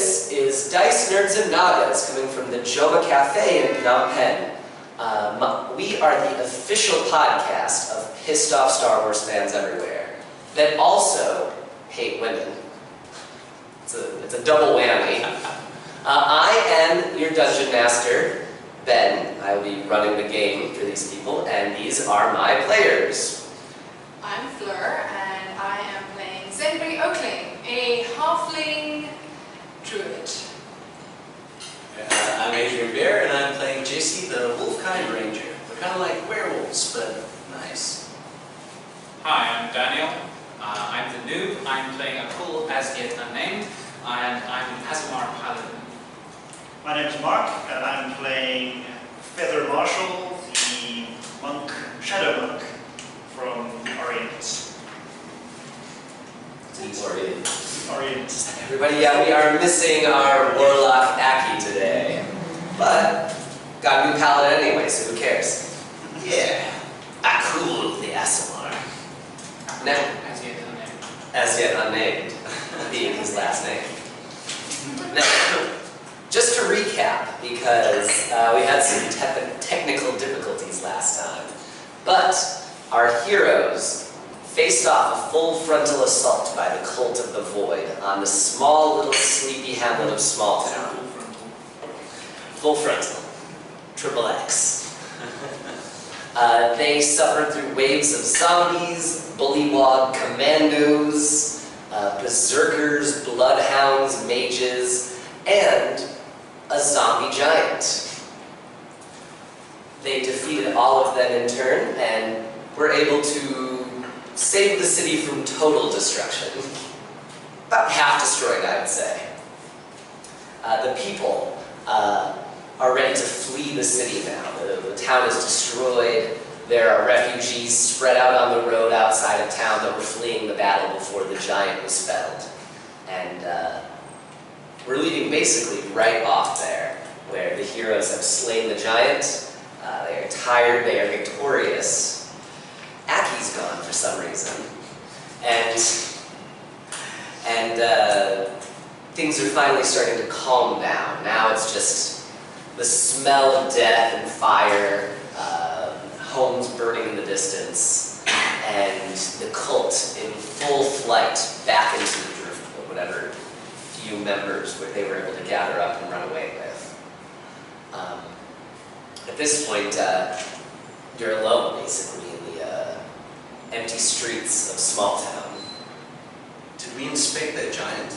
This is Dice, Nerds, and Nagas, coming from the Joma Cafe in Phnom Penh. We are the official podcast of pissed off Star Wars fans everywhere that also hate women. It's a double whammy. I am your Dungeon Master, Ben. I will be running the game for these people, and these are my players. I'm Fleur, and I am playing Zenbri Oakling, a halfling druid. I'm Adrian Bear, and I'm playing JC, the Wolfkind Ranger. They're kind of like werewolves, but nice. Hi, I'm Daniel. I'm the noob. I'm playing a cool as yet unnamed, and I'm an Azamar Paladin. My name is Mark, and I'm playing Feather Marshal, the monk, Shadow Monk from Orient. Orient. Everybody, yeah, we are missing our Warlock Aki today. But, got a new paladin anyway, so who cares? Yeah, Akul the Asimar. Now, as yet unnamed, being his last name. Now, just to recap, because we had some technical difficulties last time, but our heroes faced off a full frontal assault by the Cult of the Void on the small little sleepy hamlet of Smalltown. Full frontal. Triple X. They suffered through waves of zombies, bullywog commandos, berserkers, bloodhounds, mages, and a zombie giant. They defeated all of them in turn and were able to save the city from total destruction. About half destroyed, I would say. The people are ready to flee the city now. The town is destroyed. There are refugees spread out on the road outside of town that were fleeing the battle before the giant was felled. And we're leaving basically right off there, where the heroes have slain the giant. They are tired, they are victorious. Aki's gone for some reason. And things are finally starting to calm down. Now it's just the smell of death and fire, homes burning in the distance, and the cult in full flight back into the drift of whatever few members they were able to gather up and run away with. At this point, you're alone, basically, in the empty streets of Smalltown. Did we inspect that giant?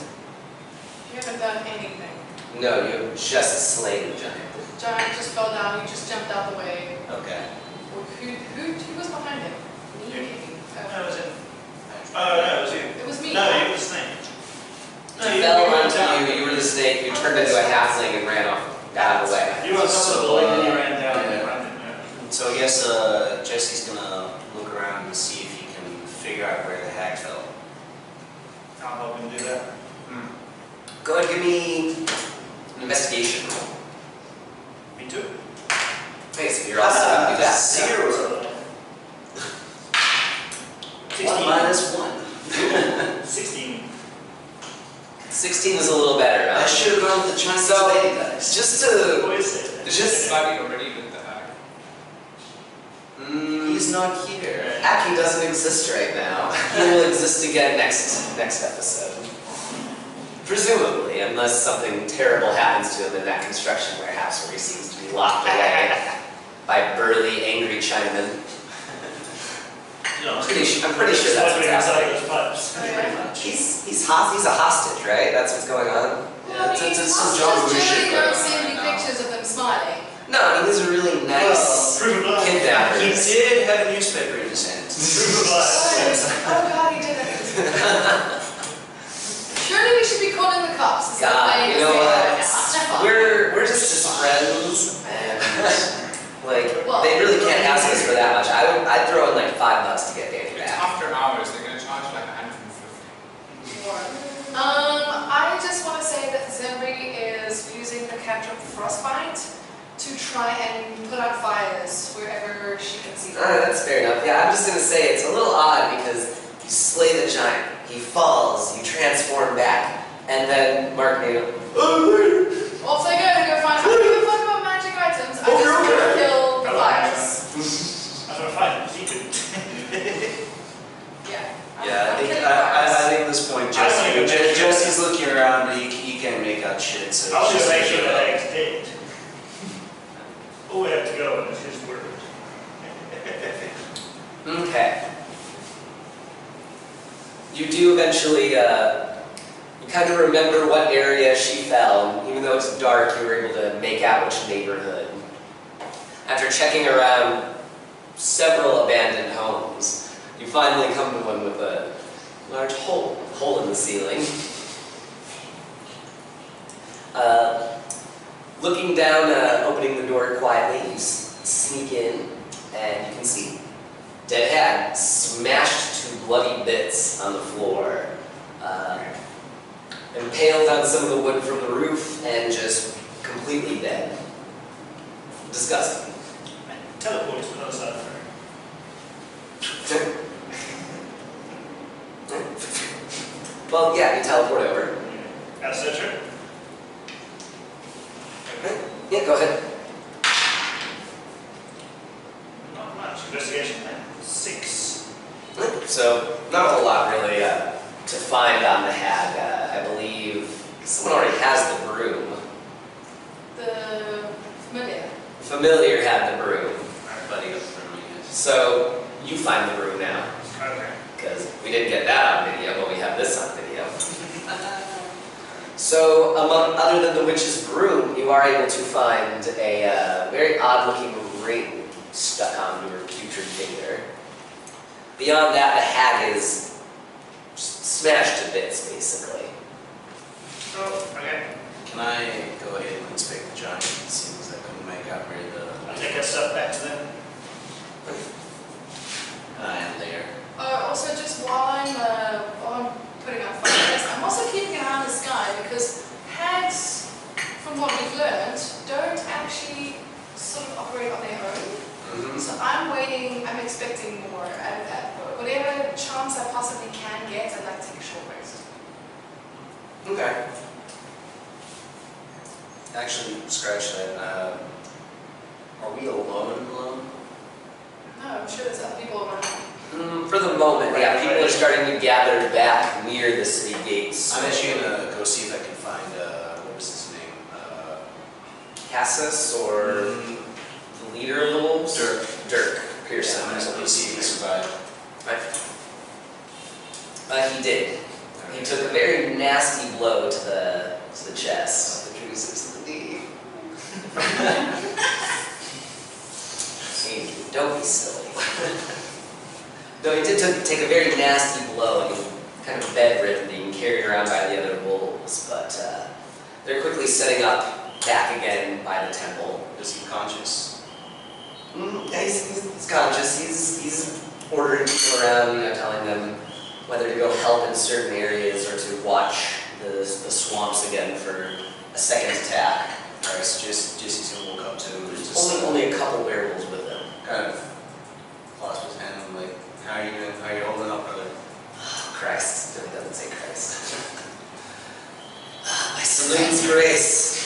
You haven't done anything. No, you have just slain the giant. The giant just fell down, you just jumped out the way. Okay. Who was behind him? Me? You. Oh. No, it was him. Oh, no, it was you. It was me. No, it was the snake. He fell onto you, you were the snake, you turned into a halfling and ran off out of the way. You were on top of the building and you ran down yeah. and ran in. So I guess Jesse's gonna look around and see if he can figure out where the hag fell. I'll help him do that. Go ahead, give me an investigation roll. Me too. Okay, so you're all set up to do that. 0. 16. 1 - 1. 16. 16 is a little better, I huh? should have gone with the Chinese So, lady dice. just to... Oh, Just fighting already with the hack. He's not here. Aki doesn't exist right now. He will exist again next episode. Presumably, unless something terrible happens to him in that construction warehouse where he seems to be locked away by burly, angry Chinamen. I'm pretty sure that's what's happening. Pretty much. He's a hostage, right? That's what's going on? Well, It's some just John Woo generally shit don't going see on any right now. pictures of them smiling. No, I mean, these are really nice kidnappers. He did have a newspaper in his hand. Oh God, he did it. Surely we should be calling the cops. God, you know what? what? We're just friends, and like Well, they really can't ask us for that much. I'd throw in like $5 to get Danny It's back. after hours, they're going to charge like 150. I just want to say that Zenbri is using the cantrip Frostbite to try and put out fires wherever she can see them. That's fair enough. Yeah, I'm just gonna say it's a little odd because you slay the giant, he falls, you transform back, And then Mark made it. Off they go to go find. I don't give a fuck about magic items. I just want to kill the fires. I don't find it, he didn't. Yeah. Yeah, I'm killing I fires. think at this point, I don't even make- Jesse's looking around, but he can't make out shit, so I'll it's just make like, sure that Egg's dead. All we have to go on is his word. Okay. You do eventually, you kind of remember what area she fell. Even though it's dark, you were able to make out which neighborhood. After checking around several abandoned homes, you finally come to one with a large hole in the ceiling. Looking down, opening the door quietly, you sneak in, and you can see dead hag smashed to bloody bits on the floor, impaled on some of the wood from the roof, and just completely dead. Disgusting. Teleport to the other side of her. Well, yeah, you teleport over. Gotta search her. Yeah, go ahead. Not much. Investigation then. 6. So, not a whole lot really to find on the hag. I believe someone already has the broom. The familiar. Familiar had the broom. buddy up for me. So, you find the broom now. Okay. Because we didn't get that on video, but we have this on video. So, other than the witch's broom, you are able to find a very odd-looking ring stuck onto her putrid finger. Beyond that, the hag is smashed to bits, basically. Oh, okay. Can I go ahead and inspect the giant? It seems like I couldn't make out where I'll take a step back to them. I am there. Also, just while I'm putting out fires, I'm also keeping an eye on the sky because hags, from what we've learned, don't actually sort of operate on their own. So I'm waiting, I'm expecting more. And whatever chance I possibly can get, I'd like to take a short rest. Okay. Actually, scratch that. Are we alone? No, I'm sure there's other people around. For the moment, yeah. Right, People right. are starting to gather back near the city gates. I'm actually gonna go see if I can find, what was his name? Cassis or the leader of the wolves? Dirk Pearson. I'm gonna see if he survived. He did. He took a very nasty blow to the chest. The truces of the knee. Don't be silly. No, he did take a very nasty blow, and he kind of bedridden, being carried around by the other wolves. But they're quickly setting up back again by the temple. Is he conscious? Yeah, he's conscious. He's ordering people around, telling them whether to go help in certain areas or to watch the swamps again for a second attack. Alright, so Jesse's gonna walk up to him and just Only a couple werewolves with him. kind of clasp his hand and like, how are you doing? How are you holding up, brother? Oh, Christ. No, he doesn't say Christ. My salute's grace.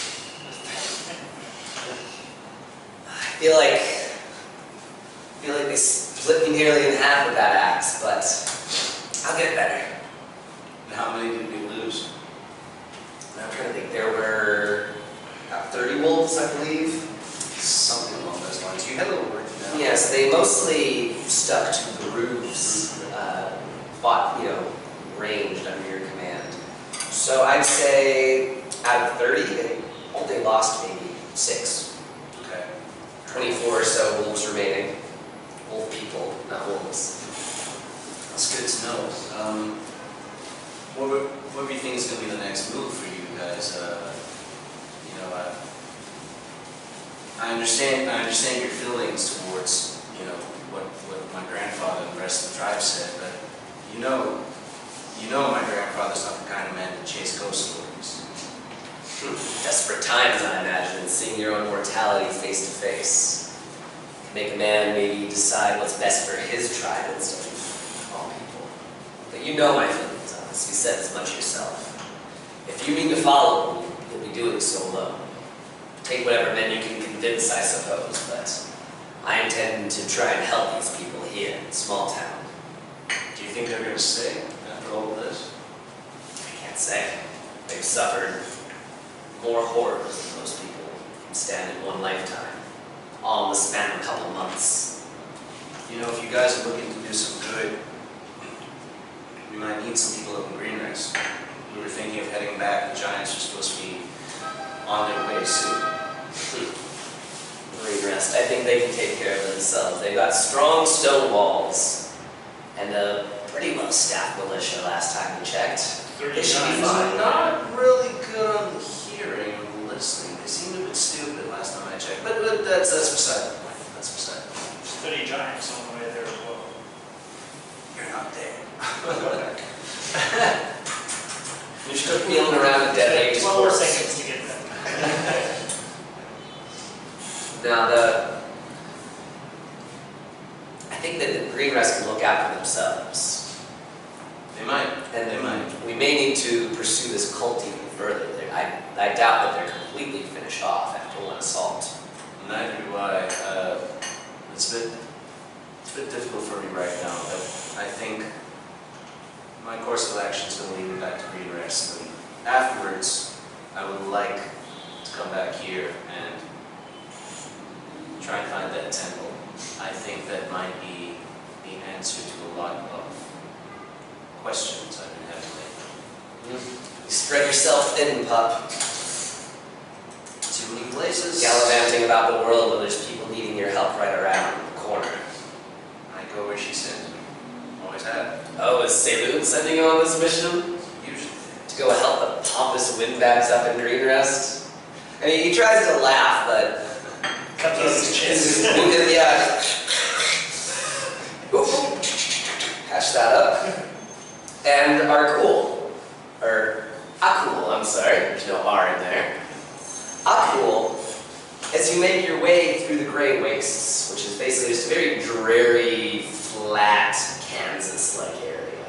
I feel like they split me nearly in half with that axe, but I'll get better. And how many did we lose? I'm trying to think. There were about 30 wolves, I believe. Something along those lines. You had a little work now. Yes, they mostly stuck to the roofs, fought, ranged under your command. So I'd say out of 30, they lost maybe 6. Okay. 24 or so wolves remaining. Wolf people, not wolves. That's good to know. What do you think is going to be the next move for you guys? I understand your feelings towards, what my grandfather and the rest of the tribe said, but you know my grandfather's not the kind of man to chase ghost stories. Desperate times, I imagine, seeing your own mortality face to face can make a man maybe decide what's best for his tribe instead of all people. But you know my feelings on this. You said as much yourself. If you mean to follow me, you'll be doing so alone. Take whatever men you can convince, I suppose, but I intend to try and help these people here in Smalltown. Do you think they're going to stay after all of this? I can't say. They've suffered more horrors than most people can stand in one lifetime, all in the span of a couple months. You know, if you guys are looking to do some good, we might need some people up in Green Rest. We were thinking of heading back. The Giants are supposed to be on their way soon. Green Rest, I think they can take care of themselves. They've got strong stone walls and a pretty well-staffed militia last time we checked. They should be fine. I'm not really good on the hearing and listening. They seemed a bit stupid last time I checked. But that's beside the point. That's beside the point. There's 30 giants on the way there as well. You're not there. You're still feeling around a dead age. 12 more seconds to get them. Now, I think that the Green Rest can look out for themselves. They might. And They might. we may need to pursue this cult even further. I doubt that they're completely finished off after one assault. Neither do I. It's a bit difficult for me right now, but I think my course of action is going to lead me back to Green Rest. And afterwards, I would like to come back here and try and find that temple. I think that might be the answer to a lot of questions I've been having lately. You spread yourself thin, pup. Too many places. Gallivanting about the world when there's people needing your help right around the corner. I go where she sends me. Always have. Oh, is Saloon sending you on this mission? Usually. To go help the pompous windbags up in Green Rest? I mean, he tries to laugh, but Comes out of his chest. yeah. Ooh. Hash that up. And Arkul, or Akul, I'm sorry, there's no R in there. Akul, as you make your way through the Grey Wastes, which is basically just a very dreary, flat, Kansas-like area,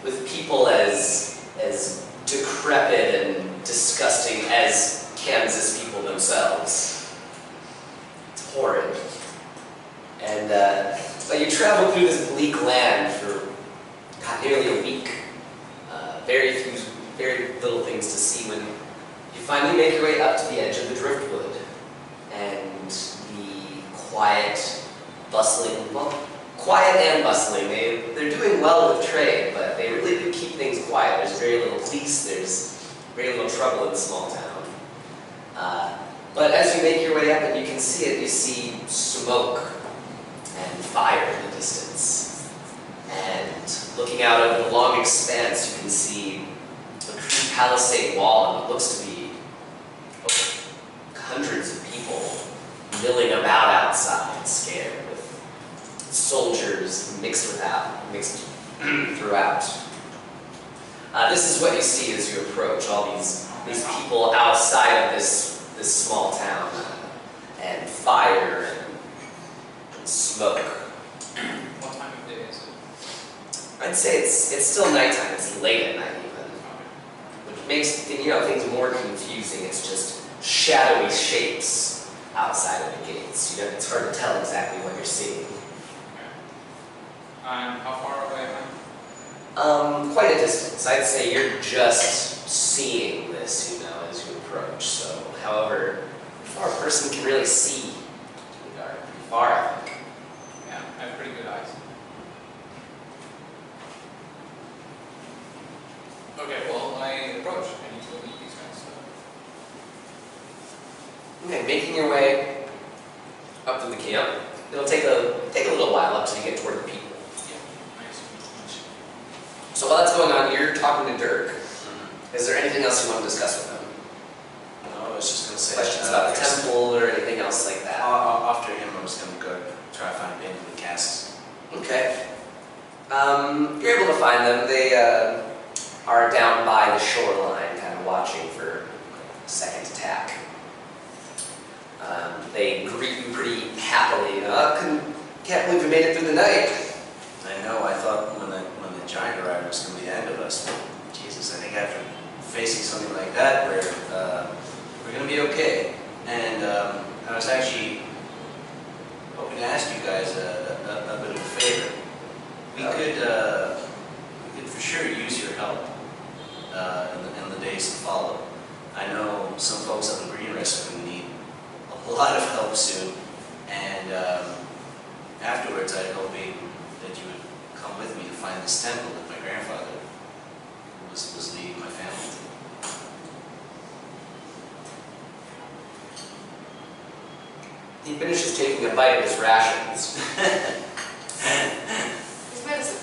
with people as decrepit and disgusting as Kansas people themselves. It's horrid. And but you travel through this bleak land for nearly a week. Very little things to see when you finally make your way up to the edge of the driftwood. And the quiet and bustling. They're doing well with trade, but they really do keep things quiet. There's very little police, there's very little trouble in Smalltown. But as you make your way up and you can see it, you see smoke and fire in the distance. And looking out over the long expanse, you can see a crude palisade wall and what looks to be hundreds of people milling about outside, scared, with soldiers mixed throughout. This is what you see as you approach, all these people outside of this small town, and fire and smoke. What time of day is it? I'd say it's still nighttime. It's late at night even, which makes things more confusing. It's just shadowy shapes outside of the gates. It's hard to tell exactly what you're seeing. And how far away am I? Quite a distance. I'd say you're just seeing this, as you approach. So, however far a person can really see in the dark, pretty far, I think. Yeah, I have pretty good eyes. Okay, well, I approach. I need to go meet these guys. Okay, making your way up to the camp. It'll take a little while up till you get toward the people. So while that's going on, you're talking to Dirk. Is there anything else you want to discuss with him? No, I was just going to say... Questions about the temple or anything else like that? After him, I was going to go try to find Ben in the casks. Okay. You're able to find them. They are down by the shoreline, kind of watching for a second attack. They greet you pretty happily. Can't believe we made it through the night. I know, I thought when the giant arrived it was going to be the end of us, but Jesus, I think after facing something like that, we're going to be okay. And I was actually hoping to ask you guys a bit of a favor. We could for sure use your help in the days to follow. I know some folks up in Green Rest are going to need a lot of help soon, and afterwards I'd hoping that you would come with me to find this temple that my grandfather was leading my family to. He finishes taking a bite of his rations. His medicine.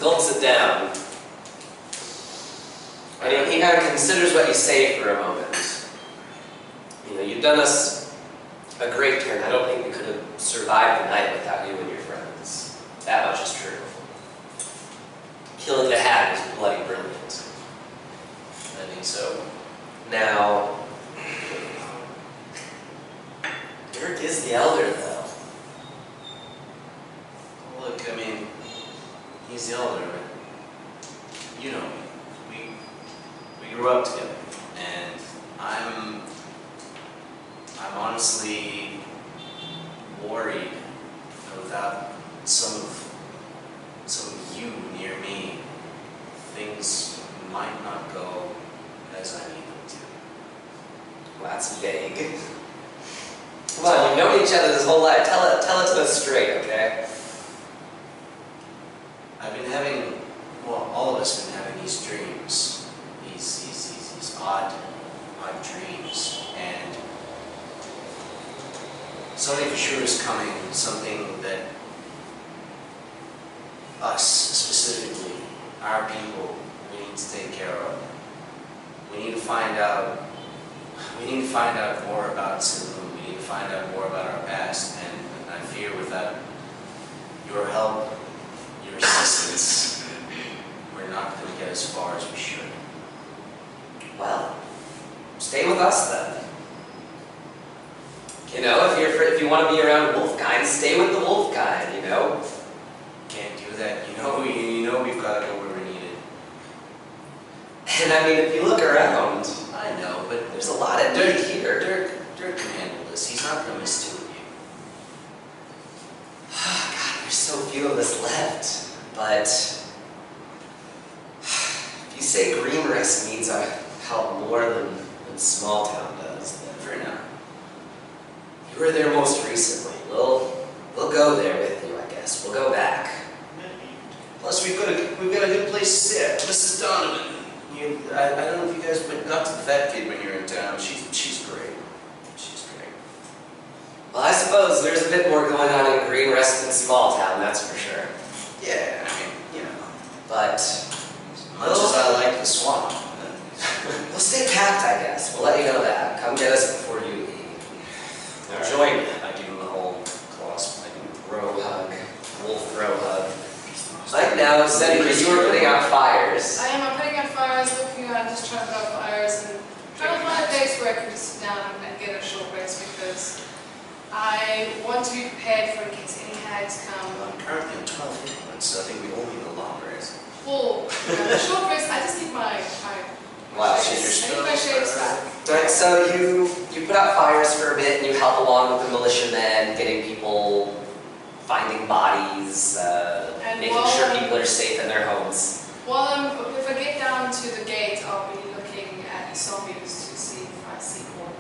Gulps it down. And he kind of considers what you say for a moment. You know, you've done us a great turn. I don't think we could have survived the night without you and your friends. That much is true. Killing the hag was bloody brilliant. I think so. Now, Dirk is the elder, though. Look, I mean, he's the elder, but you know me. We grew up together, and I'm honestly worried that without some of you near me, things might not go as I need them to. Well, that's vague. Come on, you've known each other this whole life. Tell it to us straight, okay? I've been having, well, all of us have been having these dreams, these odd dreams, and something for sure is coming, something that us specifically, our people, we need to take care of. We need to find out more about Saloon. We need to find out more about our past, and I fear without your help, your assistance, we're not going to get as far as we should. Well, stay with us then. You know, if you want to be around Wolfkind, stay with the Wolfkind, you know? Can't do that. You know we've got to go where we're needed. And I mean, if you look around, I know, but there's a lot of dirt here. Dirk can handle this. He's not going to miss two of you. God, there's so few of us left. But if you say Green Rest needs our help more than Smalltown does, then For now. you were there most recently. We'll go there with you, I guess. We'll go back. Plus, we've got a good place to sit. Mrs. Donovan. I don't know if you guys got to the fat kid when you were in town. She's great. She's great. Well, I suppose there's a bit more going on in Green Rest than Smalltown, that's for sure. Yeah, I mean, you know. But As much as I like the swamp. we'll stay packed, I guess. We'll let you know that. Come get us before you leave. Now join me. I give him the whole clasp. I do. Bro hug. Wolf bro hug. Like now, Seneca, you were putting out fires. I'm putting out fires, looking around, just trying to put out fires, and trying to find a place where I can just sit down and get a short rest, because I want to be prepared for in case any hags come. I'm currently on 12 hit points, so I think we all need a long rest. Full. A short rest, I just need my Wow, shapes. I need my shapes back. Right, so you put out fires for a bit, and you help along with the militiamen, getting people, finding bodies, making sure people are safe in their homes. Well, if I get down to the gate, I'll be looking at zombies to see if I see one.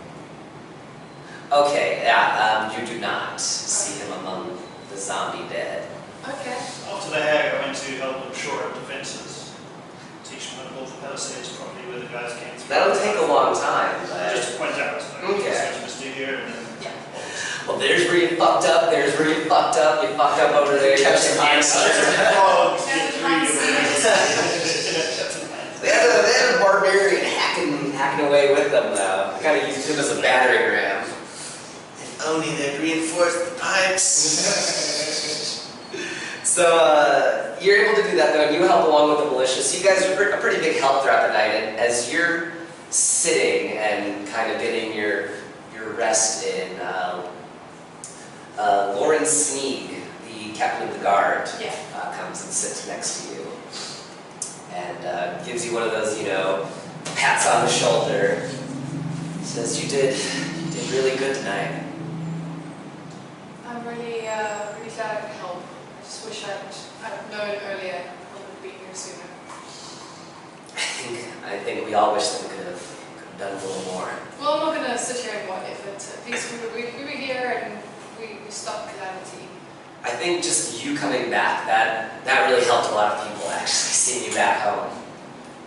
Okay, yeah, you do not see him among the zombie dead. Okay. After the hag, I went to help them shore up defenses. Teach them how to build the palisades properly where the guys came through. That'll take a long time, but... Just to point out. Okay. Just do here and then... Well, there's where you fucked up, there's where you fucked up, you fucked up over there, you kept some answers. They had a barbarian hacking away with them, though. I kind of used him as a battering ram. If only they'd reinforced the pipes. So, you're able to do that, though, and you help along with the militia. So you guys are a pretty big help throughout the night, and as you're sitting and kind of getting your rest in, Lauren Sneeg, the captain of the guard, comes and sits next to you and gives you one of those, you know, pats on the shoulder, says, you did really good tonight. I'm really glad I could help. I just wish I'd known earlier. I would have been here sooner. I think we all wish that we could have done a little more. Well, I'm not going to sit here and what if it. At least we were here and we stopped calamity. I think just you coming back, that really helped a lot of people actually seeing you back home.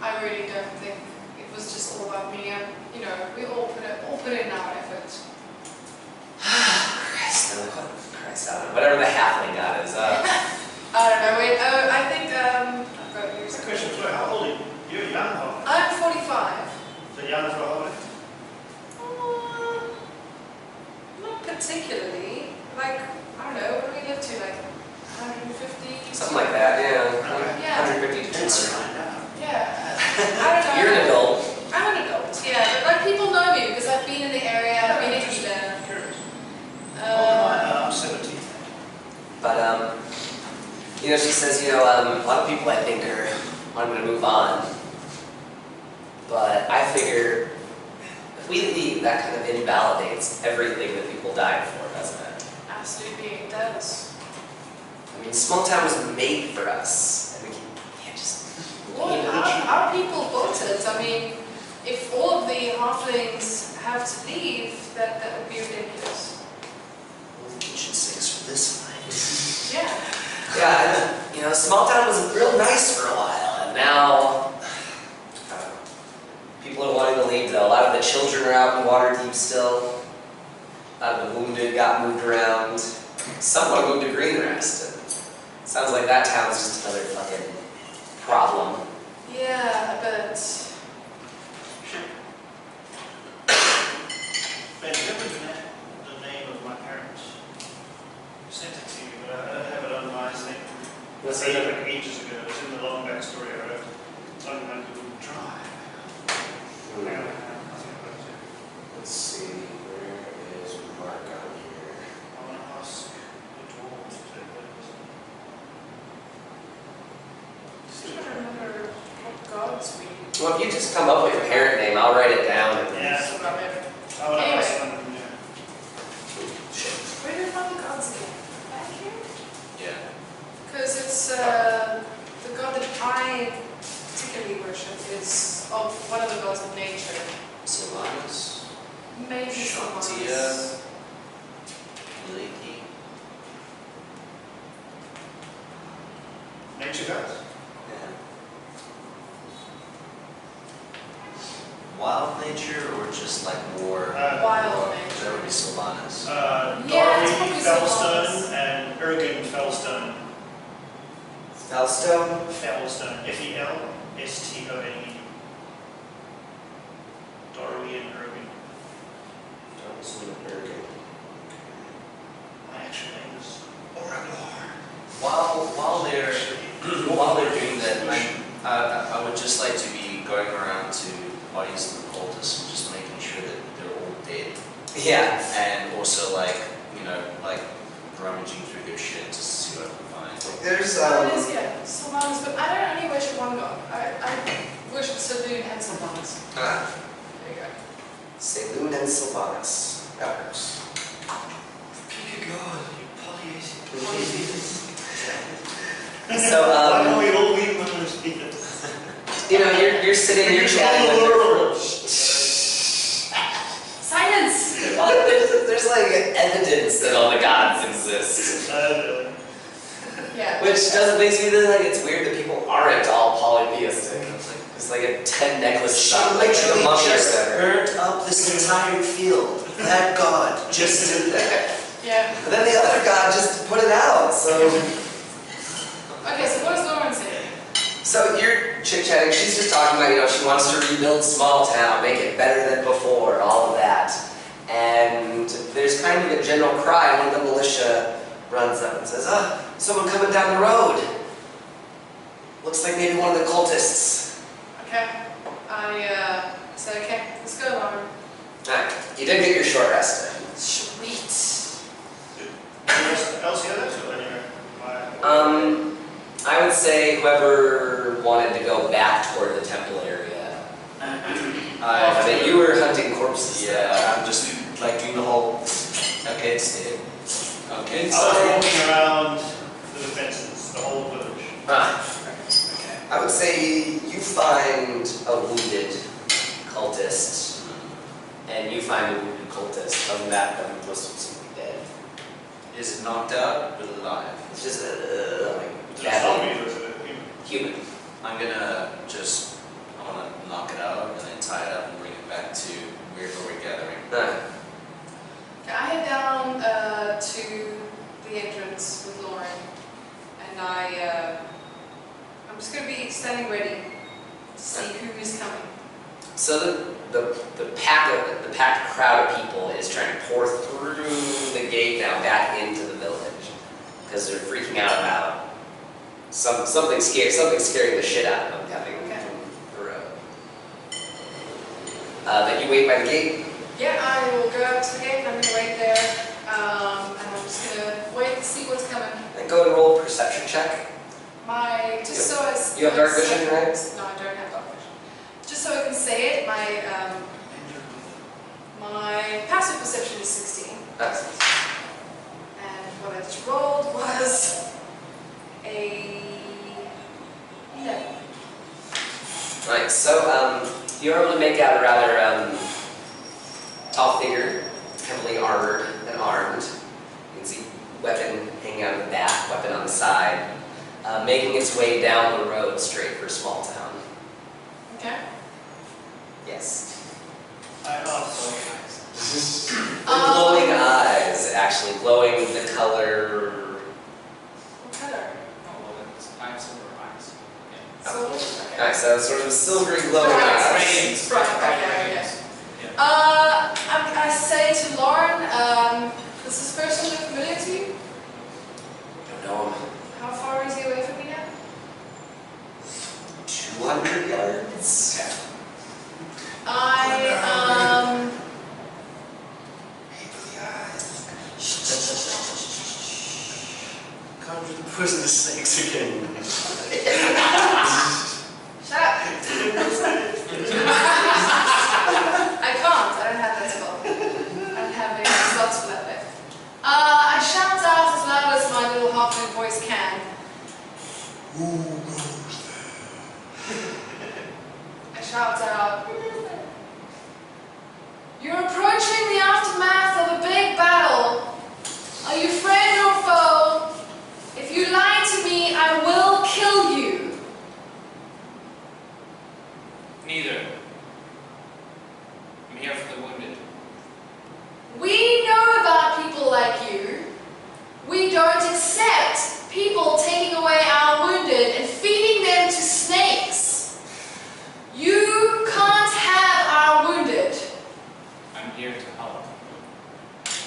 I really don't think it was just all about me. And you know, we all put in our effort. Christ, I don't know. Whatever the halfling god is. I don't know. Wait. I think I've got yours. It's a question. So how old are you? You're young, huh? I'm 45. So young for a holiday? Not particularly. Like, I don't know, what do we live to? Like 150? Something like that, yeah. Okay. Yeah. 150 to 200. Yeah. I don't know. You're an adult. I'm an adult, yeah. But like people know me because I've been in the area, I've been in Easter. Curious. I'm 17. But, you know, she says, you know, a lot of people I think are wanting to move on. But I figure if we leave, that kind of invalidates everything that people died for, doesn't it? Absolutely, it does. I mean, Smalltown was made for us, and we can't just Well, leave it. our people built it. I mean, if all of the halflings have to leave, that would be ridiculous. Well, the kitchen sinks for this night. Yeah. Yeah, and, you know, Smalltown was real nice for a while, and now people are wanting to leave, though. A lot of the children are out in Waterdeep still. A lot of the wounded got moved around. Some want to move to Greenrest. And sounds like that town's just another fucking problem. Yeah, but Ben, you ever the name of my parents? I sent it to you, but I don't have it on my thing. What's Like that? ages ago. It's in the long backstory I wrote. It's on my Google Drive. Hang on, I think I wrote it. Let's see, where is Mark on here? I want to ask the dwarves to take this. I'm trying to remember what gods we Well, if you just come up with your parent name, I'll write it down. And Yeah. rub it. I want to Anyway. ask them. Yeah. Where do we find the gods again? Back here? Yeah. Because it's the god that I particularly worship is of one of the gods of nature. Sylvanas, Maybe Shantia, Sylvanas. Lady. Nature gods? Yeah. Wild nature or just like more? Wild That nature. would be Sylvanas. Yeah, it's Dorothy probably Fellstone Sylvanas. and Ergen Fellstone. Felstone? Fellstone. F-E-L-S-T-O-N-E. Dorothy and Ergen. My actual name is Oragar. While they're doing that, I would just like to be going around to bodies of the cultists and just making sure that they're all dead. Yeah. And also like, you know, like rummaging through their shit just to see what I can find. There's, Oh, it is, yeah. Sylvanas, but I don't only worship one god. I worship Saloon and Sylvanas. There you go. Saloon and Sylvanas. That works. Pick a god, you polytheist. So, Why don't we all be monotheistic? you know, you're sitting, you're chatting with the her. world. Silence! Well, there's like evidence that all the gods exist. Yeah. Which doesn't makes me like it's weird that people aren't all polytheistic. It's like a 10 necklace shot, like a monkey or just whatever. burnt up this entire field. That god just did that. Yeah. But then the other god just put it out, so. Okay, so what does Lauren say? So you're chit-chatting, she's just talking about, you know, she wants to rebuild Smalltown, make it better than before, all of that. And there's kind of a general cry, one of the militia runs up and says, someone coming down the road. Looks like maybe one of the cultists. Okay. I said, okay, let's go, Lauren. Alright, you did get your short rest in. Sweet. Anyone else hear that? Or anyway, I would say whoever wanted to go back toward the temple area I bet you were hunting corpses. Yeah, I'm just like doing the whole. Okay, it's dead. Okay, it's I was dead. walking around the defenses, the whole village. Okay. I would say you find a wounded cultist, and you find a wounded cultist. Other than that, nothing close to seem to be dead. Is it knocked out or alive? It's just like Is it badly zombies or is it human? human. I'm gonna just. I wanna knock it out and then tie it up and bring it back to where we're gathering. Okay, I head down to the entrance with Lauren, and I'm just going to be standing ready to see who is coming. So the packed crowd of people is trying to pour through the gate now back into the village because they're freaking out about something scaring the shit out of them coming from the road. Then you wait by the gate. Yeah, I will go up to the gate and I'm going to wait there, and I'm just going to wait to see what's coming. And go and roll a perception check. You have dark vision, right? No, I don't have dark vision. Just so I can say it, my passive perception is 16. That's And what I just rolled was a 11. right. So you're able to make out a rather tall figure, heavily armored and armed. You can see weapon hanging out of the back, weapon on the side, making its way down the road straight for Smalltown. Okay. Yes. I also. With glowing eyes, actually glowing the color. What color? Oh, well, I have silver eyes. Yeah. Silver? Okay. Nice, so sort of silvery glowing Right. eyes. Right, okay. I say to Lauren, is this person look familiar to you? Don't know him. How far is he away from me now? 200 yards. Okay. Conjure the poisonous snakes again. Shut up. I can't. I don't have that spell. I don't have any slots for that bit. I shout out as loud as my little halfling voice can. Who goes I shout out. You're approaching the aftermath of a big battle. Are you friend or foe? If you lie to me, I will kill you. Neither. I'm here for the wounded. We know about people like you. We don't accept people taking away our wounded and feeding them to snakes. You can't have our wounded. I'm here to help.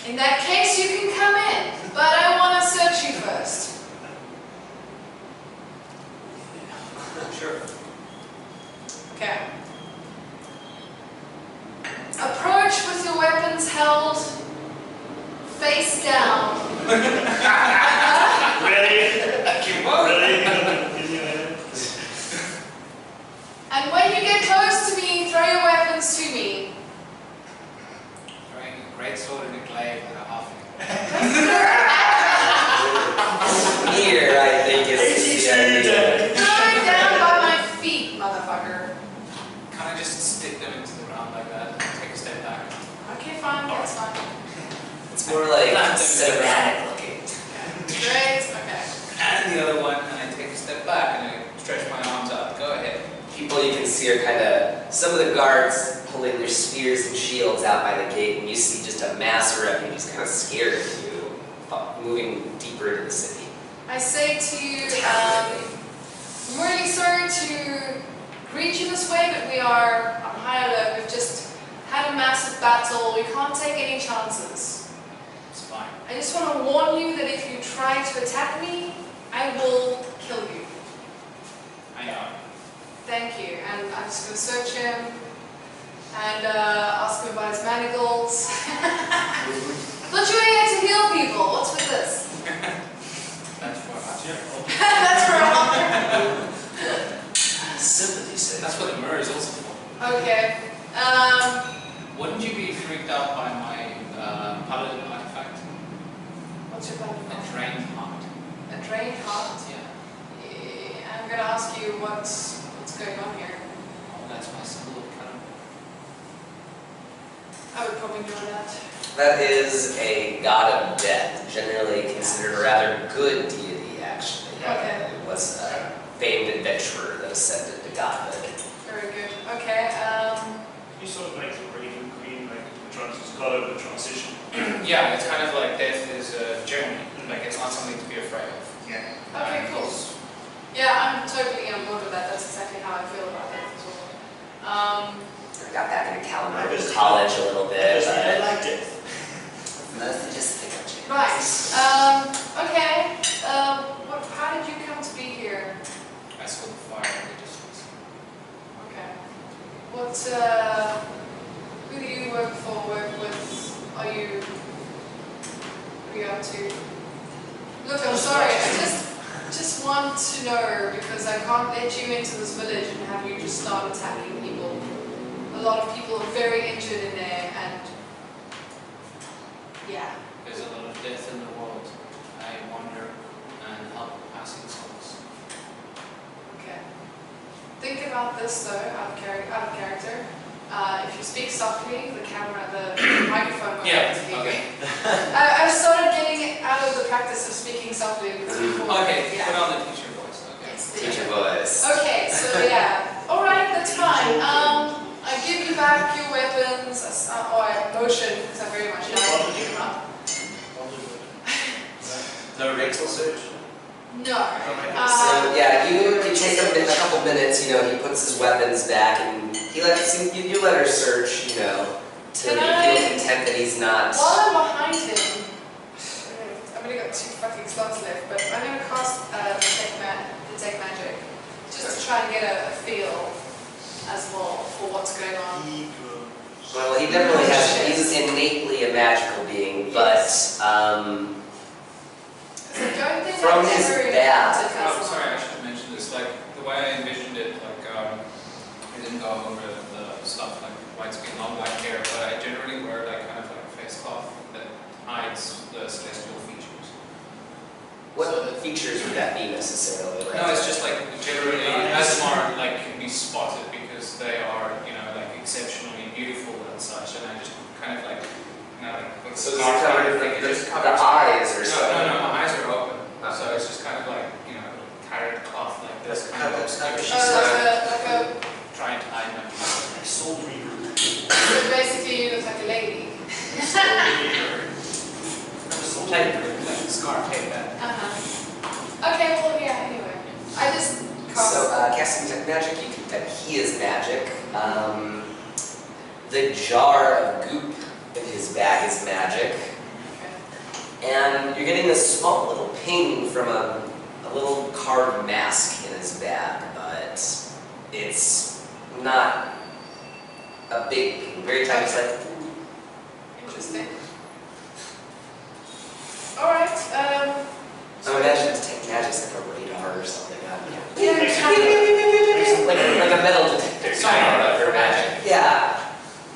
In that case, you can come in, but I want to search you first. Sure. Okay. Approach with your weapons held face down. Ready? Keep moving. Ready? And when you get close to me, throw your weapons to me. Throwing a great sword in a glaive with a halfling. Here, I think, is the idea. Throw down by my feet, motherfucker. Can I just stick them into the ground like that and take a step back? Okay, fine, that's fine. It's more like Not them cinematic looking. Great, okay. And the other one, and I take a step back and I stretch my arms out. Go ahead. People you can see are kind of, some of the guards pulling their spears and shields out by the gate, and you see just a mass of refugees kind of scared of you, moving deeper into the city. I say to you, I'm really sorry to greet you this way, but we are on high alert. We've just had a massive battle. We can't take any chances. It's fine. I just want to warn you that if you try to attack me, I will kill you. I know. Thank you. And I'm just going to search him and ask him about his manacles. Thought you were here to heal people. What's with this? That's for us. That's for all. Sympathy says. That's what the mirror is also for. Okay. freaked out by my paladin artifact. What's your plan? A drained heart. A drained heart? Yeah. I'm gonna ask you what's going on here. Oh, that's my symbol of canon. I would probably know that. That is a god of death, generally considered a rather good deity, actually. Okay. It was a famed adventurer that ascended to godhood. Very good. Okay. You sort of like the Raven Queen, like the god of the transition. Yeah, it's kind of like death is a journey. Like it's not something to be afraid of. Yeah. Okay, cool. Yeah, I'm totally on board with that. That's exactly how I feel about that as well. I got back into calendar I was- college a little bit. I liked it. Mostly just think of change. Right. Okay. How did you come to be here? I saw the fire in the distance. Okay. Who do you work for, work with? What are you up to? Look, I'm sorry, I just want to know, because I can't let you into this village and have you just start attacking people. A lot of people are very injured in there, and yeah. There's a lot of death in the world. I wander and help passing souls. Okay. Think about this though, out of character. If you speak softly, the microphone won't Yeah, hear okay. you. I started getting out of the practice of speaking softly because before. Okay, Yeah. put on the teacher voice. Okay. Yes, Teacher voice. Okay, so yeah. Alright, that's fine. I give you back your weapons, or I motion, because I very much like to pick them up. No rectal search? No. So yeah, you take a couple minutes, you know, he puts his weapons back and you let her search, you know, till Can you I- feel content that he's not. While I'm behind him, I've only got 2 fucking slots left, but I'm going to cast detect magic, just to try and get a feel as well for what's going on. Well, he definitely he's innately a magical being, but I don't think From I've his ever back. encountered Oh, that sorry, I one. should have mentioned this. Like, the way I envisioned it, like, I didn't go over the stuff like white skin, long black hair, but I generally wear like kind of like a face cloth that hides the celestial features. what features would that be necessarily? Right? No, it's just like generally, Asmar like can be spotted because they are, you know, like exceptionally beautiful and such, and I just kind of like, you know, like So does it cover like, it just the covers eyes or No, something? no, my eyes are open, so it's just kind of like, you know, carried cloth like this, kind of That's kind of- obscure, Like trying to hide my beauty. Soul Reaver. so basically you look like a lady. Like scarf like that. Okay, well yeah, anyway. I just cast. So casting detect magic, you can detect he is magic. The jar of goop in his bag is magic. Okay. And you're getting a small little ping from a little carved mask in his bag, but it's not a big ping. Very tiny, it's like, Interesting. Alright, so imagine detect magic's like a radar or something. yeah, kind of. Like a metal detector. Sorry, for magic. Yeah.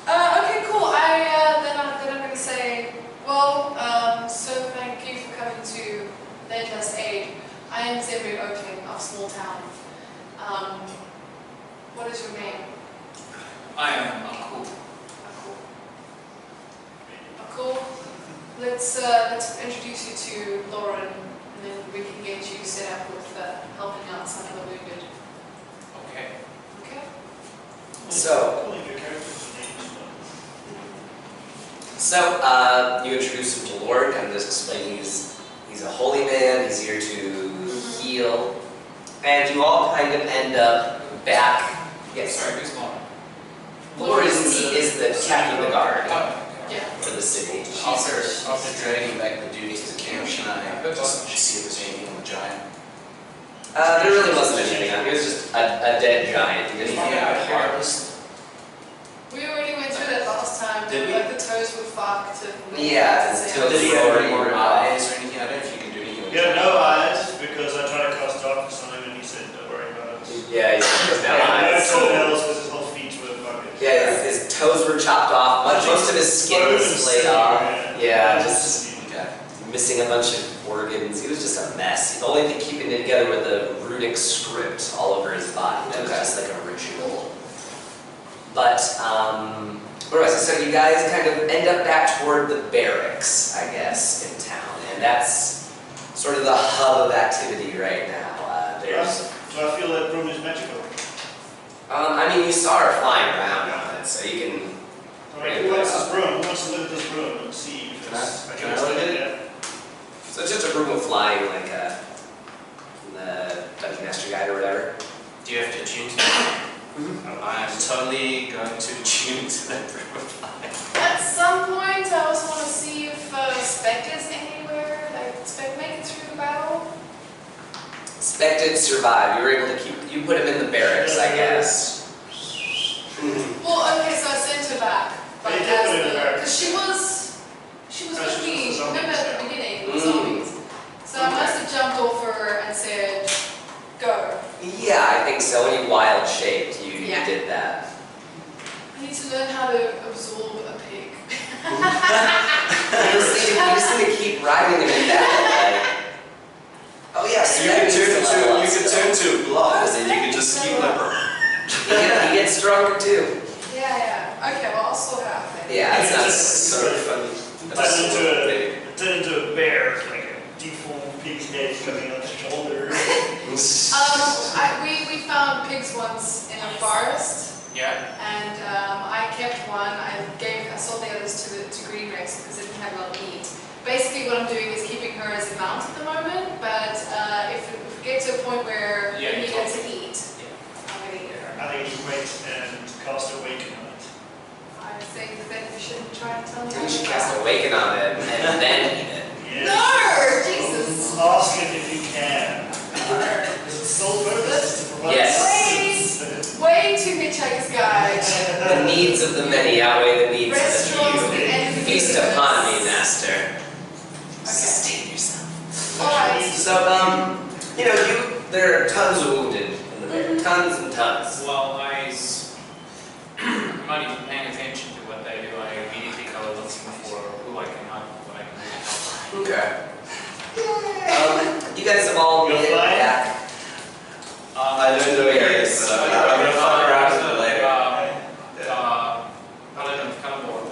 Okay, cool. Then I'm going to say, well, so thank you for coming to lend us aid. I am Zimri Oakling of Smalltown. What is your name? I am cool. Cool. Let's introduce you to Lauren, and then we can get you set up with helping out some of the wounded. Okay. Okay? So- Calling your character's name as well. So, you introduce him to Lord, and just explain he's a holy man, he's here to heal, and you all kind of end up back. Yes, Sorry, who's Lauren? Lord is the captain of the guard Oh, Yeah. for the city. After dragging back the duties to camp, can I just see if there's anything on the giant? There really wasn't anything. It was just a dead giant. He Anything didn't out of harvest? We already went through that last time. Did we? Like the toes were fucked. And Yeah, and- to Did he have Lord, any more you're eyes or anything? I don't know if you can do anything with You have no eyes because I tried to cast darkness on him and he said, don't worry about it. Yeah, he's Yeah, no now. toenails because his whole feet were bugged. Yeah, his toes were chopped off, but most of his skin was splayed off. Yeah, just missing a bunch of organs. He was just a mess. The only thing keeping it together was the runic script all over his body. That was just like a ritual. But, what was it? So you guys kind of end up back toward the barracks, I guess, in town. And that's sort of the hub of activity right now. So I feel that broom is magical. I mean, you saw her flying around on it, so you can... Alright, who wants this broom? Who wants to look at this broom and see if Can I it's look at it? So it's just a broom of flying, like the Dungeon Master Guide or whatever. Do you have to tune to it? I'm totally going to tune to that broom of flying. At some point, I also want to see if Spectre's anywhere, like make it through the battle. Spec did survive. You were able to keep... You put him in the barracks, I guess. Well, okay, so I sent her back. But you did put her in the barracks. Because she was No, with me, she was with the remember at the zombies, beginning, with zombies. So I must have jumped off her and said, go. Yeah, I think so. When you wild shaped, you Yeah. did that. I need to learn how to absorb a pig. You just need to keep riding him in that. Like, oh yeah, so You can turn to a blob, and then you can just keep like... He gets stronger too. Yeah. Okay, well, I'll sort it out then. Yeah, it's not sort of funny. Turn into a bear, like a deformed pig's head coming on the shoulder. We found pigs once in a forest. Yeah. And I kept one. I sold the others to Green Rex because it didn't have a lot of meat. Basically, what I'm doing is keeping her as a mount at the moment. But if we get to a point where we need her to eat, I'm going to eat her. I think you wait and cast Awaken on it. I think that we shouldn't try to tell me. You should cast Awaken on it and then eat it. Yes. No, Jesus. Ask it if you can. Is it sole purpose to provide Yes. Way too Hitchhiker's Guide. The needs of the many outweigh the needs of Restaurants, the the few. enemy. Feast upon me, master. Okay. Sustain yourself. Alright. So, there are tons of wounded in the bear. Tons and tons. Well, I'm not even paying attention to what they do. I immediately go looking for who I can help, what I can really help. Okay. You guys have all You're made it fine? back. I don't know where it is, but I'm gonna fuck around with it later.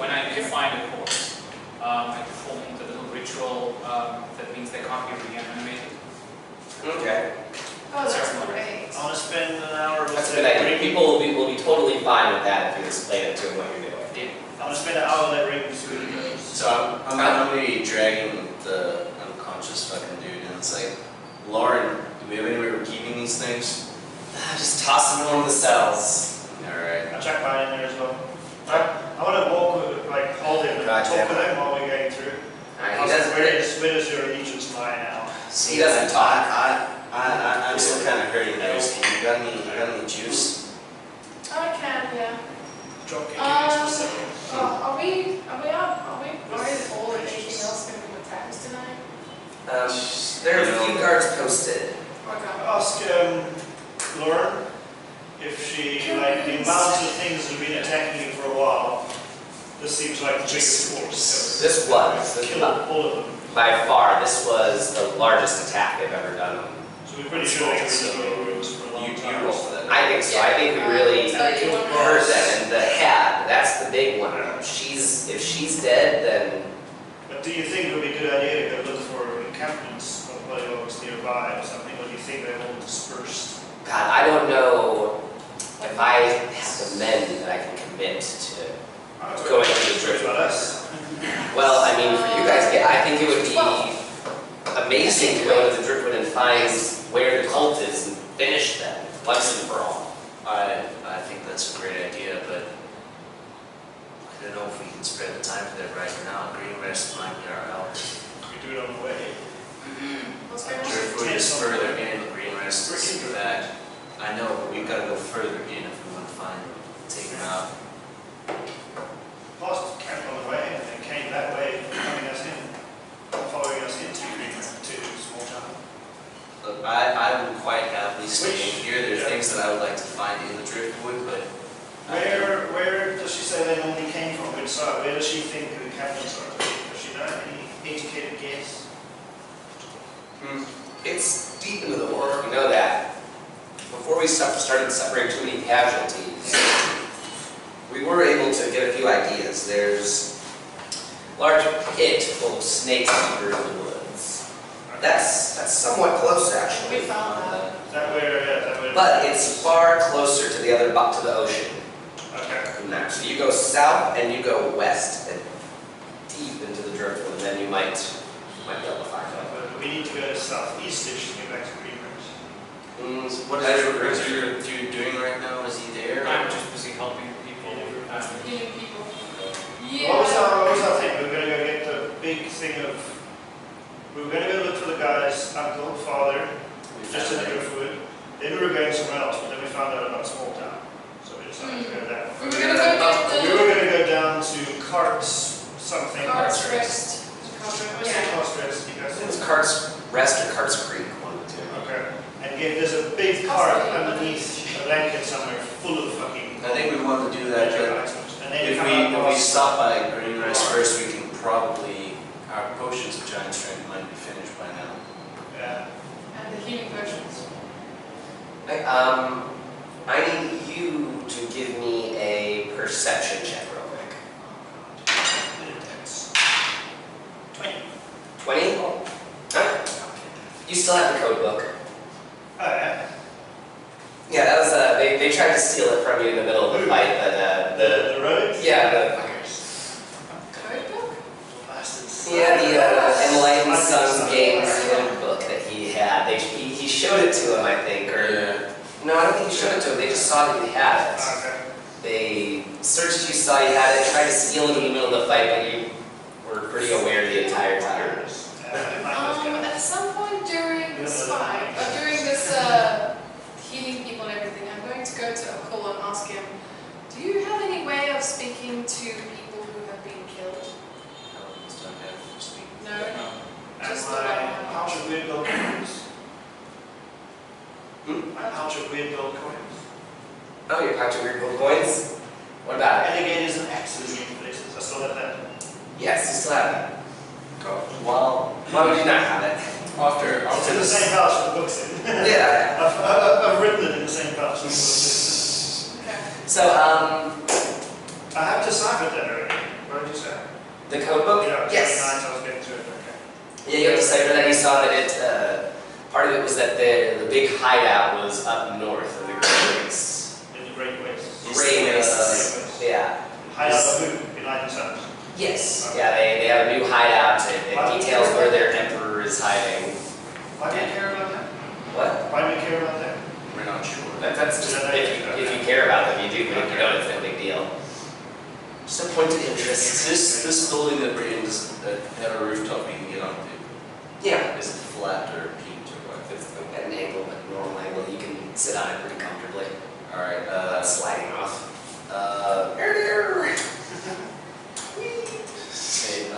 When I do find a corpse, I perform the little ritual that means they can't be reanimated. Okay. Oh, that's great. I want to spend an hour with That's a that good idea. ring. People will be totally fine with that if you explain it to them what you're doing. I want to spend an hour with that ring and see what it goes. So I'm gonna be dragging the unconscious fucking dude, and it's like, Lauren, do we have any way of keeping these things? Just toss them in one of the cells. Alright. I'll check mine in there as well. I want to walk with, like, hold him and Gotcha. talk with him while we're going through. Alright, Where does your allegiance lie now? He doesn't talk. I'm still kind of hurting those. You got any juice? Oh, I can, yeah. Drop kicking into the second. Are we worried at all that anything else is going to be attacks tonight? There are a few guards posted. Okay. Ask Lauren if the amount of things that have been attacking you for a while, this seems like the biggest force. This Kill all of them. by far, this was the largest attack they've ever done. So we're pretty sure they can store rooms for a long You time. roll for that. I think so. I think we really So you want heard that. And the hat, that's the big one. If she's dead, then But do you think it would be a good idea to go look for encampments of Prologues nearby or something, or do you think they're all dispersed? God, I don't know if I have the men that I can commit to going to the driftwood. About us. Well, I mean, for you guys, I think it would be amazing to go to the driftwood and find where the cult is and finish them once and for all. I think that's a great idea, but I don't know if we can spread the time for that right now. Green Rest might be our help. We do it on the way. What's going on? Driftwood is further in, Green Rest is back. I know, but we've got to go further in if we want to take him out. Lost camp on the way and then came that way, following us into Smalltown. Look, I would quite happily stay in here. There are things that I would like to find in the driftwood, but Where does she say they think the cabinets are? Does she know? Any educated guess? It's deep into the war, we know that. Before we started suffering too many casualties, we were able to get a few ideas. There's a large pit full of snakes deeper in the woods. That's somewhat close, actually. We found that. Is that where? But it's far closer to the other to the ocean. Okay. From that. So you go south and you go west and deep into the driftwood, and then you might be able to find it. But we need to go southeast-ish to get back to Greenland. What is your dude doing right now? Is he there? I'm just busy helping people. Healing people. What was our thing? We were going to go get the big thing of... We were going to go look for the guy's uncle, father, just in the driftwood. Then we were going somewhere else, but then we found out about Smalltown. So we decided to go that way. We were going to go get the... We were going to go down to Carts something. Cards Rest. Yeah. Carts Rest. You guys It was Cart's Rest or Cart's Creek, one of the two. Okay. And there's a big cart underneath a blanket somewhere full of fucking... I think we want to do that, but And then if we stop by Green Rice first, we can probably... Our potions of giant strength might be finished by now. Yeah. And the healing potions. I need you to give me a perception check real quick. 20? Huh? You still have the code book. Oh, yeah. Yeah, that was, they tried to steal it from you in the middle of the fight, but, The roads? yeah, the fuckers. Code book? Bastards. Yeah, the Enlightened Sun Games code book that he had. He showed it to him, I think, or... Yeah. No, I don't think he showed it to him, they just saw that you had it. Okay. They searched you, saw you had it, tried to steal it in the middle of the fight, but you were pretty aware the entire time. At some point during this fight, during this healing people and everything, I'm going to go to Akul and ask him, do you have any way of speaking to people who have been killed? No? And Just my the pouch of weird gold coins. My pouch of weird gold coins. Oh, your pouch of weird gold coins? What about it? Alligators and axes in places. I still have that. Yes, you still have it. Well, Why would you not have it? It's in the same pouch the book's in. Yeah. I've written it in the same pouch the book's Okay. So, in. I have deciphered that already. What did you say? the code book? Yeah, Yes. 29, so I was getting to it. Okay. Yeah, you have deciphered that. You saw that it, part of it was that the big hideout was up north of the Great Lakes. In the Great Wastes. Great Lakes. Wastes. Yeah. Hideout of who? Enlightened Suns. Yes. Yeah, they have a new hideout. It details where their emperor is hiding. Why do you care about that? What? Why do you care about that? we're not sure. That's just, if you care about them, you do, but if you don't, it's no big deal. Just a point of interest. This building that we're in, does that have a rooftop we can get onto? Yeah. Is it flat or peaked or what? It's at an angle, but normal angle, you can sit on it pretty comfortably. Alright, Sliding off. hey,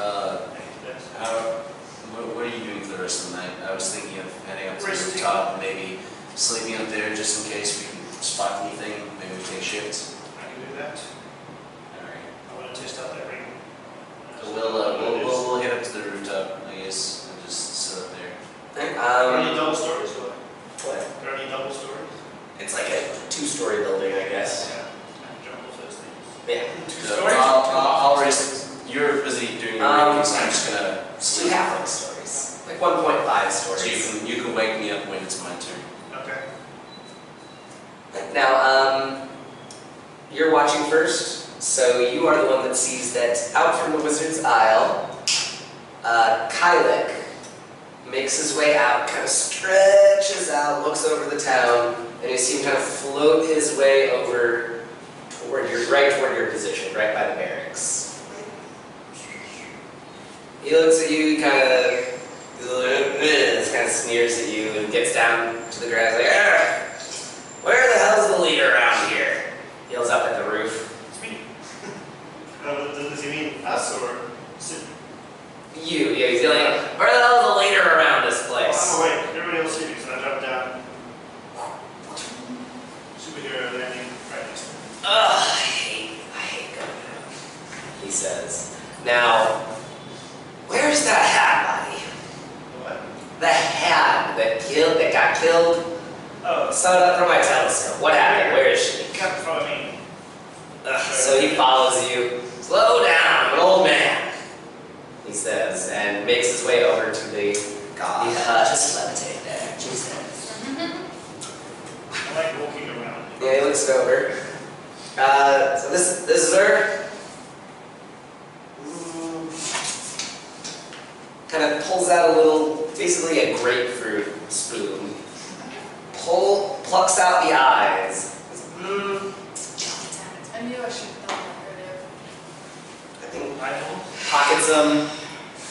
what are you doing for the rest of the night? I was thinking of heading up to the Resting. rooftop, maybe sleeping up there just in case we can spot anything. Maybe we take shifts. I can do that. Alright. I want to test out that ring. So we'll head up to the rooftop, I guess, and just sit up there. Are there any double stories? Or What? are there any double stories? It's like a two-story building, I guess. Yeah. Jumble first things. Yeah. So I'll rest. You're busy doing your reading, so I'm just gonna Two sleep. halfling stories. Like 1.5 So stories. you can wake me up when it's my turn. Okay. Now, you're watching first, so you are the one that sees that out from the Wizard's Isle, Kylek makes his way out, kind of stretches out, looks over the town, and you see him kind of float his way over toward your position, right by the barracks. He looks at you, kind of sneers at you, and gets down to the ground, like, where the hell's the leader around here? Yells up at the roof. It's me. Does he mean us or Sid? You, yeah, he's yelling, where the hell's the leader around this I'm place? awake. Everybody else sleeping, so I drop down. Superhero landing right next to me. Ugh, I hate going down, he says. Now, where's that hag buddy? What? The hag that got killed? Oh, Saw it up from my telescope. What happened? Where is she? kept in front of me. So he follows you. Slow down, I'm an old man, he says, and makes his way over to the just levitate there. Jesus. I like walking around. Yeah, he looks over. So this is her. Kind of pulls out a little, basically a grapefruit spoon. Plucks out the eyes. I knew I should have done that earlier. I think I know. pockets them.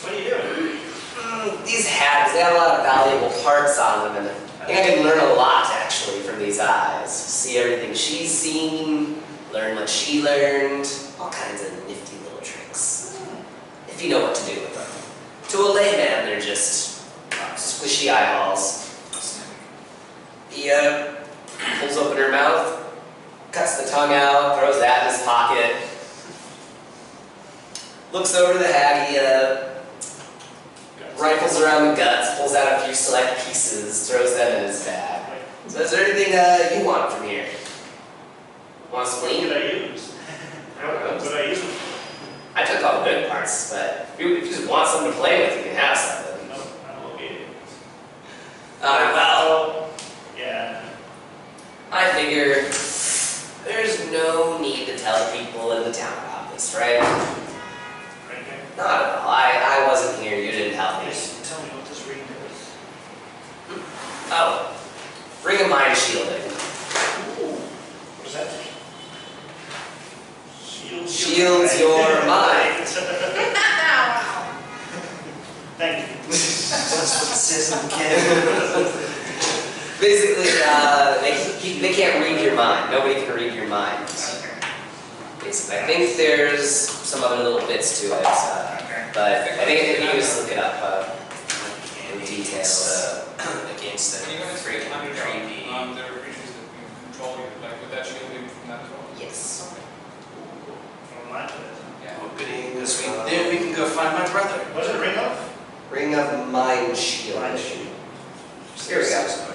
What are you doing? These hags, they have a lot of valuable parts on them, and I think I can learn a lot actually from these eyes. See everything she's seen, learn what she learned, all kinds of nifty little tricks. If you know what to do with them. To a layman, they're just squishy eyeballs. He pulls open her mouth, cuts the tongue out, throws that in his pocket. Looks over to the hag, he rifles around the guts, pulls out a few select pieces, throws them in his bag. So is there anything you want from here? Want some What lean? did I use? What did I use? I took all the good parts, but if you just want something to play with, you can have something. No, I'm okay. Well, Yeah. I figure there's no need to tell people in the town about this, right? Right here. Not at all. I wasn't here, you didn't help me. Please tell me what this ring does. Oh, bring a mind shielding. What is that? Shields your mind. Wow. Thank you. That's what it says on the can. Basically, they can't read your mind. Nobody can read your mind. Basically, I think there's some other little bits to it, but I think if you just look it up in detail. Against When the you go into freaking creepy. there are creatures that can control you, like with that shielding from that as well. Yes. From my place. Yeah. Oh, goody, because then we can go find my brother. What's it ring of? Ring of mind shield. Mind shield. Here we go.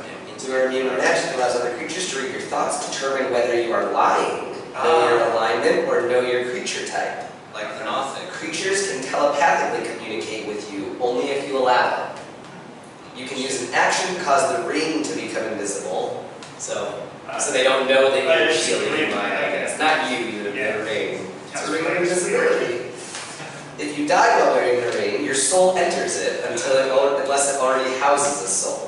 You are immune to magic, allows other creatures to read your thoughts, determine whether you are lying, know your alignment, or know your creature type. Like an author. Creatures can telepathically communicate with you only if you allow it. You can use an action to cause the ring to become invisible, so they don't know that you're shielding your mind, I guess. Not you, the ring. It's a ring of invisibility. If you die while wearing the ring, your soul enters it unless it already houses a soul.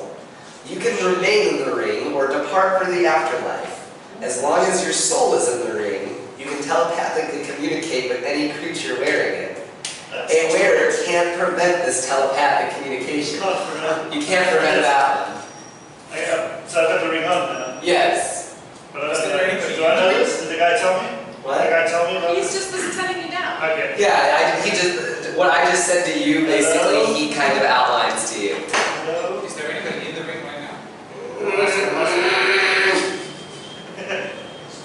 You can remain in the ring or depart for the afterlife. As long as your soul is in the ring, you can telepathically communicate with any creature wearing it. A wearer can't prevent this telepathic communication. You can't prevent it happening. So I've got the ring on now. Yes. But do I know this? Did the guy tell me? What? Did the guy tell me about He's this? just busy telling you now. Okay. Yeah, what I just said to you, basically, he kind of outlines to you. Hello? Is there anybody in the ring right now?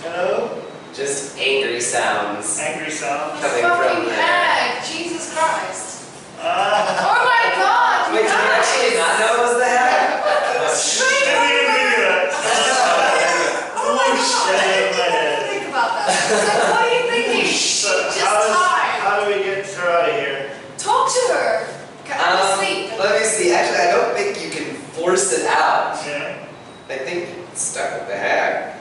Hello? Just angry sounds Angry sound. coming from Fucking there. hag! Jesus Christ! Ah. Oh my God! Wait, did you actually not know it was the hag? Straight Didn't even think of that. Oh my Shut God! I it in my didn't head. think about that. I was like, what are you thinking? She's So just tired. how do we get her out of here? Talk to her. Go to sleep. Let me see. Actually, I don't think you can force it out. Yeah. I think it's stuck with the hag.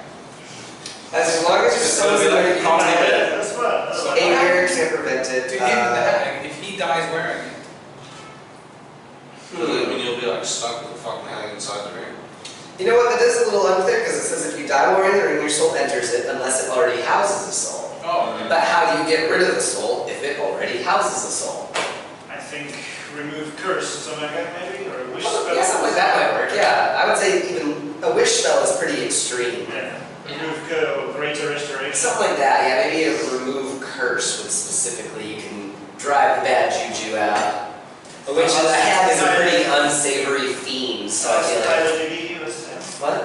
As long as your So soul's it'll be like in a the common ring, event. That's fine. That's fine. anger can't prevent it. To him, the hag, if he dies wearing it, I mean, you'll be like stuck with the fucking hag inside the ring. You know what? That is a little unclear because it says if you die while wearing the ring, your soul enters it unless it already houses a soul. oh, okay. But how do you get rid of the soul if it already houses a soul? I think remove curse, something like that maybe? Or a wish spell? Yeah, something like that might work. Yeah, I would say even a wish spell is pretty extreme. Yeah. Remove greater restoration. Something like that, yeah, maybe a remove curse would specifically, you can drive the bad juju out. Which a hag is a pretty unsavory fiend, so I feel like... What's his name? What?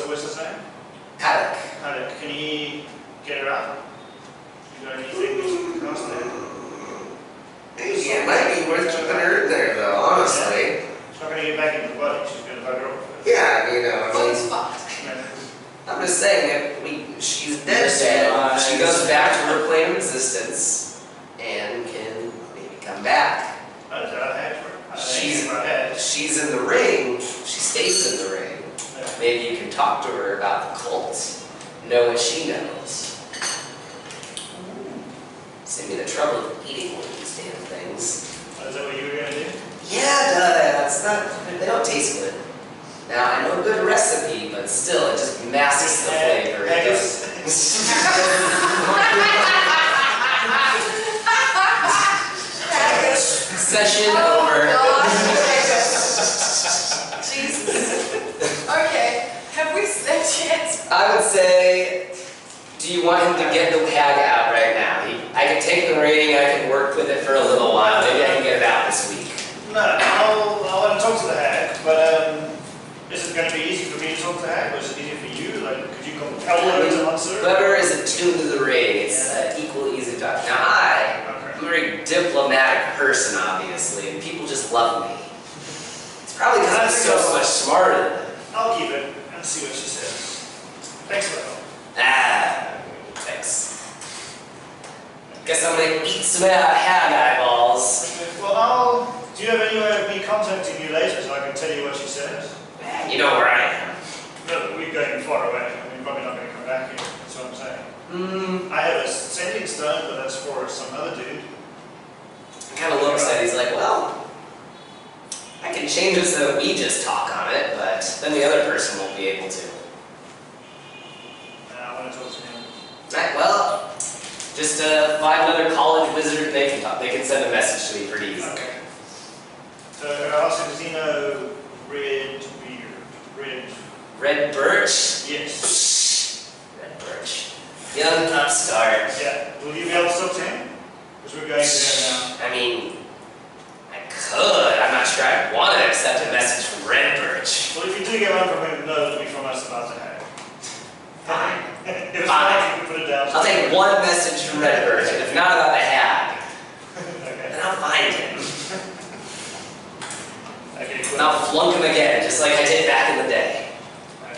What's his name? Haddock. Can he get her out? You got anything that you can cast there? worth keeping her in there, though, honestly. She's not going to get back into the body. She's going to bugger off. Yeah, you know, I Well, mean, it's fucked. I'm just saying, she's dead. She goes back to her plane of existence and can maybe come back. How does that happen? She's in the ring. She stays in the ring. Maybe you can talk to her about the cult. Know what she knows. Save me the trouble of eating one of these damn things. Is that what you were going to do? Yeah, it's not. They don't taste good. Now I know a good recipe, but still, it just masks the flavor. It does. Session over. Jesus. Okay, have we slept yet? I would say, do you want him to get the hag out right now? I can take the rating, I can work with it for a little while. Maybe I can get it out this week. No, I'll let him talk to the hag, but is it going to be easy for me to talk to the hag, or is it easy for you? Like, could you compel her to answer? Whoever is attuned to the rating, it's equally easy to talk. Now I'm a very diplomatic person, obviously, and people just love me. It's probably because I'm so much smarter than them. I'll keep it and see what she says. Thanks for the help. Thanks. Guess I'm gonna eat some hag eyeballs. Okay, well, do you have any way of me contacting you later so I can tell you what she says? You know where I am. No, we're going far away. We're probably not going to come back here. That's what I'm saying. I have a sending stone, but that's for some other dude. He kind of looks at it, he's like, well, I can change it so that we just talk on it, but then the other person won't be able to. I want to talk to him. Right, well, just find another college wizard and they can talk. They can send a message to me pretty easily. Okay. So I asked him, does he know red beard? Red birch? Yes. Red birch. Young upstart. Yeah. Will you be able to talk to him? Because we're going there now. I mean, I could. I'm not sure I'd want to accept a message from Red Birch. Well, if you do get one from him, know it'll be from us about the hag. Fine. If it's Fine. not, you can put it down. I'll take one message from Red Birch, and if not about the hag, Okay. then I'll find him. Okay, And cool. I'll flunk him again, just like I did back in the day.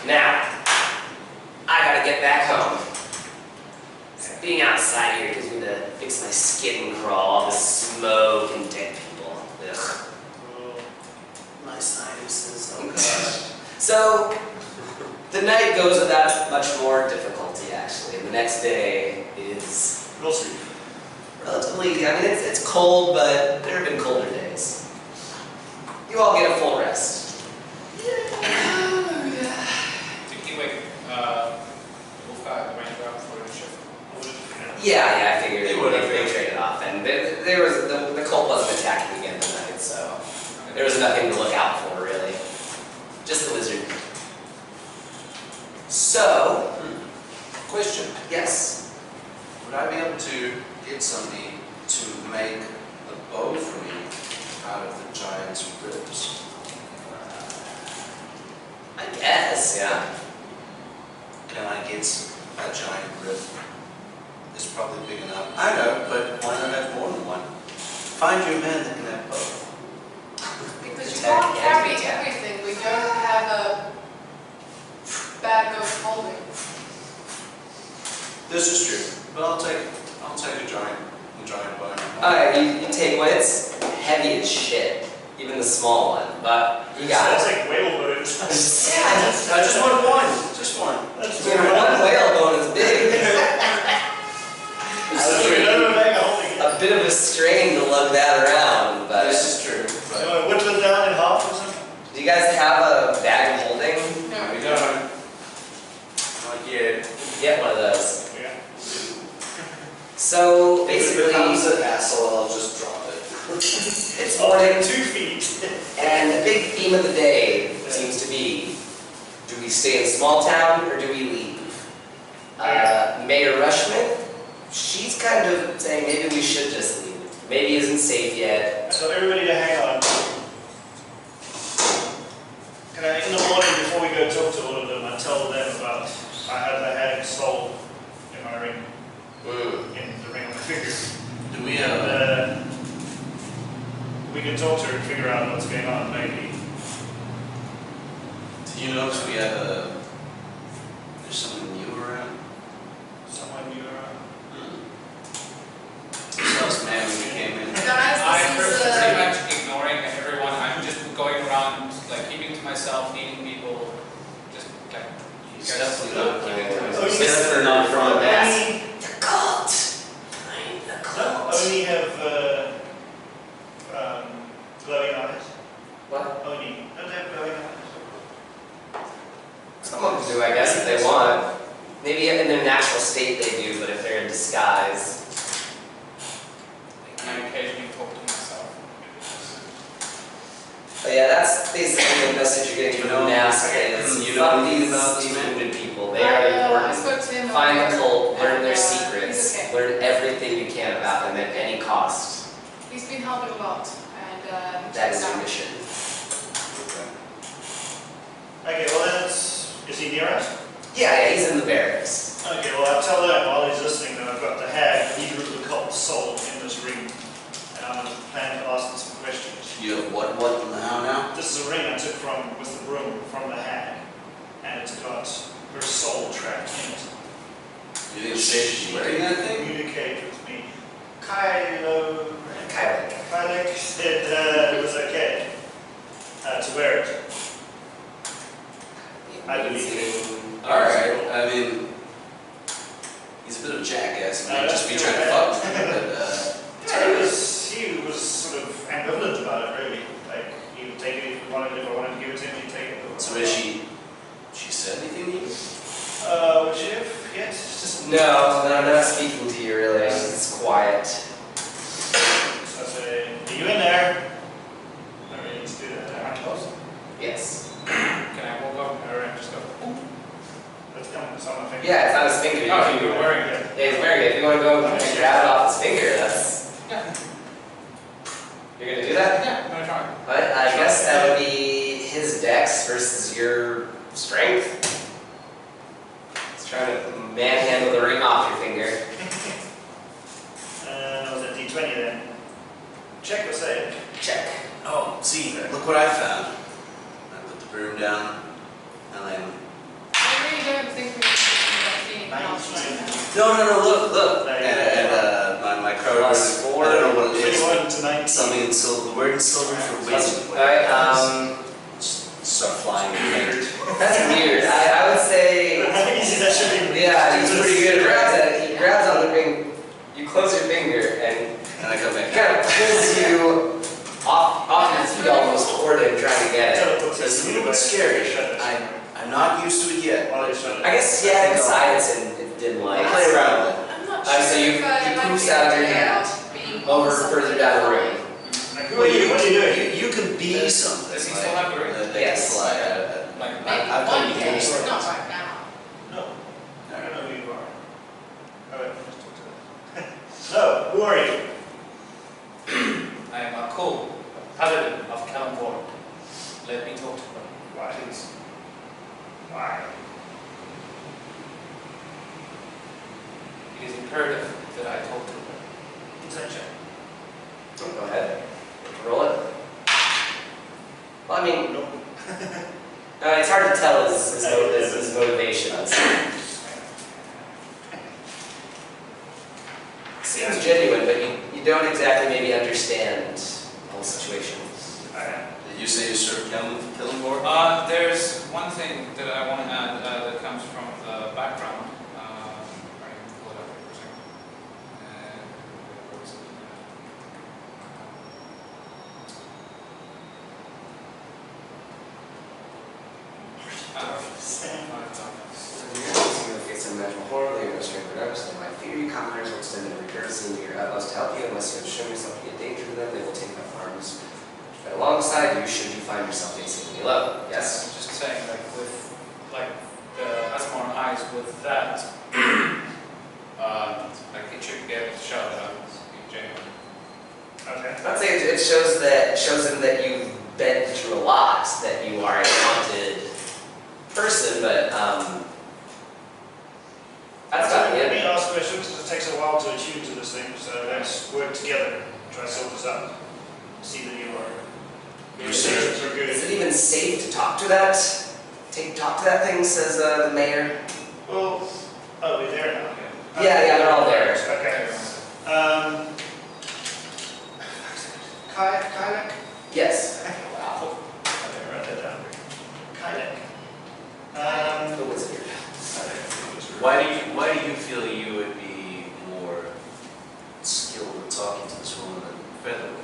Now, I gotta get back home. Being outside here gives me to makes my skin crawl, all the smoke and dead people. Ugh. My sinuses, oh god. So, the night goes without much more difficulty, actually. And the next day is We'll see. relatively, I mean, it's cold, but there have been colder days. You all get a full rest. Did he wake Wolf the ranger up for his shift? Yeah, I figured They they would've, they yeah. traded off, and there was the cult wasn't attacking again tonight, so there was nothing to look out for really, just the wizard. So, Question. yes, Would I be able to get somebody to make a bow for me out of the giant's ribs? I guess, yeah. Can I get a giant rib? It's probably big enough. I know, but why not have more than one? Find you a man that can have both. Because you Attack can't and carry attack. everything. We don't have a bag of holding. This is true, but I'll take a giant bone. Alright, you take one, it's heavy as shit, even the small one, but you got That's it. like whale bones. Yeah. I just want one. Just one. That's You know, one whale bone is big. A bit of a strain to lug that around, but This is true. You want to whittle it down in half or something? do you guys have a bag of holding? No. We don't. Not yet. Get one of those. Yeah. So If it basically, becomes an asshole, I'll just drop it. it's Oh, morning, 2 feet. and the big theme of the day seems to be, do we stay in Smalltown or do we leave? Mayor Rushman, she's kind of saying maybe we should just leave. Maybe it isn't safe yet. So everybody to hang on. Can I, in the morning before we go talk to all of them, I tell them about I had the hag soul in my ring, in the ring on my finger. Do we And can talk to her and figure out what's going on, maybe. Do you notice we have there's someone new around? Someone you are. Yourselves, man, when you came in. Guys, I'm this pretty is much ignoring everyone. I'm just going around, like keeping to myself, meeting people, just like you He's guys definitely not keeping to playing. myself. He's definitely not from the mask. The cult! I'm the cult. Oni have glowing eyes. What? Oni. Don't they have glowing eyes? Some of them do, I guess, if they want. Maybe in their natural state they do, but if they're in disguise. I occasionally talk to myself. But yeah, that's basically the message you're getting from the mask is you know fuck anything these about these men? wounded people. They are I important. spoke to him Find the earlier, cult, learn and, their he's secrets, okay. learn everything you can about them at any cost. He's been helping a lot, and That is check your it out. mission. Okay, well then is he near us? Yeah, he's in the barracks. Okay, well I'll tell them while he's listening that I've got the hag, the leader of the cult soul in this ring. And I'm planning to ask them some questions. You have what now? This is a ring I took with the broom from the hag. And it's got her soul trapped in it. You didn't say she's wearing that thing? Communicate with me. Kylo Kylie. said it was okay to wear it. I believe Alright, I mean, he's a bit of a jackass. He might just be trying to fuck with me, but He was sort of ambivalent about it, really. Like, he would take it if I wanted to give it to him, he'd take it. so has she said anything to you? Would you have? Yes? Just No, I'm not speaking to you really. It's quiet. So I say, are you in there? I really need to do that. Am I close? Yes. Can I walk over and just go, ooh? That's on my finger. Yeah, it's on his finger. Oh, you were wearing it. Yeah, he's wearing it. If you want to go and grab it off his finger, that's... Yeah. You're going to do that? Yeah, no try. But I guess that would be his dex versus your strength. He's trying to manhandle the ring off your finger. Was that D20 then? Check or save? Check. Oh, see, look what I found. I put the broom down, and then... I really don't think we should be being No, look. There you And my card Plus was, 4. I don't know what it is. 21 to 19. Something in silver, the word in silver for wisdom. Alright, Start flying in fingers. that's weird. I would say... Easy, that should be. Yeah, he's pretty good. He grabs on the ring, you close your finger, and And I come it back. kind of pulls you off your feet almost toward him, trying to get it. It's a little bit scary. I'm not used to it yet. I guess, yeah, in science and dim light. Play around with it. I'm not So sure you if I like poofs the out of your idea hand of being over on further down the room. Like, who are you? What are you doing? You can be something. Does he still have the ring? That Yes. can fly. Like, Maybe I've one done day, things but like not this. right now. No. I don't know who you are. Alright, let's talk to them. So, who are you? I am a Cool, paladin of Kalamvor. Let me talk to her. Why? Please. Why? It is imperative that I talk to her. Insight check. Go ahead. Roll it. Well, I mean, Nope. it's hard to tell his motivations. Seems genuine, but you don't exactly maybe understand all the situations. Did you say you served killing for? There's one thing that I want to add that comes from the background. I can pull it up here for a second. Where is it? You face some magical horror, you're no stranger to notice, and my fear you conquerors will extend every courtesy and do your utmost to help you. Unless you have shown yourself to be a danger to them, they will take up arms. But alongside you, should you find yourself facing any low. Yes? Just saying, like with the Asmar eyes with that, like it should be able to show that I'm genuine. Okay. I'd say it shows him that you've been through a lot, that you are a haunted person, but that's not Let me it. ask questions because it takes a while to attune to this thing, so let's work together and try to sort this out. see that you are. Your You sir. intentions are Is good. it even safe to talk to that? Talk to that thing, says the mayor. Well, oh, we're there now. Yeah, they're all there. Okay. Kayak? Yes. Wow. Okay, write that down. Kayak. The wizard. Why do you feel you would be more skilled at talking to this woman than Featherweight?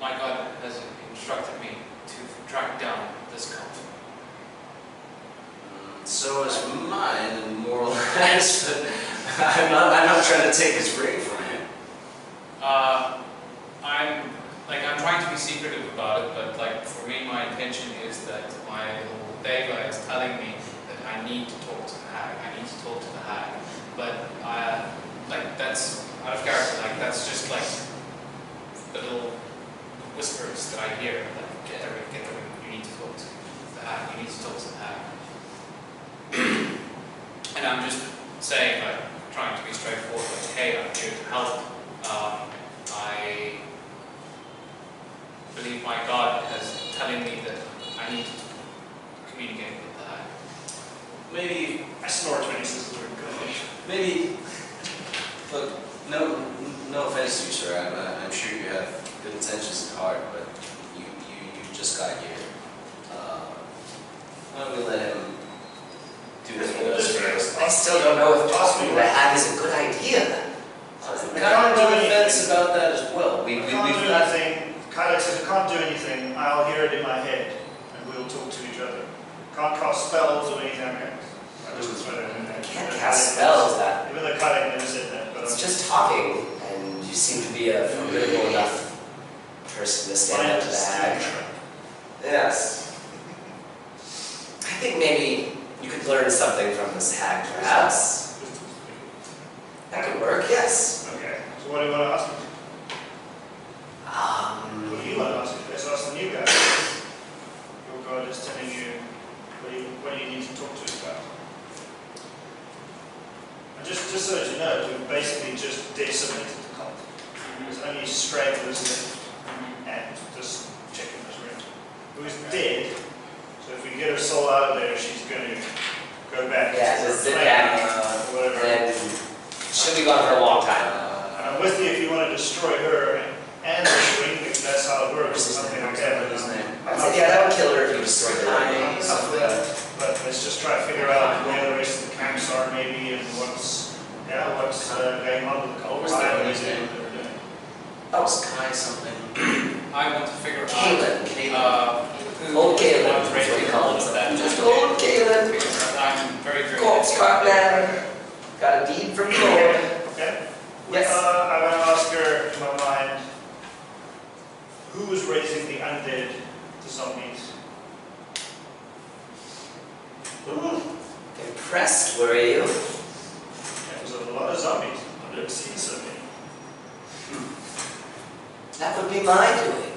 My God has instructed me to track down this cult. So is mine, and more or less, but I'm not trying to take his ring from him. I'm trying to be secretive about it, but like for me, my intention is that my little Vega is telling me that I need to talk to the hag. I need to talk to the hag, but that's out of character. Like that's just like the little whispers that I hear. Like get the ring. You need to talk to the hag. You need to talk to the hag. And I'm just saying, like, trying to be straightforward, like, hey, I'm here to help. I believe my God is telling me that I need to communicate with the hag. Maybe, I snort when he says the word good. maybe. Look, no offense to you, sir. I'm sure you have good intentions at heart, but you just got here. Why don't we let him do his first? I still don't know if talking to the hag is a good idea. I'm kind of on the fence about that as well. We've got anything. Kyla says, I can't do anything. I'll hear it in my head, and we'll talk to each other. Can't cast spells or anything like that. I just throw that in there. Can't cast spells. That Even though Kyla never said that, but it's just talking, and you seem to be a formidable enough person to stand up to the hag. Yes. I think maybe you could learn something from this hag, perhaps. That could work, yes. Okay, so what do you want to ask me? What do you want to ask me? Let's ask the new guy. Your God is telling you what do you need to talk to us about. And just so that you know, we've basically just decimated the cult. There's only stragglers left, and just checking this room. Who's dead, so if we get her soul out of there, she's going to go back. Yeah, to just her sit planet, back, whatever. and she'll be gone for a long time. And I'm with you if you want to destroy her and the ring, if that's how it works, or something like that. his name. I said, yeah, that would kill her if you destroyed her. But let's just try to figure out where the rest of the camps are, maybe, and what's going on with the cult. What was that guy's name? Oh, Sky something. I want to figure Galen. out who Old Galen, was that's what he raising calls all of him. that. Just old Galen. Because I'm very, very Corpse cart man. Got a deed from the Lord. Okay? Yes. I want to ask her, in my mind, who was raising the undead to zombies? Impressed, were you? There was a lot of zombies. I've never seen so many. That would be my doing.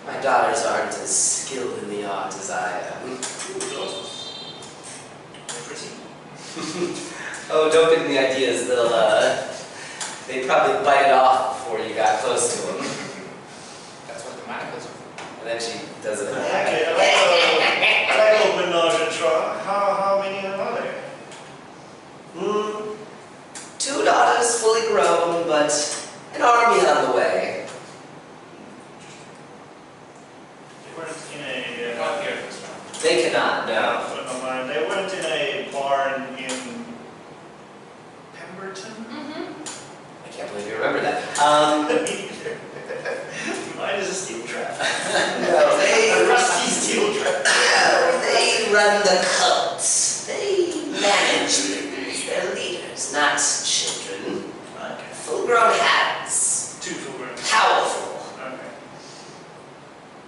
My daughters aren't as skilled in the art as I am. Ooh, daughters. They're pretty. Oh, don't get any ideas. They'd probably bite it off before you got close to them. That's what the manacles are. And then she does it. I like a little menage a trois. How many are there? 2 daughters fully grown, but an army on the way. They weren't in a... Not here this round. They cannot, no. Put in my mind. They weren't in a barn in Pemberton? I can't believe you remember that. Mine is a steel trap. No, A rusty steel trap. they run the cults. They manage things. They're leaders, not children. Okay. Full-grown hags. 2 full-grown. Powerful. Okay.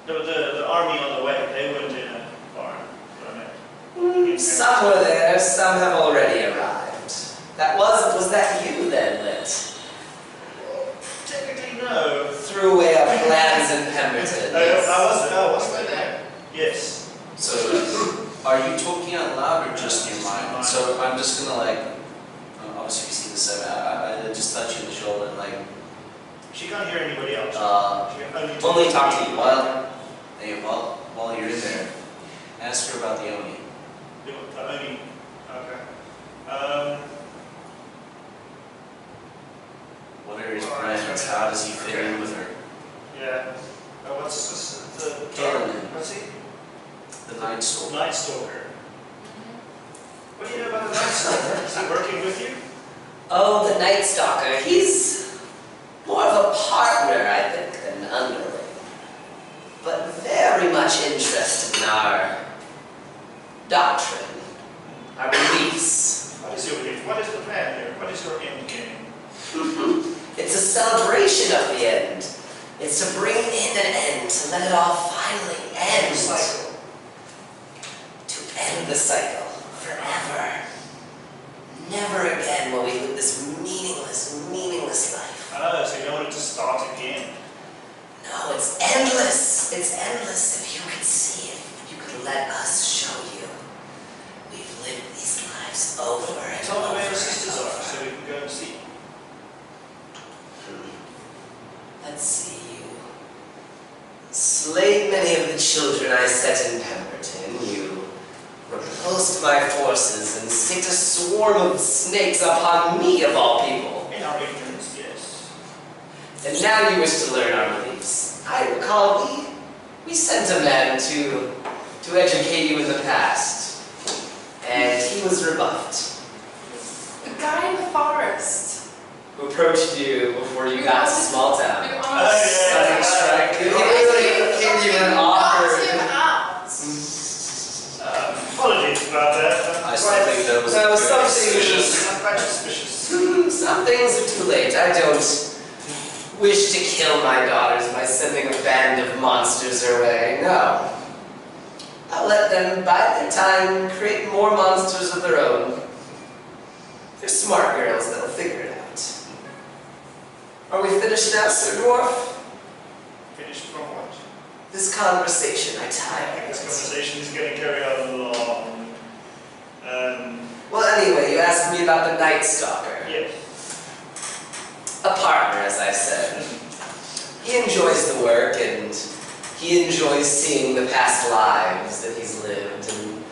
The army on the way, they weren't in a barn. Some were there, some have already arrived. Was that you then, Lit? Technically, no. Threw away our plans in Pemberton. I wasn't there. Yes. So Are you talking out loud or just in your mind? So I'm just gonna like, obviously you see the 7, I just touch you in the shoulder and like. She can't hear anybody else. She can Only talk to you. While you're in there, ask her about the Oni. The Oni. Okay. What are his plans? How does he fit in with her? Yeah. What's this? DNN. What's he? The Night Stalker. Night Stalker. What do you know about the Night Stalker? Is he working with you? Oh, the Night Stalker. He's more of a partner, I think, than an underling. But very much interested in our doctrine, our beliefs. What is your belief? What is the plan here? What is your end game? It's a celebration of the end. It's to bring in an end, to let it all finally end. The cycle. To end the cycle forever. Never again will we live this meaningless life. Oh, so you want it to start again? No, it's endless. It's endless. If you could see it, if you could let us show you. We've lived these lives over and Tell me over. where your sisters are so we can go and see. Let's see you. Slayed many of the children I set in Pemberton. You repulsed my forces and staked a swarm of snakes upon me of all people. In our ignorance, yes. And now you wish to learn our beliefs. I recall we sent a man to educate you in the past. And he was rebuffed. The guy in the forest. Who approached you before you got to Smalltown. You're Stunning strike. He really gave you an offer. Apologies about that. I still think that was No, very something suspicious. I'm quite suspicious. Some things are too late. I don't wish to kill my daughters by sending a band of monsters their way. No. I'll let them bide their time, create more monsters of their own. They're smart girls, they'll figure it out. Are we finished now, Sir Dwarf? Finished from what? This conversation, I tire. This conversation is getting carried on long. Well, anyway, you asked me about the Night Stalker. Yes. A partner, as I said. He enjoys the work, and he enjoys seeing the past lives that he's lived, and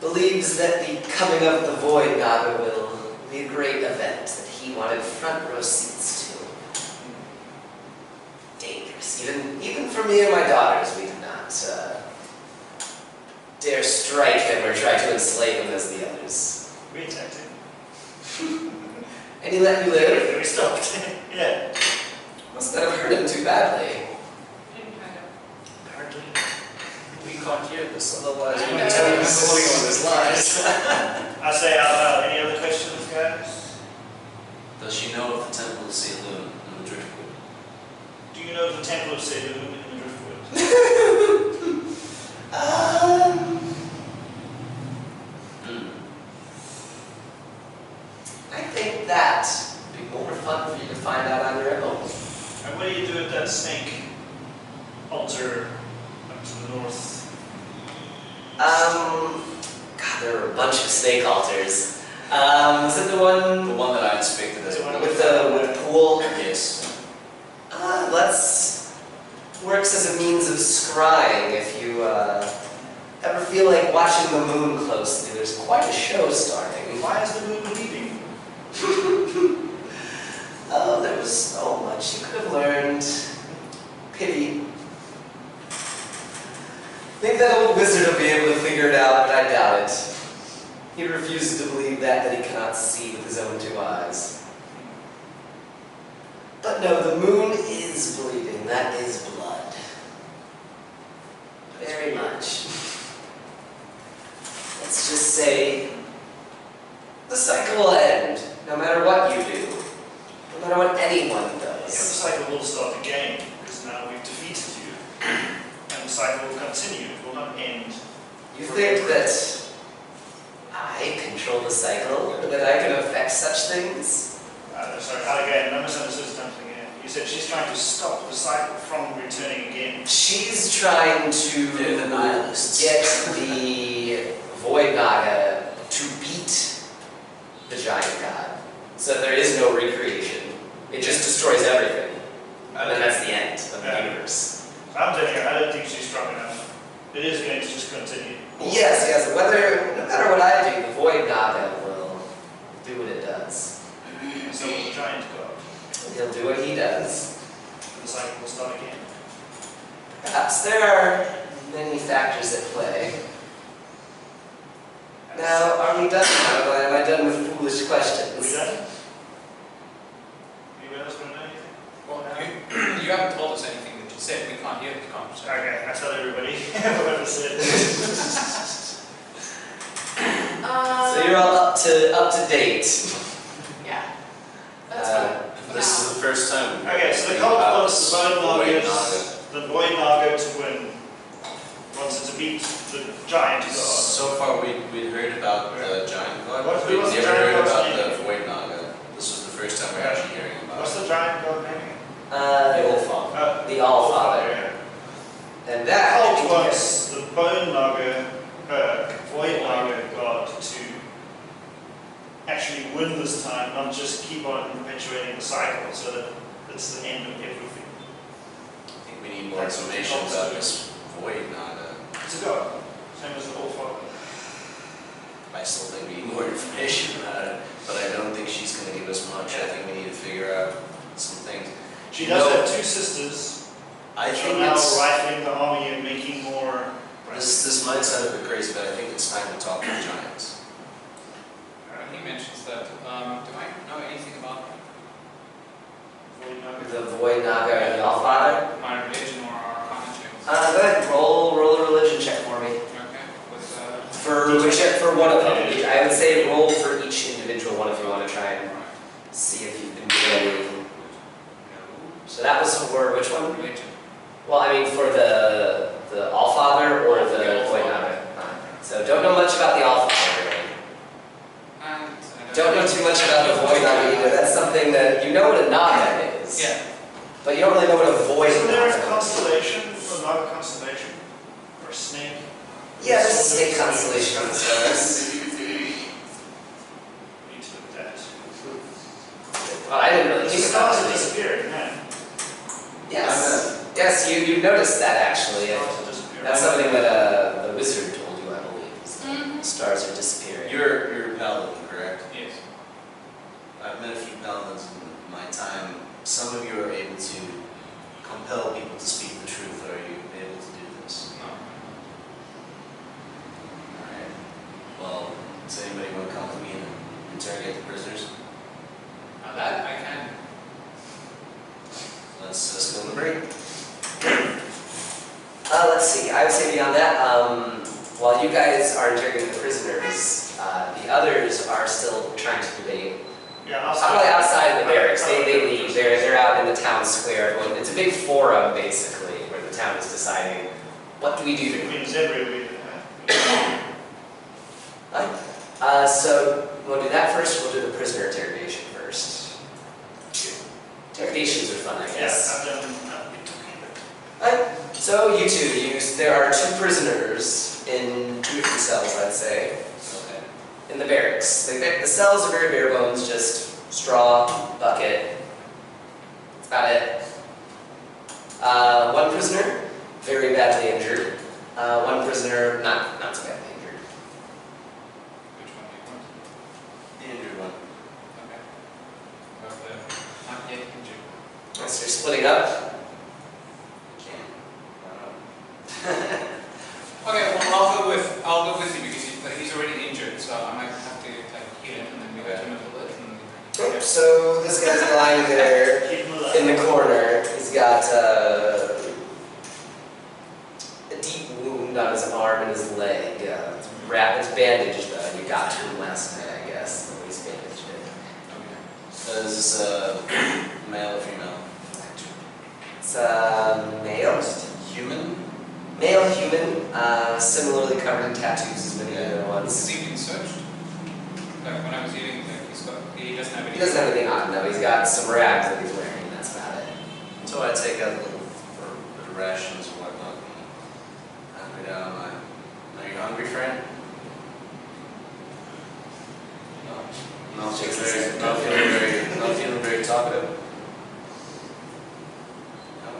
believes that the coming of the Void Naga will be a great event that he wanted front row seats to. Dangerous. Even for me and my daughters, we did not dare strike him or try to enslave him as the others. We attacked him. And he let you live? We stopped. Yeah. Must not have hurt him too badly. Apparently, we can't hear this, otherwise I we know. would tell you he's calling on his lies. I say out loud, any other questions, guys? Does she know of the Temple of Sealun in the Driftwood? Do you know the Temple of Sealun in the Driftwood? I think that would be more fun for you to find out on your own. And what do you do at that snake altar up to the north? God, there were a bunch of snake altars. Is it the one The one that I inspected as well. with the pool? Yes. Works as a means of scrying. If you ever feel like watching the moon closely, there's quite a show starting. Why is the moon bleeding? Oh, there was so much you could have learned. Pity. I think that old wizard will be able to figure it out, but I doubt it. He refuses to believe that he cannot see with his own 2 eyes. But no, the moon is bleeding. That is blood. Very much. Let's just say the cycle will end, no matter what you do, no matter what anyone The does. cycle will start again, because now we've defeated you. And the cycle will continue, it will not end. You think that I control the cycle, or that I can affect such things? Sorry, again, I misunderstood something here. You said she's trying to stop the cycle from returning again. She's trying to They're the nihilists. get the Void Naga to beat the giant god. So there is no recreation. It just destroys everything. And then that's the end of the universe. I'm telling you, I don't think she's strong enough. It is going to just continue. Yes, yes. No matter what I do, the Void Naga will do what it does. So will the giant god. He'll do what he does. The cycle will start again. Perhaps there are many factors at play. Now, are we done now? Am I done with foolish Are we questions? done? You guys want to know anything? Well, you haven't told us anything that you said. We can't hear the conversation. Okay, I tell everybody what I said. So you're all up to date. Yeah. That's fine. This is the first time. Okay, so the cult wants the Void Naga to win. Wants it to beat the giant god. So far, we'd heard about the giant god. Who We'd was the never giant heard god's about name? the Void Naga. This was the first time we're actually hearing about What's it. the giant god name? The Allfather. The Allfather. Yeah. And The that. cult wants the Bone Naga, Void Naga god to actually win this time, not just keep on perpetuating the cycle so that it's the end of everything. I think we need more information about this Void Naga. It's a god, same as the Allfather. I still think we need more information about it, but I don't think she's going to give us much. I think we need to figure out some things. She does have two sisters, I which think are now it's... rifling the army and making more. This might sound a bit crazy, but I think it's time to talk to the giants. He mentions that. Do I know anything about The Void Naga and the Allfather. my religion or arcana checks? Go ahead, roll a religion check for me. Okay. With For one of them. I would say roll for each individual one if you want to try and see if you've been doing anything. So that was for which one? religion. Well, I mean for the Allfather or the Void Naga. So don't know much about the Allfather. And Don't know too much about the Void Naga either. That's something that you know what a Naga is. Yeah. But you don't really know what a Void Isn't there a Naga is. constellation, a Naga constellation? Or a snake? Yeah, there's a snake constellation on the stars. We need to look at that. Well, I didn't really The think stars about are it. disappearing, man. Yes. Yes, you noticed that actually. Stars are disappearing. That's something that the wizard told you, I believe. is that Mhm. Stars are disappearing. You're a paladin, correct? Yes. I've met a few paladins in my time. Some of you are able to compel people to speak the truth. Are you able to do this? No. Alright. Well, does anybody want to come with me and interrogate the prisoners? Now that I can. Let's go on the break. Let's see. I would say beyond that, while you guys are interrogating the prisoners, the others are still trying to debate. Yeah, Probably outside of the barracks. They leave. They're out in the town square. It's a big forum, basically, where the town is deciding what do we do to It means everywhere. So we'll do that first. We'll do the prisoner interrogation first. Interrogations are fun, I guess. Yeah, I've done. So you two, there are two prisoners in two different cells, I'd say, Okay. in the barracks. The cells are very bare bones, just straw, bucket. That's about it. One prisoner, very badly injured. One prisoner, not so badly injured. Which one do you want? The injured one. Okay. Go for the not yet injured. So you're splitting up. Can't. Okay, well I'll go with you because he's already injured, so I might have to like heal him and then we go to another lift and then So this guy's lying there Keep him alive. in the corner. He's got a deep wound on his arm and his leg. It's bandaged though. You got to him last night, I guess. Nobody's bandaged it. Is this male or female? It's male. Human? Male human, similarly covered in tattoos as many other Is ones. he being searched? Like when I was eating, like he doesn't have any. He doesn't have anything on him though. He's got some rags that he's wearing, and that's about it. So I take out a little bit of rations and whatnot and I put down my... Are you hungry, friend? Not feeling very talkative. No?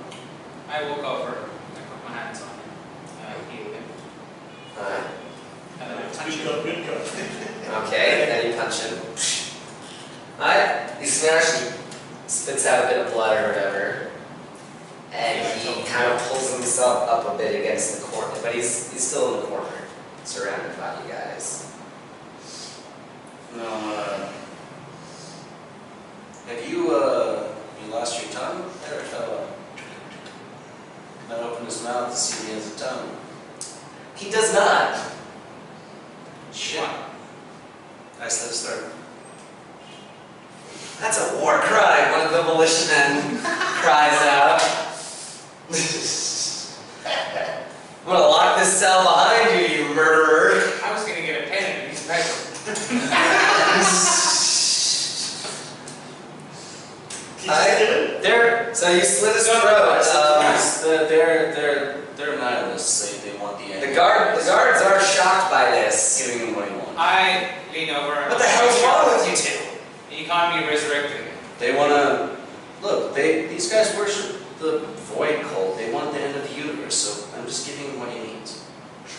I walk over, I put my hands on him, and I heal him, Alright. and then I touch him. Good gun. Okay, and you punch him. Alright, he smashes, he spits out a bit of blood or whatever. And he kind of pulls himself up a bit against the corner, but he's still in the corner, surrounded by you guys. No, have you lost your tongue there, fella? Not open his mouth to see he has a tongue. He does not. Shit. I slit his throat. That's a war crime, one of the militiamen cries out. I'm gonna lock this cell behind you, you murderer. I was gonna get a pen and a piece of paper. So you slit his throat. They're nihilists. They want the end. The guards are shocked by this. Giving him what he wants. I lean over and What the hell's wrong with you two? he can't be resurrected. They want to look. These guys worship the void cult. They want the end of the universe. So I'm just giving him what he needs.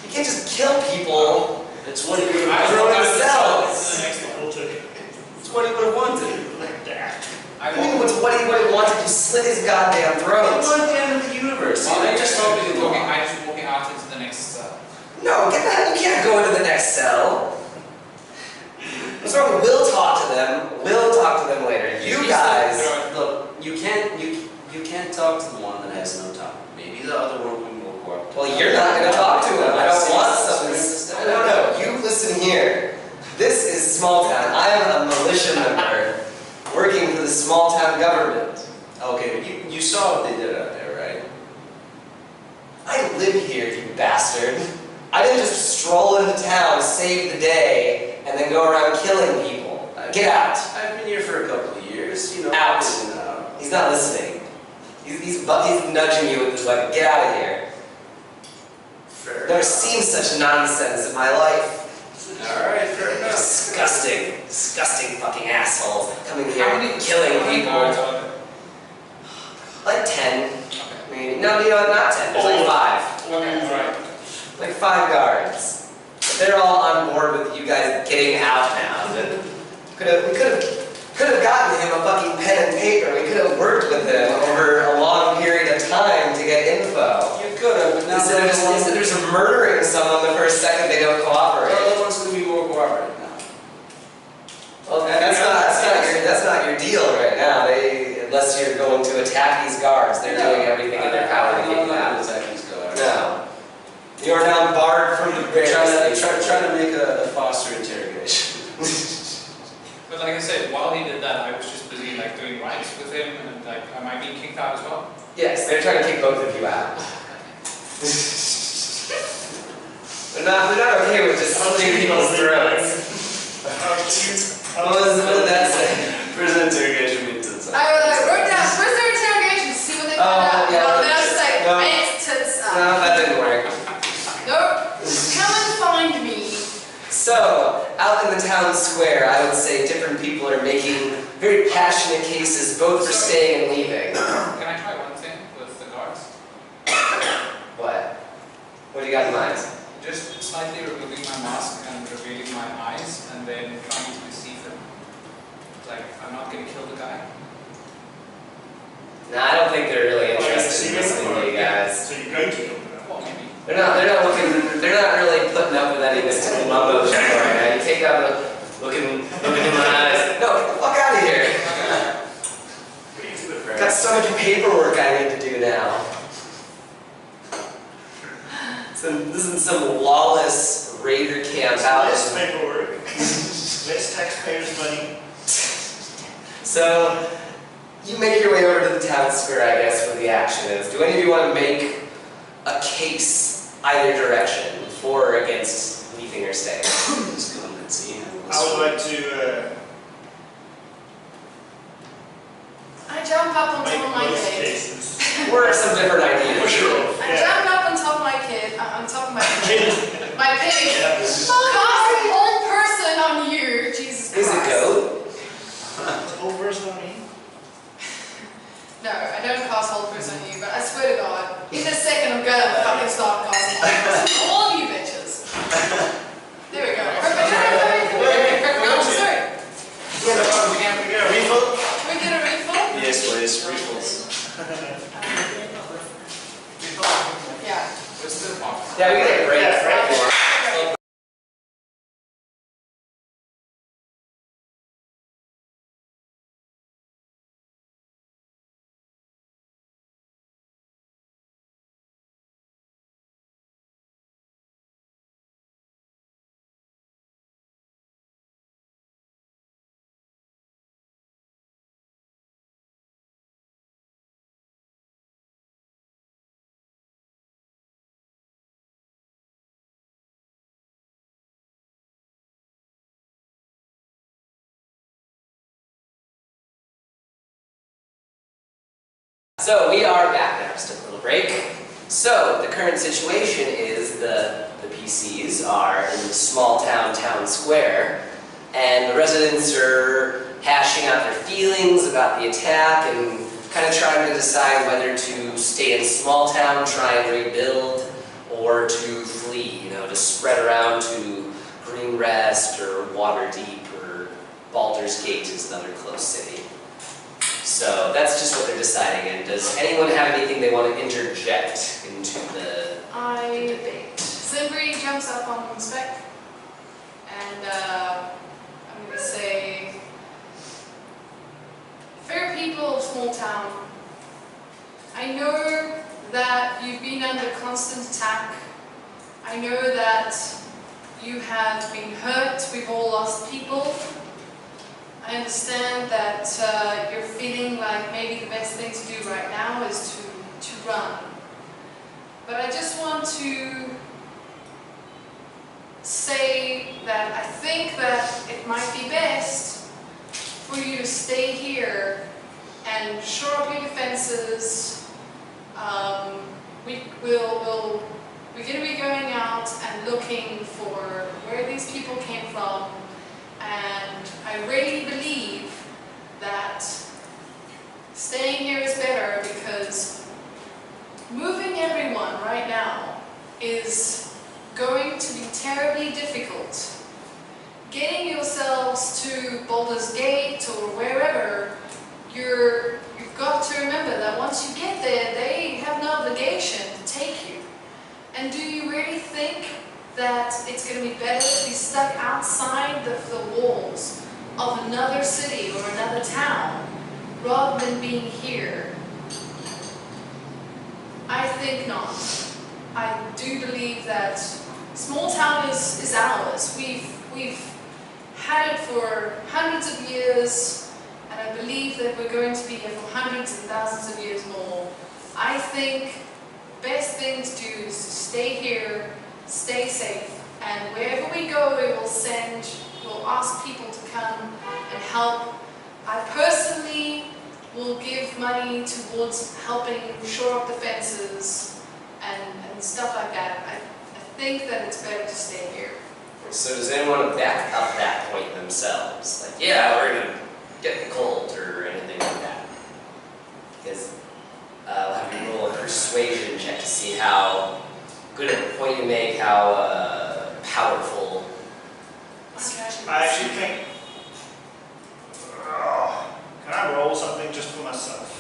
You can't just kill people. It's what he would I have throw walk in out the of cells. the next one. We'll take it. It's what he would have wanted. Like that. I I mean, walk. what's what he wanted, you slit his goddamn They throat. want the end of the universe. While They they're just talking, talking along. I just walking out into the next cell. No, get the hell, you can't go into the next cell. What's wrong? We'll talk to them. We'll talk to them later. You guys. Look, you can't talk to the one that has no tongue. Maybe the other one can go cooperate. Well, you're not going to talk to him. I don't want something. No. You listen here. This is Smalltown. I am a militia member working for the Smalltown government. Okay, but you saw what they did out there, right? I live here, you bastard. I didn't just stroll into town, save the day, and then go around killing people. Get out. I've been here for a couple of years, you know. Out. And, He's not listening. He's nudging you with his weapon. Get out of here. fair I've never seen such nonsense in my life. Alright, fair enough. Disgusting fucking assholes coming here How many killing guards people. are there? Like 10, Okay. maybe. No, not 10. There's like 5. Okay, alright. Like 5 guards. But they're all on board with you guys getting out now. We could have gotten him a fucking pen and paper. We could have worked with him over a long period of time to get info. You could have, but now Instead of just murdering someone the first second they don't cooperate. the other one's going to be more cooperative now. Well, that's not your deal right now. Unless you're going to attack these guards, they're doing everything in their power to get you out. No. You are now barred from the barracks. Trying to make a foster interrogation. But like I said, while he did that, I was just busy like doing rights with him, and like, am I being kicked out as well? Yes, they're trying to kick both of you out. They're not okay with just slitting people's throats. What did that say? Prison interrogation means it's I wrote down prisoner interrogation to see what they found out. yeah, Then I was like, no. it's tits up. No, that didn't work. Nope. Come and find me. So, out in the town square, I would say different people are making very passionate cases, both for staying and leaving. Can I try one thing with the guards? What? What do you got in mind? Just slightly removing my mask and revealing my eyes, and then trying to deceive them. Like, I'm not going to kill the guy. Nah, I don't think they're really interested in listening to you guys. So you're going to kill them. Well, maybe. They're not really putting up with any mystical mumbo jumbo right now. You take out the looking in my eyes. No, get the fuck out of here. Got so much paperwork I need to do now. This is some lawless raider camp out. Less paperwork, less taxpayers' money. So, you make your way over to the town square, I guess, where the action is. Do any of you want to make a case either direction, for or against leaving or staying? Just come and see. I would like to I jump up on top make of my most kid. cases. Or some different ideas? For sure. I jump up on top of my kid, on top of my pig. My pig. Yeah. Cast an old person on you, Jesus Is Christ. it goat? So we are back now, just a little break. So the current situation is the PCs are in the Smalltown town square, and the residents are hashing out their feelings about the attack and kind of trying to decide whether to stay in Smalltown, try and rebuild, or to flee, you know, to spread around to Green Rest or Waterdeep or Baldur's Gate is another close city. So that's just what they're deciding. And does anyone have anything they want to interject into the debate? Zimbri jumps up on spec, and I'm going to say, fair people of Smalltown, I know that you've been under constant attack. I know that you have been hurt. We've all lost people. I understand that you're feeling like maybe the best thing to do right now is to run. But I just want to say that I think that it might be best for you to stay here and shore up your defenses. We're going to be going out and looking for where these people came from, and I really believe that staying here is better because moving everyone right now is going to be terribly difficult. Getting yourselves to Baldur's Gate or wherever, you've got to remember that once you get there, they have no obligation to take you. And do you really think that it's going to be better to be stuck outside the walls of another city or another town rather than being here? I think not. I do believe that Smalltown is ours. We've had it for hundreds of years, and I believe that we're going to be here for hundreds and thousands of years more. I think the best thing to do is to stay here, stay safe, and wherever we go, we'll ask people to come and help. I personally will give money towards helping shore up the fences and stuff like that. I think that it's better to stay here. So does anyone want to back up that point themselves? Like, yeah, we're going to get the cold or anything like that. Because I'll have you roll a persuasion check to see how good of a point you make, how powerful. I actually think... can I roll something just for myself?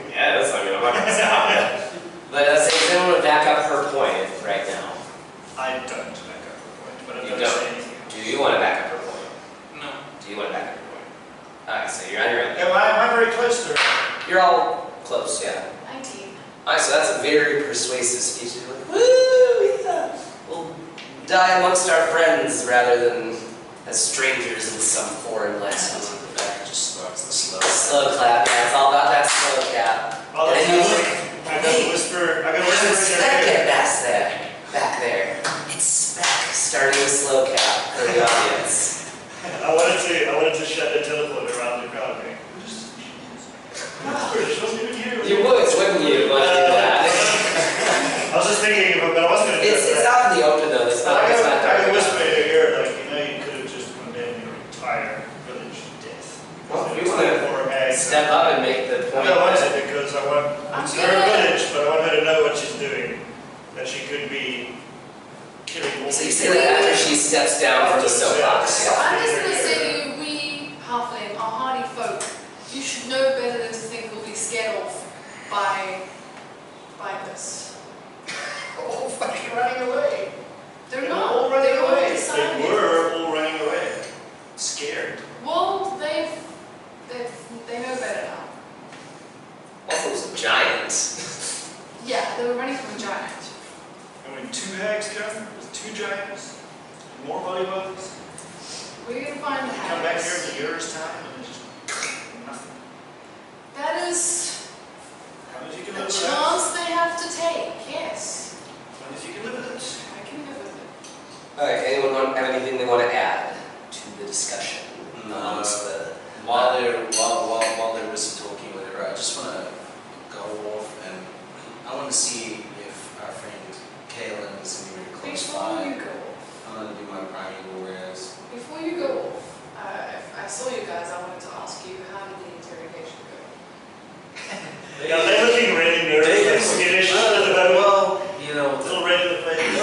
Yes, I mean, I'm not going to stop it. But does anyone want to back up her point right now? I don't back up her point, but I'm You going to don't. say anything else. Do you want to back up her point? No. Do you want to back up her point? Alright, so you're on your own. Am I very close to her? You're all close, yeah. 19. Alright, so that's a very persuasive speech. You're like, woo, yeah. We'll die amongst our friends rather than as strangers in some foreign land. The back just starts the slow. Slow clap, yeah, it's all about that slow clap. I'll And let you you look. I gotta whisper in Spec your ear. it back there. It's Spec starting a slow cap for the audience. I wanted to shut the telephone around the crowd. Okay? She wasn't even here. You would, wouldn't you, want to do that? I was just thinking, but I wasn't going to do It's that. out in the open though, it's not I dark. can whisper in your ear, like, you know, you could have just condemned your entire village to death. Well, if you want to Poor hag. step up and make the I point. don't want it because I want it's her feeling- village, but I want her to know what she's doing. That she could be killing more So you people. say that after she steps down from the soapbox. So Yeah. I'm just going to say, we halfling are hardy folk. You should know better than to think we'll be scared off by this. all fucking running away. They're They're not. all running They're all away. decided. They were all running away. Scared. Well, they know better now. Also, it was a giant. Yeah, they were running from a giant. And when two hags come with two giants, and more bullywugs, We're going to find the come back here hags. in a year's time and it's just nothing. That is How much you can a live with that? chance they have to take, yes. As long as you can live with it. I can live with it. Alright, anyone have anything they want to add to the discussion amongst the... While they're whistling talking, whatever, I just want to wolf, and I want to see if our friend Kaylin is anywhere close Before by. you go off, I'm gonna do my primeval rares. before you go off, I saw you guys. I wanted to ask you, how did the interrogation go? Yeah, they're looking really nervous, skittish, a Well, you know, little red in the face.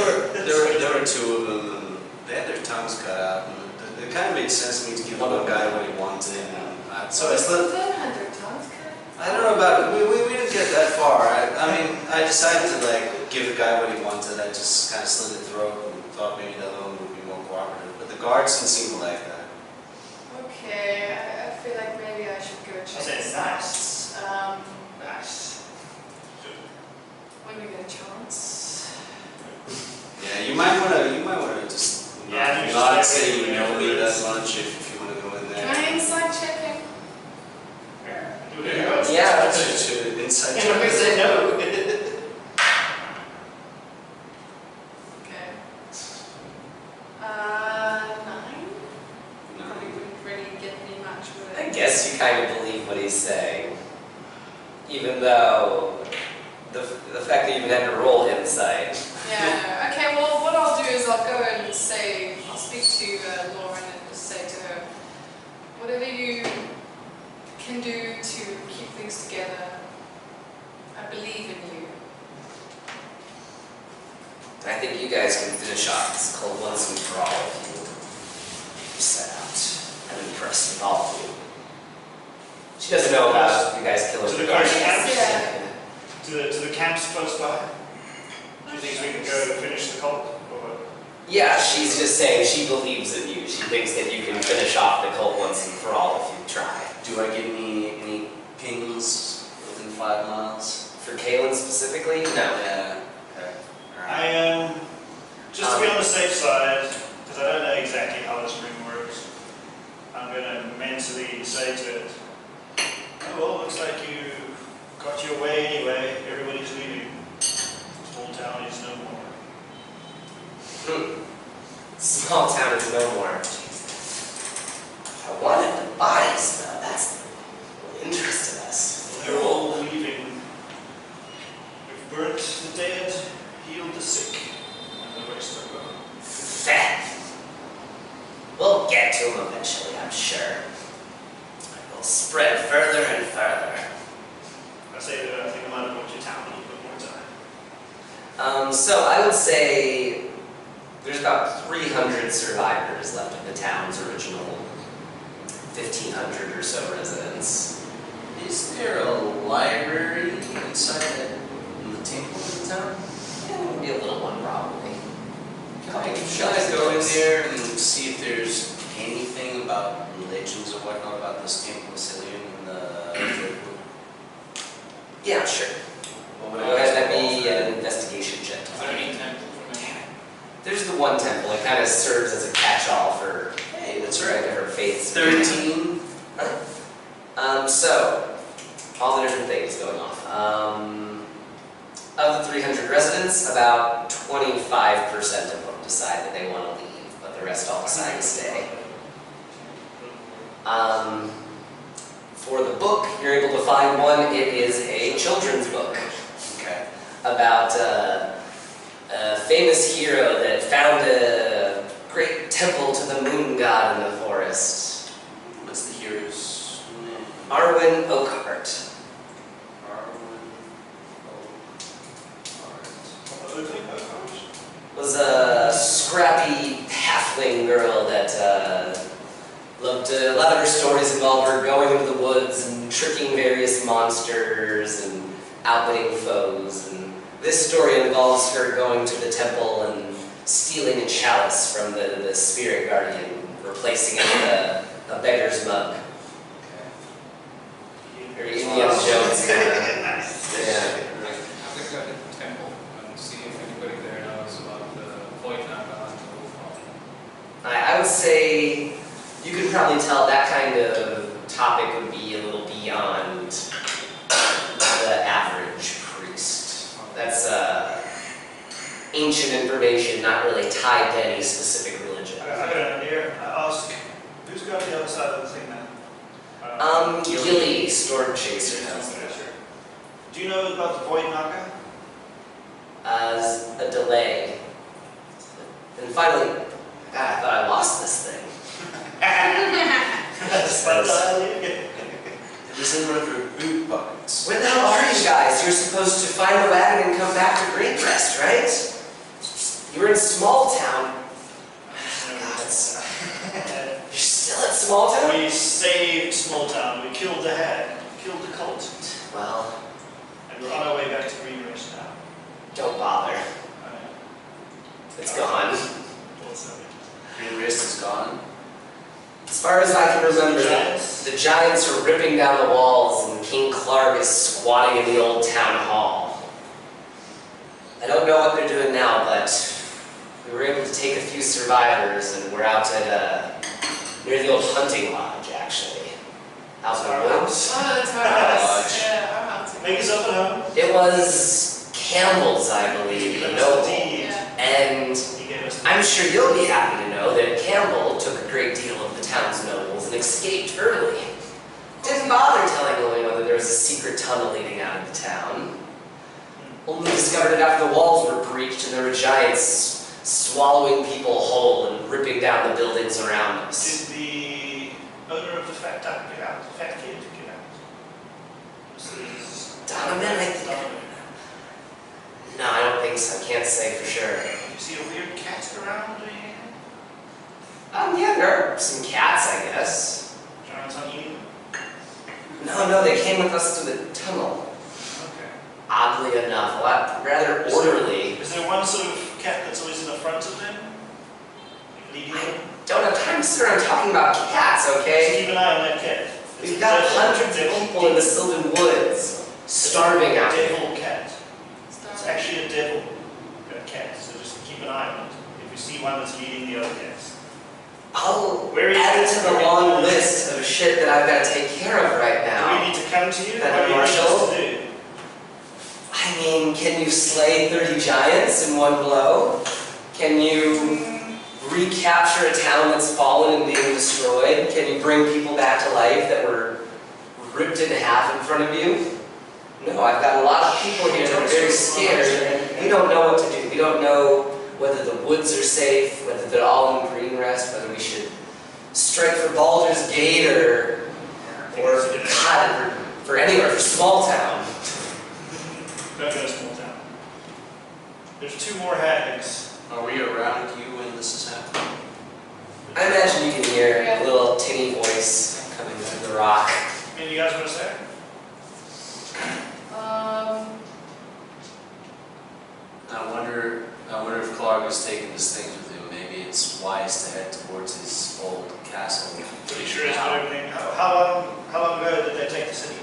there were two of them, and they had their tongues cut out. And it kind of made sense to me to give one guy what he wanted. And so I slipped. Then had their tongues cut. I don't know about it. We didn't get that far. I mean, I decided to like give the guy what he wanted. I just kind of slit his throat and thought maybe the other one would be more cooperative. But the guards didn't seem to like that. Okay, I feel like maybe I should go check said this nice. out. Nice. When you get a chance. Yeah, you might want to just Yeah, not say you know me that much if you want to go in Can there. I inside check him? Do it. Yeah. Should inside And when we joke. say no. Okay. 9? Probably wouldn't really get me much with I it. guess you kind of believe what he's saying. Even though the fact that you even had to roll insight. Yeah, okay, well, what I'll do is I'll go and say, I'll speak to Lauren and just say to her, whatever you can do to keep things together, I believe in you. I think you guys can finish off this cold once and for all if you set out. I'm impressed with all of you. She doesn't know about you guys killing To the the guards. camps? Yeah. To the camps close by. Do you think we can go finish the cult? Or what? Yeah, she's just saying she believes in you. She thinks that you can finish off the cult once and for all if you try. Do I get any pings within 5 miles? For Kaylin specifically, no. Yeah. Okay. Alright. Just to be on the safe side, because I don't know exactly how this ring works, I'm going to mentally say to it, oh, well, looks like you got your way anyway, everybody's leaving. Smalltown is no more. Smalltown is no more. I wanted the bodies, though. That's what interested us. They're all leaving. We've burnt the dead, healed the sick, and the rest are gone. We'll get to them eventually, I'm sure. It will spread further and further. I say that I think I might have bought your town a little bit more time. So I would say there's about 300 survivors left of the town's original 1,500 or so residents. Is there a library inside the temple of the town? Yeah, it would be a little one probably. Shall I go in there and see if there's anything about legends or whatnot about this temple of Cillian and the Yeah, sure. Go ahead, let me an investigation check. Is there any temple for me? There's the one temple. It kind of serves as a catch-all for Hey, that's right. different faiths. 13. So, all the different things going off. Of the 300 residents, about 25% of them decide that they want to leave, but the rest all decide to stay. For the book, you're able to find one. It is a children's book Okay. about a famous hero that found a great temple to the moon god in the forest. What's the hero's name? Arwen Oakhart. Was a scrappy halfling girl that loved a lot of her stories involved her going into the woods and tricking various monsters and outwitting foes. And this story involves her going to the temple and stealing a chalice from the spirit guardian, replacing it with a beggar's mug. Very Indiana Jones kind of. Yeah. I'm gonna go to the temple and see if anybody there knows about the void Nagas and the wolf. I would say you could probably tell that kind of topic would be a little beyond the average priest. That's ancient information, not really tied to any specific religion. I got an idea. I ask, who's got the other side of the thing now? Gilly, Storm Chaser knows. Do you know about the Void Naga? As a delay. And finally, God, I thought I lost this thing. It was in one of your boot pockets. Where the hell are you guys? You're supposed to find the wagon and come back to Greencrest, right? You were in Smalltown. God, you're still at Smalltown? We saved Smalltown. We killed the hag. Killed the cult. Well, And we're on our way back to Greencrest now. don't bother. It's gone. Green Wrist is gone. As far as I can remember, Giants? the Giants are ripping down the walls and King Clark is squatting in the old town hall. I don't know what they're doing now, but we were able to take a few survivors and we're out at near the old hunting lodge, actually. Out in the woods. Oh, that's our house. Yeah, our house. Make yourself at home. It was Campbell's, I believe, the noble. Yeah. And He gave us the I'm sure you'll be happy to know that Campbell took a great deal of the town's nobles and escaped early. Didn't bother telling anyone that there was a secret tunnel leading out of the town. Only discovered it after the walls were breached and there were giants swallowing people whole and ripping down the buildings around us. Did the owner of the fat duck get out? The fat kid get out? Donovan, I think. No, I don't think so. I can't say for sure. You see a weird cat around here? Yeah, there are some cats, I guess. Giants on you? No, they came with us to the tunnel. Okay. Oddly enough, a lot rather orderly. Is there one sort of cat that's always in the front of them? Like leading them? Don't have time to sit around talking about cats, Just okay? keep an eye on that cat. It's We've a got devil- hundreds of devil- people in the Sylvan Woods, starving out there. Devil cat. It's actually a devil cat, so just keep an eye on it. If you see one that's leading the other cats. I'll Where is add it it? to the long list of shit that I've got to take care of right Do we now. need to come to you? That What do you want Marshall? us to do? I mean, can you slay 30 giants in one blow? Can you recapture a town that's fallen and being destroyed? Can you bring people back to life that were ripped in half in front of you? No, I've got a lot of people here that are very scared, and we don't know what to do. We don't know whether the woods are safe, whether they're all in Greenrest, whether we should strike for Baldur's Gate or God, for anywhere, for Smalltown. Don't go to Smalltown. There's 2 more hags. Are we around you when this is happening? I imagine you can hear a little tinny voice coming through the rock. Anything you guys want to say? I wonder if Clark is taking his things with him. Maybe it's wise to head towards his old castle. Pretty sure he's got everything. How long ago did they take the city?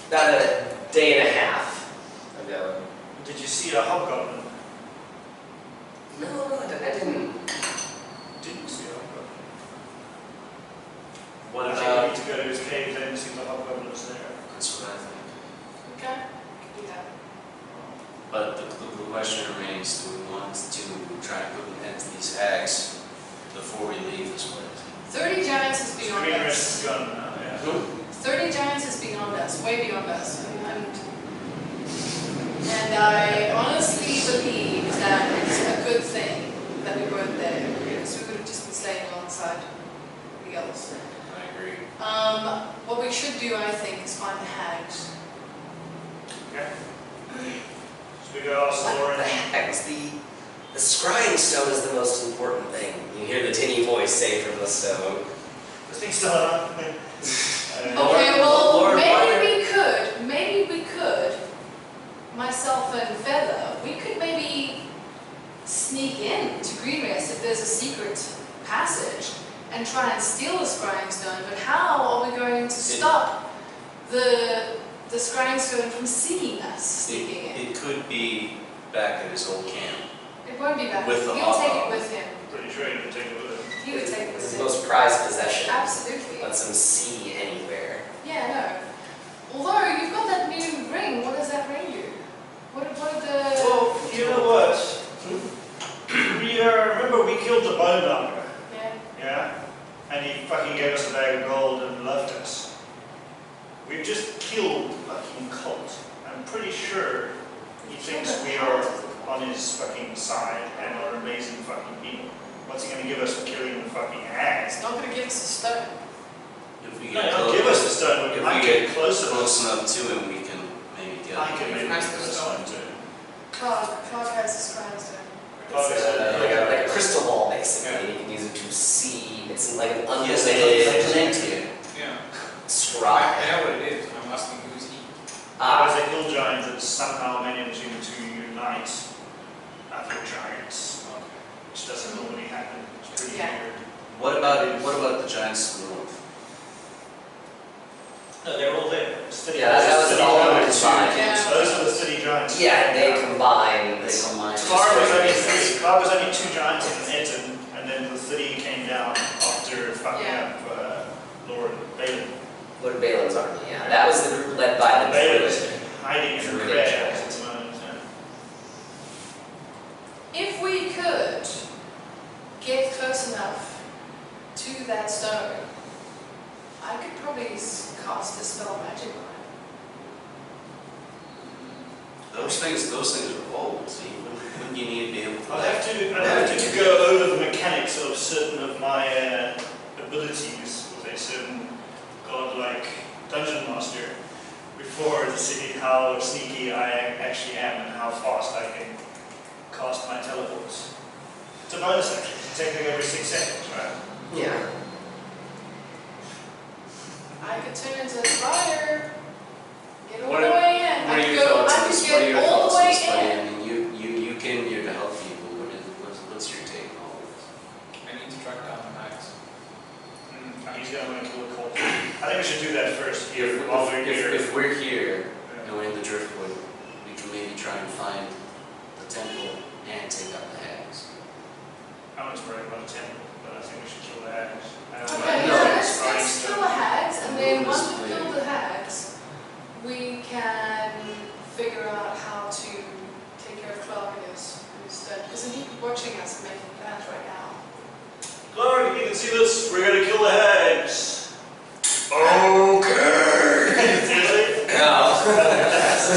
About a day and a half ago. Did you see a hobgoblin? No, I didn't. Didn't see a hobgoblin. What I think about? you need to go to his cave then and see the hobgoblins there. That's what I think. Okay, can do that. But the question remains: do we want to try and put an end to these hags before we leave this place? 30 giants is beyond Greenrest us. is gone now, yeah. 30 giants is beyond us, way beyond us. And I honestly believe that it's a good thing that we weren't there, because we could have just been staying alongside the others. I agree. What we should do, I think, is find the hags. Okay. So we go off What the Lauren. heck? The scrying stone is the most important thing. You hear the tinny voice say from the stone. This thing's still on. Okay, well, Lord, maybe we could, myself and Feather, we could maybe sneak in to Greenrest if there's a secret passage and try and steal the scrying stone, but how are we going to stop the scrying stone from seeing us sneaking in? It could be back at his old camp. It won't be back. With the He'll take it hobgoblin. with him. Pretty sure you can take it with it. He would take it It's with his him. most prized possession. Absolutely. Lets him see anywhere. Yeah, no. Although you've got that new ring, what does that ring do? What are the... Well, you know what? We remember we killed the bone doctor, Yeah. yeah? And he fucking gave us a bag of gold and left us. We've just killed fucking Colt. I'm pretty sure he thinks we are on his fucking side and are amazing fucking people. What's he gonna give us for killing the fucking hags? It's not going to give us a stone. If we No, get he'll give us the stone. if We we might get get close enough. close enough to him, we can maybe get I him. can maybe Nice get to the stone. stone too. Clark has his crown stone. It's like a crystal ball, basically. And you can use it to see. It's like an Yes, they unlimited plant here. Yeah. scry. I know what it is. I'm asking who's he. There's a hill giant that somehow managed to unite other giants, which doesn't normally happen. It's pretty Yeah. weird. What about the giants to the north? No, they're all there. City, Yeah, that was city all giants. combined. Yeah. Those are the city giants. Yeah, they combine. They combine. Clark was only three. Clark was only 2 giants in Eton, and then the city came down after fucking Yeah. up Lord Balin. Lord Balin's army, yeah. That was the group led by the Balin was Druid. hiding in the Druid crags giant. at the moment. If we could get close enough to that stone, I could probably cast a spell magic on it. Those things are old. See, wouldn't you need to be able to? I'd have to go over the mechanics of certain of my abilities with a certain godlike dungeon master before to see how sneaky I actually am and how fast I can cast my teleports. It's a bonus action. It's technically every 6 seconds, right? Yeah. I could turn into fire, get all What the are- way in. What I are could your go, thoughts I on could this? What are get your all thoughts the on way this, buddy? in. I mean, you came here to help people. What's your take on all this? I need to track down the hags. He's going to want to kill a colt. I think we should do that first here while we're here. If we're here and we're in the driftwood, we can maybe try and find the temple and take out the hags. I'm not worried about the temple, but I think we should kill the hags. Okay, No, yeah, it's let's kill the hags, and then Ruin this once we plan. kill the hags, we can figure out how to take care of Clark and his dead. Isn't he watching us and making plans right now? Clark, if you can see this, we're going to kill the hags. Okay. Seriously? No.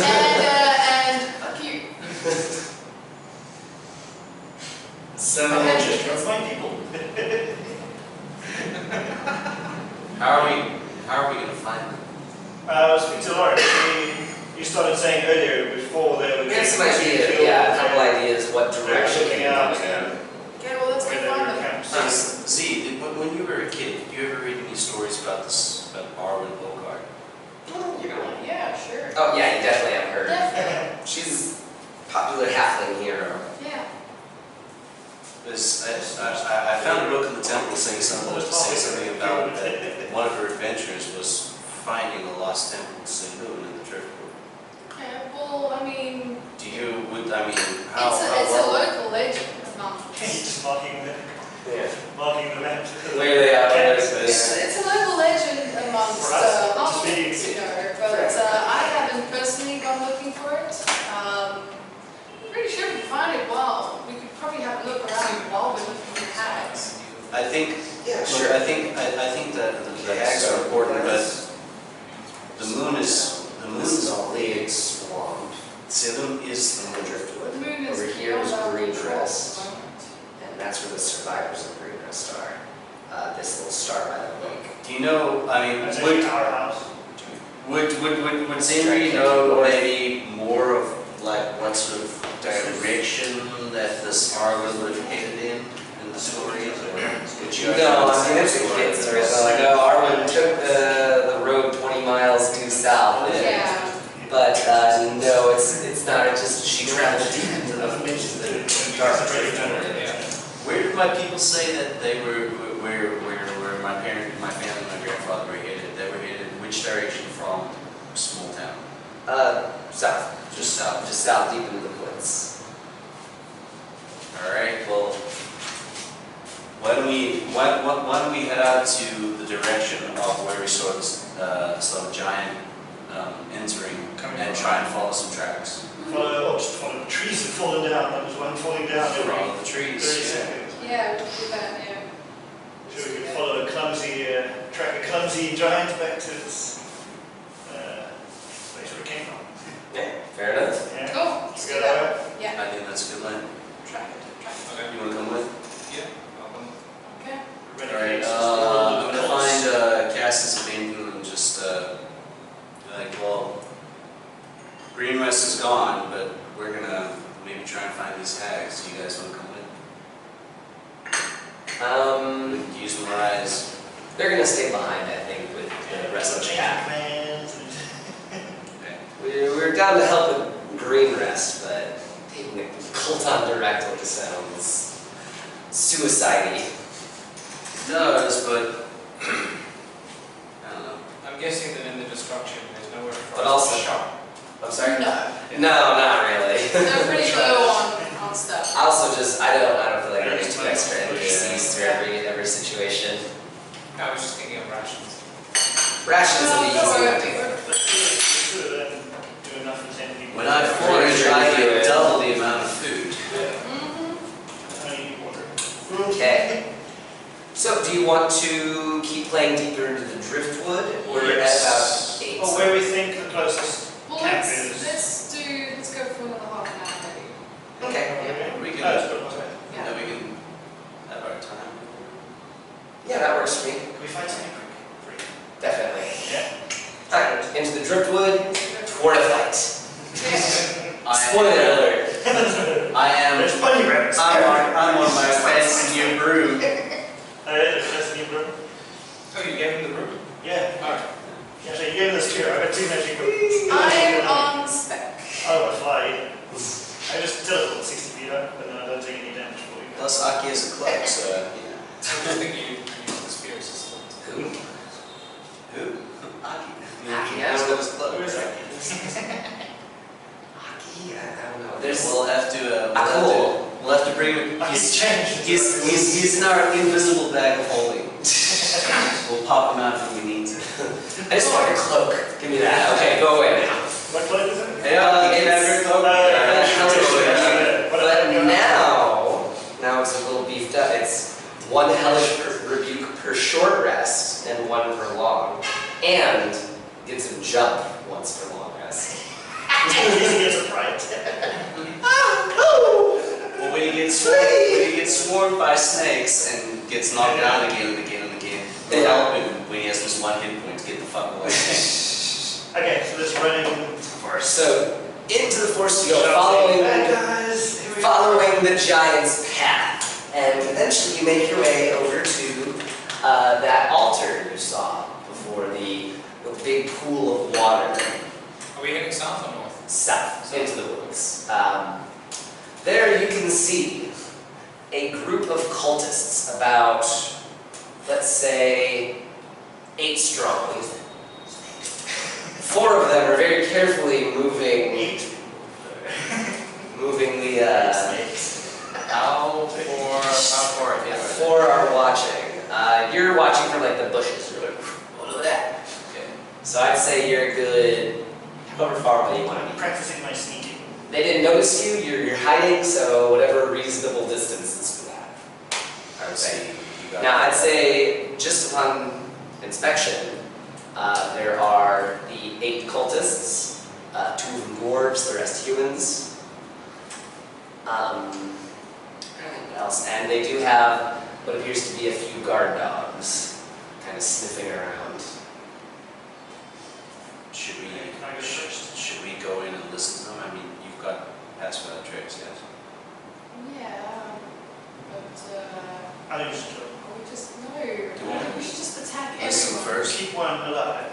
And fuck you. So, That's my people. How are we gonna find them? Speak to Lauren. You started saying earlier before they were we have some getting idea, killed, yeah, a couple ideas what They're direction looking they out go. Okay, well let's go where they find were them. camped. Z, when you were a kid, did you ever read any stories about Arwen Bogart? You know. Yeah, sure. Oh yeah, you definitely have heard. Definitely. She's a popular halfling hero. Yeah. I found a book in the temple saying something about that one of her adventures was finding a lost temple saloon in the driftwood. Yeah, well, I mean, How it's a well? local legend among Just marking Yeah. the map. Clearly, It's a local legend amongst For us, halflings, just you know, but I haven't personally gone looking for it. Pretty sure we can find it while we could probably have a look around while we're looking for hags. I think Yeah, sure. I think that the hags are important, but the moon is all the swamp. Salem is And the driftwood. The moon is Over here is beyond our Green control Crest. at the moment. And that's where the survivors of Green Crest are. This little star by the lake. Do you know? I mean, That's would our house. Zindri know maybe more of like what sort of direction that this Arwen would have headed in the story? Would you? No, I mean, it's a kid's story. So like, oh, Arwen took the road 20 miles due south. Yeah. But no, it's not. It's just she traveled deep into the dark driftwood. Yeah. Where did my people say that they were? Where my family, my grandfather were headed? They were headed which direction from Smalltown? South. Just south. Just south, deep into the woods. All right. Well, why don't we head out to the direction of where we saw the giant entering and try and follow some tracks. Just follow the trees that fallen down. There was one falling down every Follow the 30 trees. seconds. Yeah, we could do that, yeah. Sure, we could follow a clumsy, track a clumsy giant back to its Fair enough. Yeah. Cool. Let's do Good, that. alright? Yeah. I think that's a good plan. Track it. Okay. You wanna come with? Yeah. Welcome. Okay. Alright, I'm gonna find Cass's opinion and just be like, well, Green West is gone, but we're gonna maybe try and find these hags. Do you guys wanna come with? Use more eyes. They're gonna stay behind, I think, with the rest of the pack. We're down to help with Green Rest, but taking a cult on direct just sounds suicide-y. It does, but I don't know. I'm guessing that in the destruction, there's nowhere for But us also- to shop. I'm sorry? No. No, not really. They're pretty low on stuff. I also just, I don't feel like I need two extra NPCs through every situation. I was just thinking of rations. Rations will be Don't easy. worry. Do enough for 10 people. When I forage, I get double the amount of food. Mm-hmm. I need water. Okay. So, do you want to keep playing deeper into the driftwood? We're at Yes. about 8. Or where we think the closest Well, camp let's is. go for another half an hour maybe. Okay. We can, Oh, that's good, okay. Yeah. we can have our time. Yeah, that works for me. Can we find something quick? Definitely. Yeah. Alright, into the driftwood, toward a fight. Spoiler alert. I am. There's plenty of rabbits. I'm on my fancy new broom. That's new room. Oh, you gave him the room? Yeah. Alright. Yeah, so you gave us two. I got two magic rooms. I'm on spec. Oh, I fly. I just teleport 60 feet up, and then I don't take any damage for you. Plus, Aki is a cloak, so I was thinking you use the spear system. Who? who? Aki. Aki, He I has don't know. his cloak. Who is right? Aki? I don't know. We'll have to. Cool. We'll have to bring him. Aki's changed. He's in our invisible bag of holding. We'll pop him out if we need to. I just want your cloak. Give me that. Okay, go away now. What cloak is it? Hey, Aki, can I have your cloak? But now it's a little beefed up. It's one hellish rebuke per short rest and one per long. And gets him jump once per long rest. He gets a fright. Well, when he gets swarmed by snakes and gets knocked down again and again and again, we'll help him when he has just one hit point to get the fuck away. Okay, so this running forest. So into the forest you go, following the giant's path, and eventually you make your way over to that altar you saw before the big pool of water. Are we heading south or north? South into the woods. There you can see a group of cultists, about, let's say, 8 strong. 4 of them are very carefully moving the. How far ahead? 4 are watching. You're watching from like the bushes. You're like, look at that. Okay. So I'd say you're good. However far away you want to I'm be. practicing my sneaking. They didn't notice you. You're hiding. So whatever reasonable distance is for that. I would say. Now, I'd say, just upon inspection, there are the 8 cultists, 2 of them dwarves, the rest humans. What else? And they do have what appears to be a few guard dogs, kind of sniffing around. Should we go in and listen to them? I mean, you've got password tricks, yes? Yeah, but I think we should go. we just Do we- we should just attack Listen everyone. first. Keep one alive.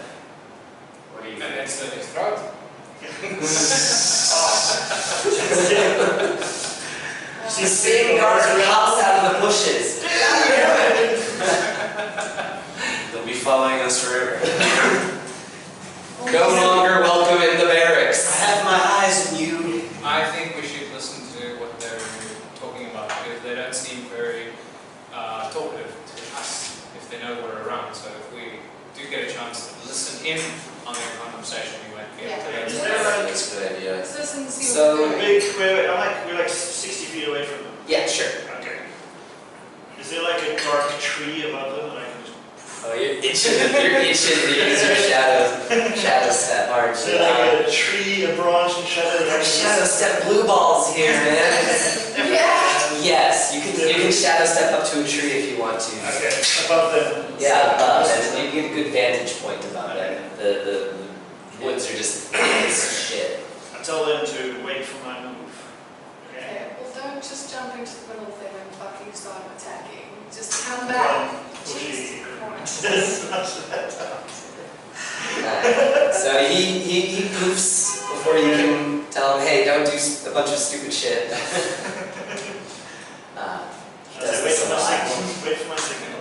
What do you think? That's the next route. The same guard pops out of the bushes. They'll be following us forever. No longer welcome in the barracks. I have my eyes on you. I think we should listen to what they're talking about because they don't seem very talkative to us if they know we're around. So if we do get a chance to listen in on their conversation, we might be able to Yeah. Is learn. there like That's a good idea. Let's listen and see So- what they're doing. we're like 60 feet away from them. Yeah, sure. Okay. Is there like a dark tree above them that I can just... Oh, itching to use your shadow step, aren't So you? like a tree, a branch, and shadow. Shadow step blue balls here, man. Yeah. Yes, you can shadow step up to a tree if you want to. Okay, above them. Yeah, above, and you get a good vantage point above them. The woods are just thick as shit. I tell them to wait for my move. Okay. Okay, well don't just jump into the middle thing and fucking start attacking. Just come back. Jesus Christ. So he poofs before you can tell him, hey, don't do a bunch of stupid shit. Wait for my signal. Wait for my signal.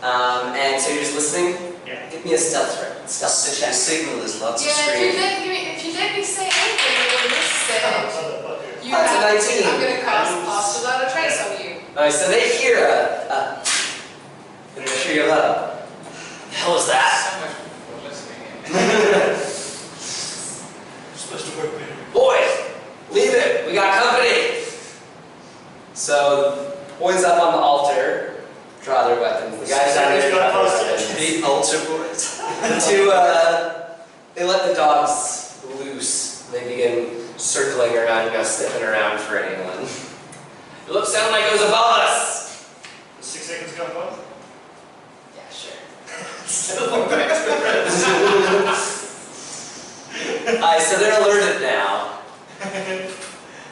And so you're just listening? Yeah. Give me a stealth check. Such a signal, there's lots of Yeah, screaming. if you let me say anything in this stage, Motherfucker. you That's a have 19. I'm gonna cast Pass Without a Trace on you. Alright, so they hear in the tree of love. The hell is that? So much people listening in. Supposed to work better. Boys, leave it. We got company. So boys up on the altar draw their weapons. The guys down there draw their weapons. The altar boys. They let the dogs loose. They begin circling around, sniffing around for anyone. It looks sound like it was above us. 6 seconds gone by? Yeah, sure. So they're alerted now.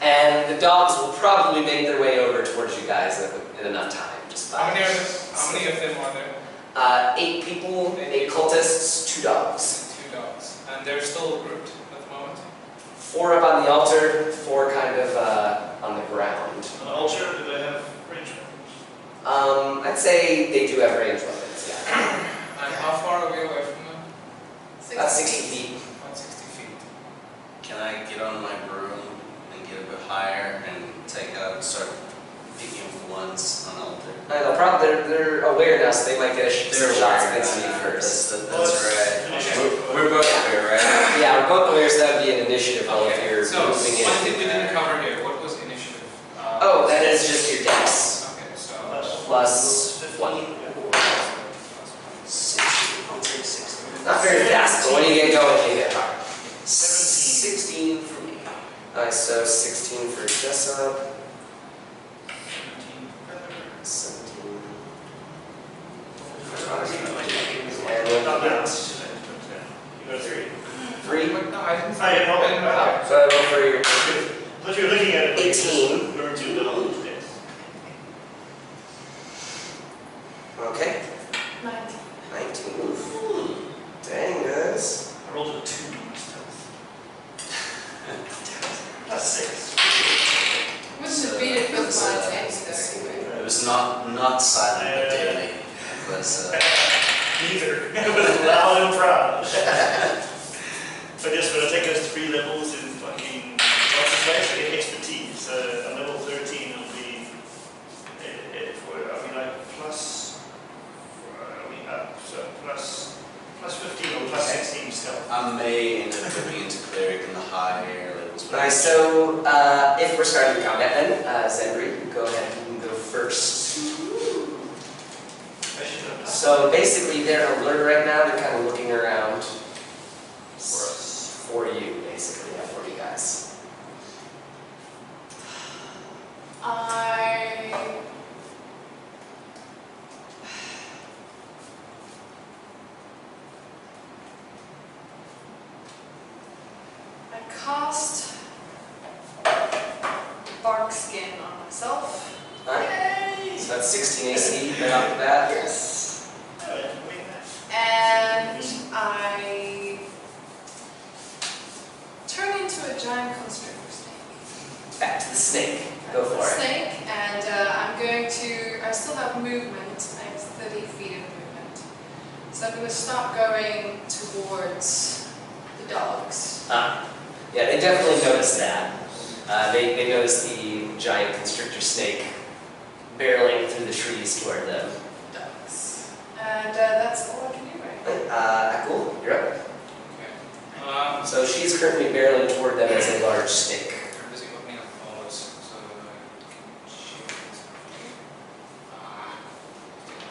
And the dogs will probably make their way over towards you guys in enough time. Just How by many of them are there? 8 people, 8 cultists, 2 dogs. 2 dogs. And they're still grouped at the moment? 4 up on the altar, 4 kind of on the ground. On the altar, do they have range weapons? I'd say they do have ranged weapons, yeah. And how far are we away from them? About 60 feet. About 60 feet. Can I get on my broom and get a bit higher and start picking up ones on the altar? They're aware now, so they might get some shots against me That's first. right. We're both aware, right? Yeah, we're both aware, so that would be an initiative roll if you're So, moving in. one thing we didn't cover here, what was initiative? Oh, that is just your dex. Okay, so... Plus 1. 60. I'll take 60. Not very fast, but when you get going, you get hard. 16 for me. Alright, so 16 for Jessup. 17. And Not what? now. You got 3. 3? No, I didn't I didn't know. Oh, so I roll for your But you're looking at it. like 18. Learn to little days. Okay. 19. 19. Dang, guys. I rolled a 2 on stealth. That's 6. Wouldn't have beat it with my attacks though. It was not silent but deadly. It was Neither. It was loud and proud. So just gonna take us 3 levels in fucking what's his face? I get expertise. So on level 13 it'll be plus so plus 15 or plus 16 stealth. I may end up moving into cleric in the higher levels. but- Alright, so if we're starting combat then, Zenri, go ahead and go first. I should have done. So basically they're alert right now, they're kind of looking around for you, basically, yeah, for you guys. I cast bark skin on myself. Alright, so that's 16 AC right off the bat. Yes. And I turn into a giant constrictor snake. Back to the snake. Go for it. Snake, and I'm going to, I still have movement, I have 30 feet of movement. So I'm going to start going towards the dogs. Yeah, they definitely noticed that. They noticed the giant constrictor snake barreling through the trees toward them. Dogs. And that's all I can do right now. Cool, you're up. Okay. So she's currently barreling toward them as a large snake. I'm busy opening up follows, so I can shoot.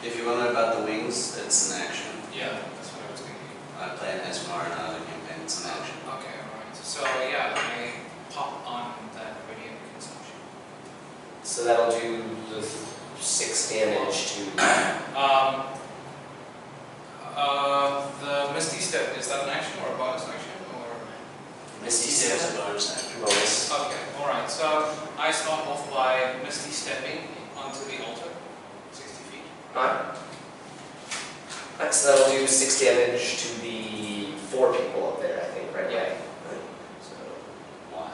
If you want to know about the wings, it's an action. Yeah, that's what I was thinking. I play an Esmar and another campaign, some action. Okay, alright. So yeah, I pop on that radiant consumption. So that'll do the 6 damage to. The Misty Step, is that an action or a bonus action or? Misty Step's a bonus action. Bonus. Okay, alright. So I start off by Misty Stepping onto the altar, 60 feet. Alright. Alright, so that'll do 6 damage to the 4 people up there, I think, right? Yeah. So, Why?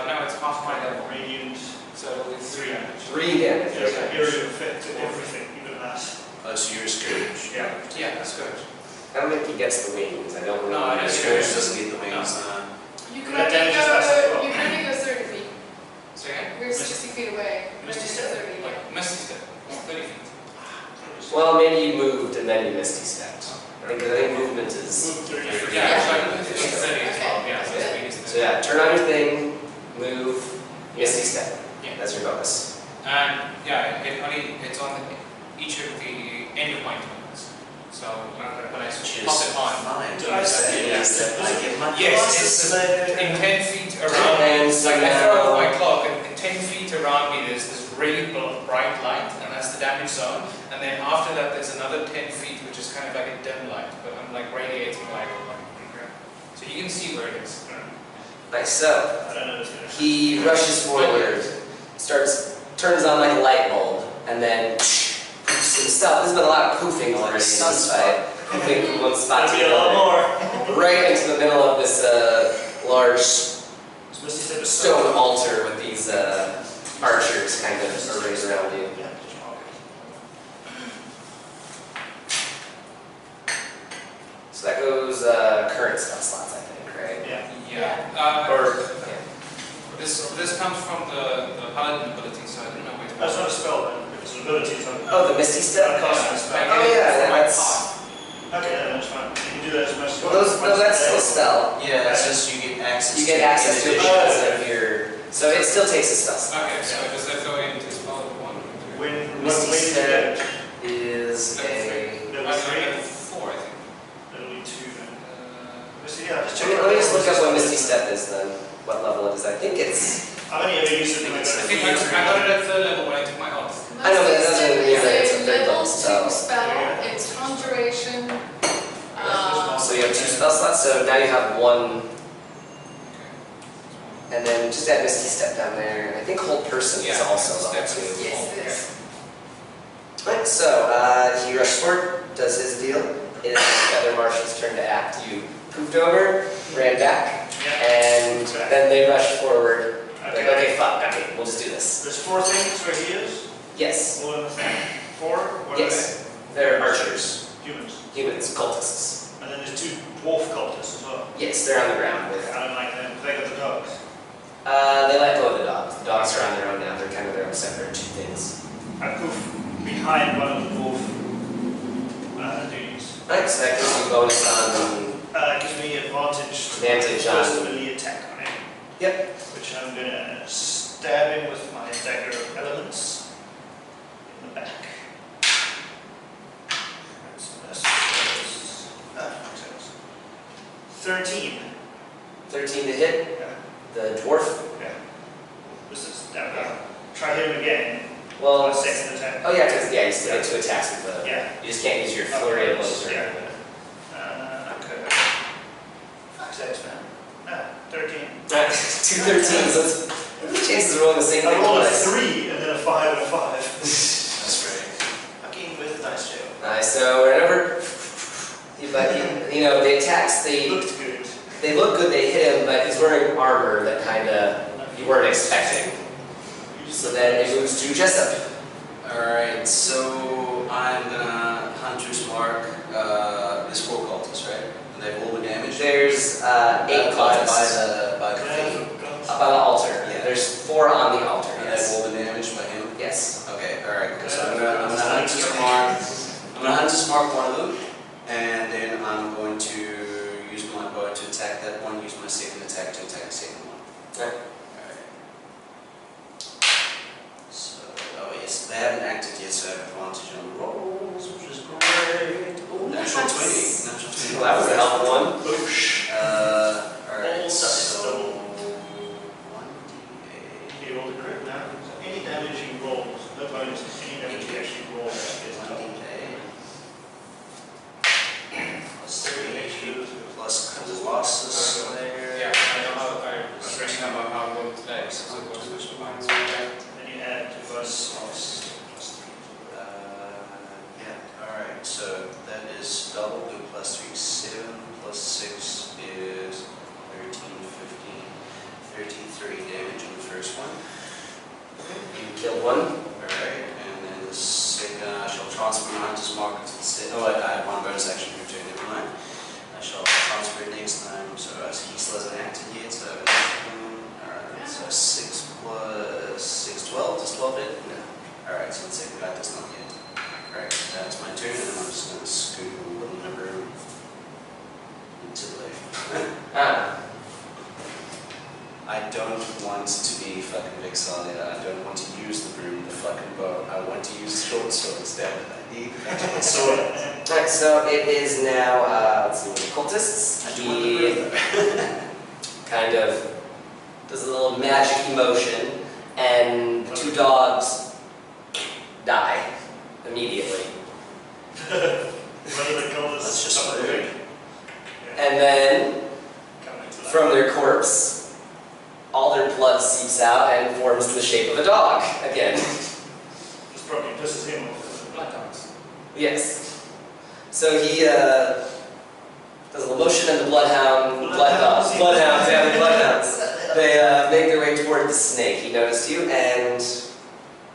No, it's half my level, Radiant. so it'll be 3 damage. 3 damage. There's Okay. an area effect to everything, even that. Oh, so you're a scourge. Yeah. Yeah, that's good. I don't think he gets the wings. I don't No, know. I just- Scourge doesn't get the wings. You can That only damage is less as well. you can only go 30 feet. So again, You're 60 feet away. Misty Only Step. 30, yeah. like Misty Step, it's 30 feet. Well, maybe you moved and then you Misty stepped. I think movement is. Move 30 feet. Yeah, so I can do 30 as well, yeah, so speed is 30. So yeah, turn on your thing, move, Misty step. Yeah. That's your bonus. And yeah, it's on each of the end of my turns. So when I pop it on, Fine. Do I say Yes, I get my yes, it's in 10 feet around And me. so Like I throw now- off my clock, and 10 feet around me there's this really bright light, and that's the damage zone. And then after that there's another 10 feet, which is kind of like a dim light, but I'm like radiating light on the ground. So you can see where it is. Nice. So I don't know. he rushes forward, turns on like a light bulb, and then poofs himself. There's been a lot of poofing already in this fight. Poofing from one spot to That'd be a lot another. more. Right into the middle of this large It's Misty Step is stone altar with these archers kind of arrayed around you. Yeah. So that goes current spell slots, I think, right? Yeah. Yeah. Or This comes from the paladin ability, so I don't know where to That's not a spell then, because an ability is not. oh, the Misty Step. Cost a spell. Oh yeah, that's. Okay, then that's fine. You can do that as much as you Well, want. no, that's still a spell. Yeah, it's just you get access. You get access to it in addition. instead of your. So it still takes a spell slot. Okay, so does that go into spell level 1? When Misty when you get Step is a. level I 3, level 4, I think. that'll be 2 then. Uh, Misty, yeah, just Let check. me just look up what Misty Step is then. What level it is. I think it's. I've only ever used it I like think I think I got it at 3rd level when I took my oath. I know, but it doesn't mean that it's a It's third level level spell. 2 spell, it's conjuration. So you have 2 spell slots, so now you have 1. And then just add Misty Step down there. And I think Hold Person is Yeah, also level Step 2. is- Yes, it is. Right, so he rushes forward, does his deal. It is the other Martian's turn to act. You poofed over, ran back, and then they rush forward. Like, okay, fuck, okay, we'll just do this. There's 4 things where he is. Yes, One of the thing. 4? What yes. They're archers, are they? Humans. humans, cultists. And then there's 2 dwarf cultists as well. Yes, they're on the ground with. I don't like them. They got the dogs. They let go of the dogs. The dogs are on their own now. They're kind of their own separate 2 things. I poof behind one of the dwarf duties. Right, so that gives you bonus on. Gives me advantage to Advantage my first on- melee attack on him. Yep. Which I'm gonna stab him with my dagger of elements in the back. So that's 13. 13 to hit. Yeah. The dwarf. Yeah. This is down. Try hit him again. Well, My second attack. oh yeah, because yeah, you still get 2 attacks with the. Yeah. You just can't use your flurry of blows or Yeah. anything. Okay. Fuck sakes, man. No, 13. 2 13s. What's the chances of rolling the same I thing rolled a twice? 3 and then a 5 and a 5. That's great. Fucking with dice jail. Nice. So whenever, but you know, the attacks It they looked good. look good. They hit him, but he's wearing armor that kind of you weren't expecting. So then it moves to Jessup. Alright, so I'm gonna Hunter's Mark, there's 4 cultists, right? And they've all been damaged? There's 8 cultists By the thing. up on the altar. Yeah. There's 4 on the altar. And they've Yes. all been damaged by him? Yes. Okay, alright, so I'm gonna Hunter's Mark one of them, and then I'm going to use my bow to attack that one, use my second attack to attack the second one. Okay. Alright. So, oh yes, they haven't acted yet, so I have advantage on the rolls, which is great. Oh, Well, that was a helpful one. Boosh. Alright, All stuff is so double. 1d8. You roll the crit now. So any damage you roll, no bonus, any damage you actually roll is double. 1d8 plus 3 plus the losses there. Yeah, I know how, I remember how it worked today, so it was which lines. Then you add to plus plus 3. Yeah, alright, so that is double, do plus 3, 7 plus 6 is 13, 15, 33 damage on the first one. You killed one. Alright, and then the second, I shall transfer my hunter's mark to the state. Oh, I have one bonus action to return, never mind. I shall transfer it next time, so he still hasn't acted yet, so I have an action. Alright, so 6 plus 6, 12, does 12 hit? No. Alright, so the second guy does not yet. Alright, that's my turn, and I'm just going to scoot a little number into the left. I don't want to be fucking Vexalia. I don't want to use the broom, the fucking bow. I want to use the short sword instead. I need the sword. Alright, so it is now, let's see, the cultists. He kind of does a little magic emotion, and the 2 dogs die immediately. What do they call this? That's just rude. And then, Coming to that. from their corpse, all their blood seeps out and forms the shape of a dog again. This probably pisses him off. Blood dogs. Yes. So he does a little motion, and the bloodhounds, yeah, the bloodhounds. They make their way toward the snake. He noticed you, and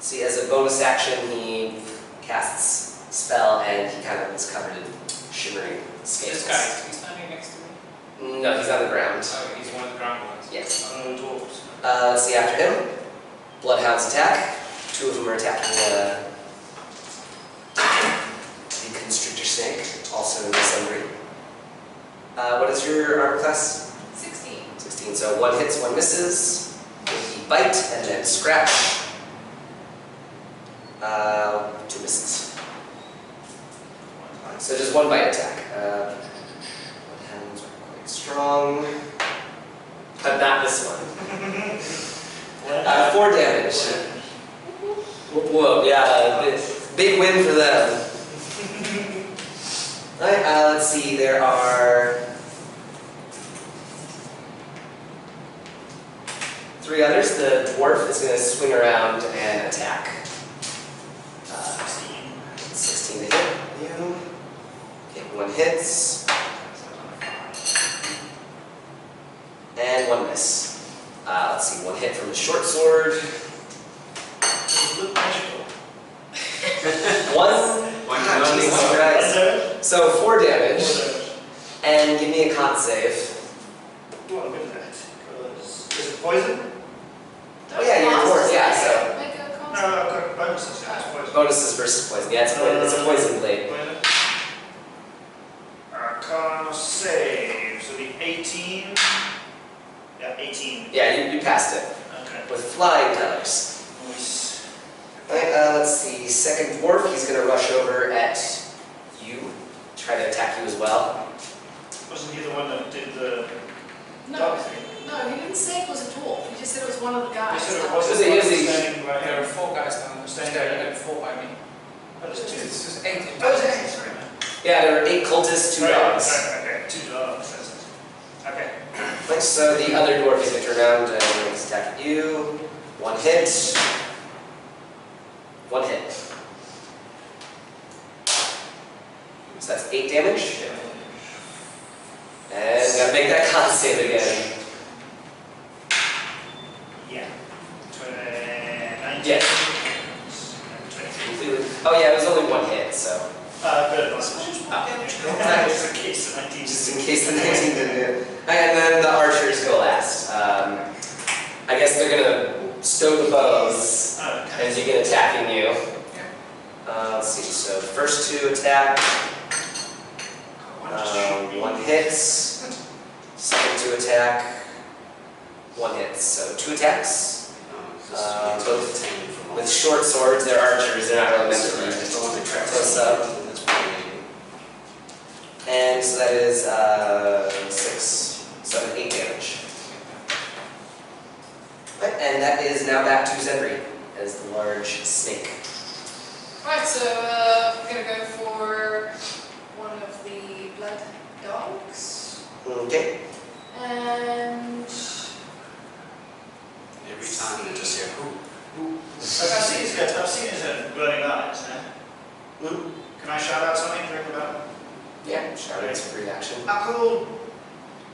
see, as a bonus action, he casts spell, and he kind of is covered in shimmering scales. This guy, he's standing next to me. No, he's on the ground. Oh, he's one of the ground ones. Yes. Dwarves. Let's see after him. Bloodhounds attack. 2 of them are attacking the constrictor snake, also Sumbri. What is your armor class? 16. 16. So 1 hits, 1 misses. With the bite and then scratch. 2 misses. So just 1 bite attack. Bloodhounds are quite strong. But not this one. 4 damage. Whoa, yeah, big win for them. Alright, let's see, there are 3 others. The dwarf is going to swing around and attack. 16 to hit you. Okay, 1 hits. And 1 miss. Let's see, 1 hit from the short sword. Does it look magical? 1. Jesus Christ. So 4 damage. And give me a con save. Oh, I'm good at that. Because is it poison? Oh yeah, you're a dwarf, yeah, so. Make a con No, I've got bonuses. Yeah, it's poison. Bonuses versus poison. Yeah, it's a poison blade. Poison. Arcana save. So the 18. Yeah, 18. Yeah, you passed it. Okay. With flying colors. Nice. Alright, let's see. Second dwarf, he's going to rush over at you. Try to attack you as well. Wasn't he the one that did the No, dog thing? no, he didn't say it was a dwarf. He just said it was one of the guys. He said it was was a- the one is he- standing right There are here. 4 guys down the stairs. There are 4 by me. Oh, there's 2. This is 8 in Oh, there's 8. Sorry, man. Yeah, there are 8 cultists, 2 Right, dogs. right, okay, 2 dogs. That's it. Okay. Right, so the other dwarf is going to turn around and attack at you. 1 hit. 1 hit. So that's 8 damage. And gotta make that con save again. Yeah. 19. Yes. 23. Completely. Oh yeah, it was only 1 hit, so. Good advantage. Just in case the 19 Just in case the 19 didn't do it. And then the archers go last. I guess they're gonna stow the bows and begin attacking you. Let's see, so the first 2 attack. 1 hits. Second 2 attack. 1 hits. So 2 attacks. Both with short swords. They're archers. They're not really meant to be close up. so that is 6, 7, 8 damage. Right, and that is now back to Zenri as the large snake. Right, so we're gonna go for one of the blood dogs. Okay. And Every time you just hear, who? I've seen his burning eyes, Mm-hmm. Can I shout out something directly about him? Yeah, shout out some free action. Akul,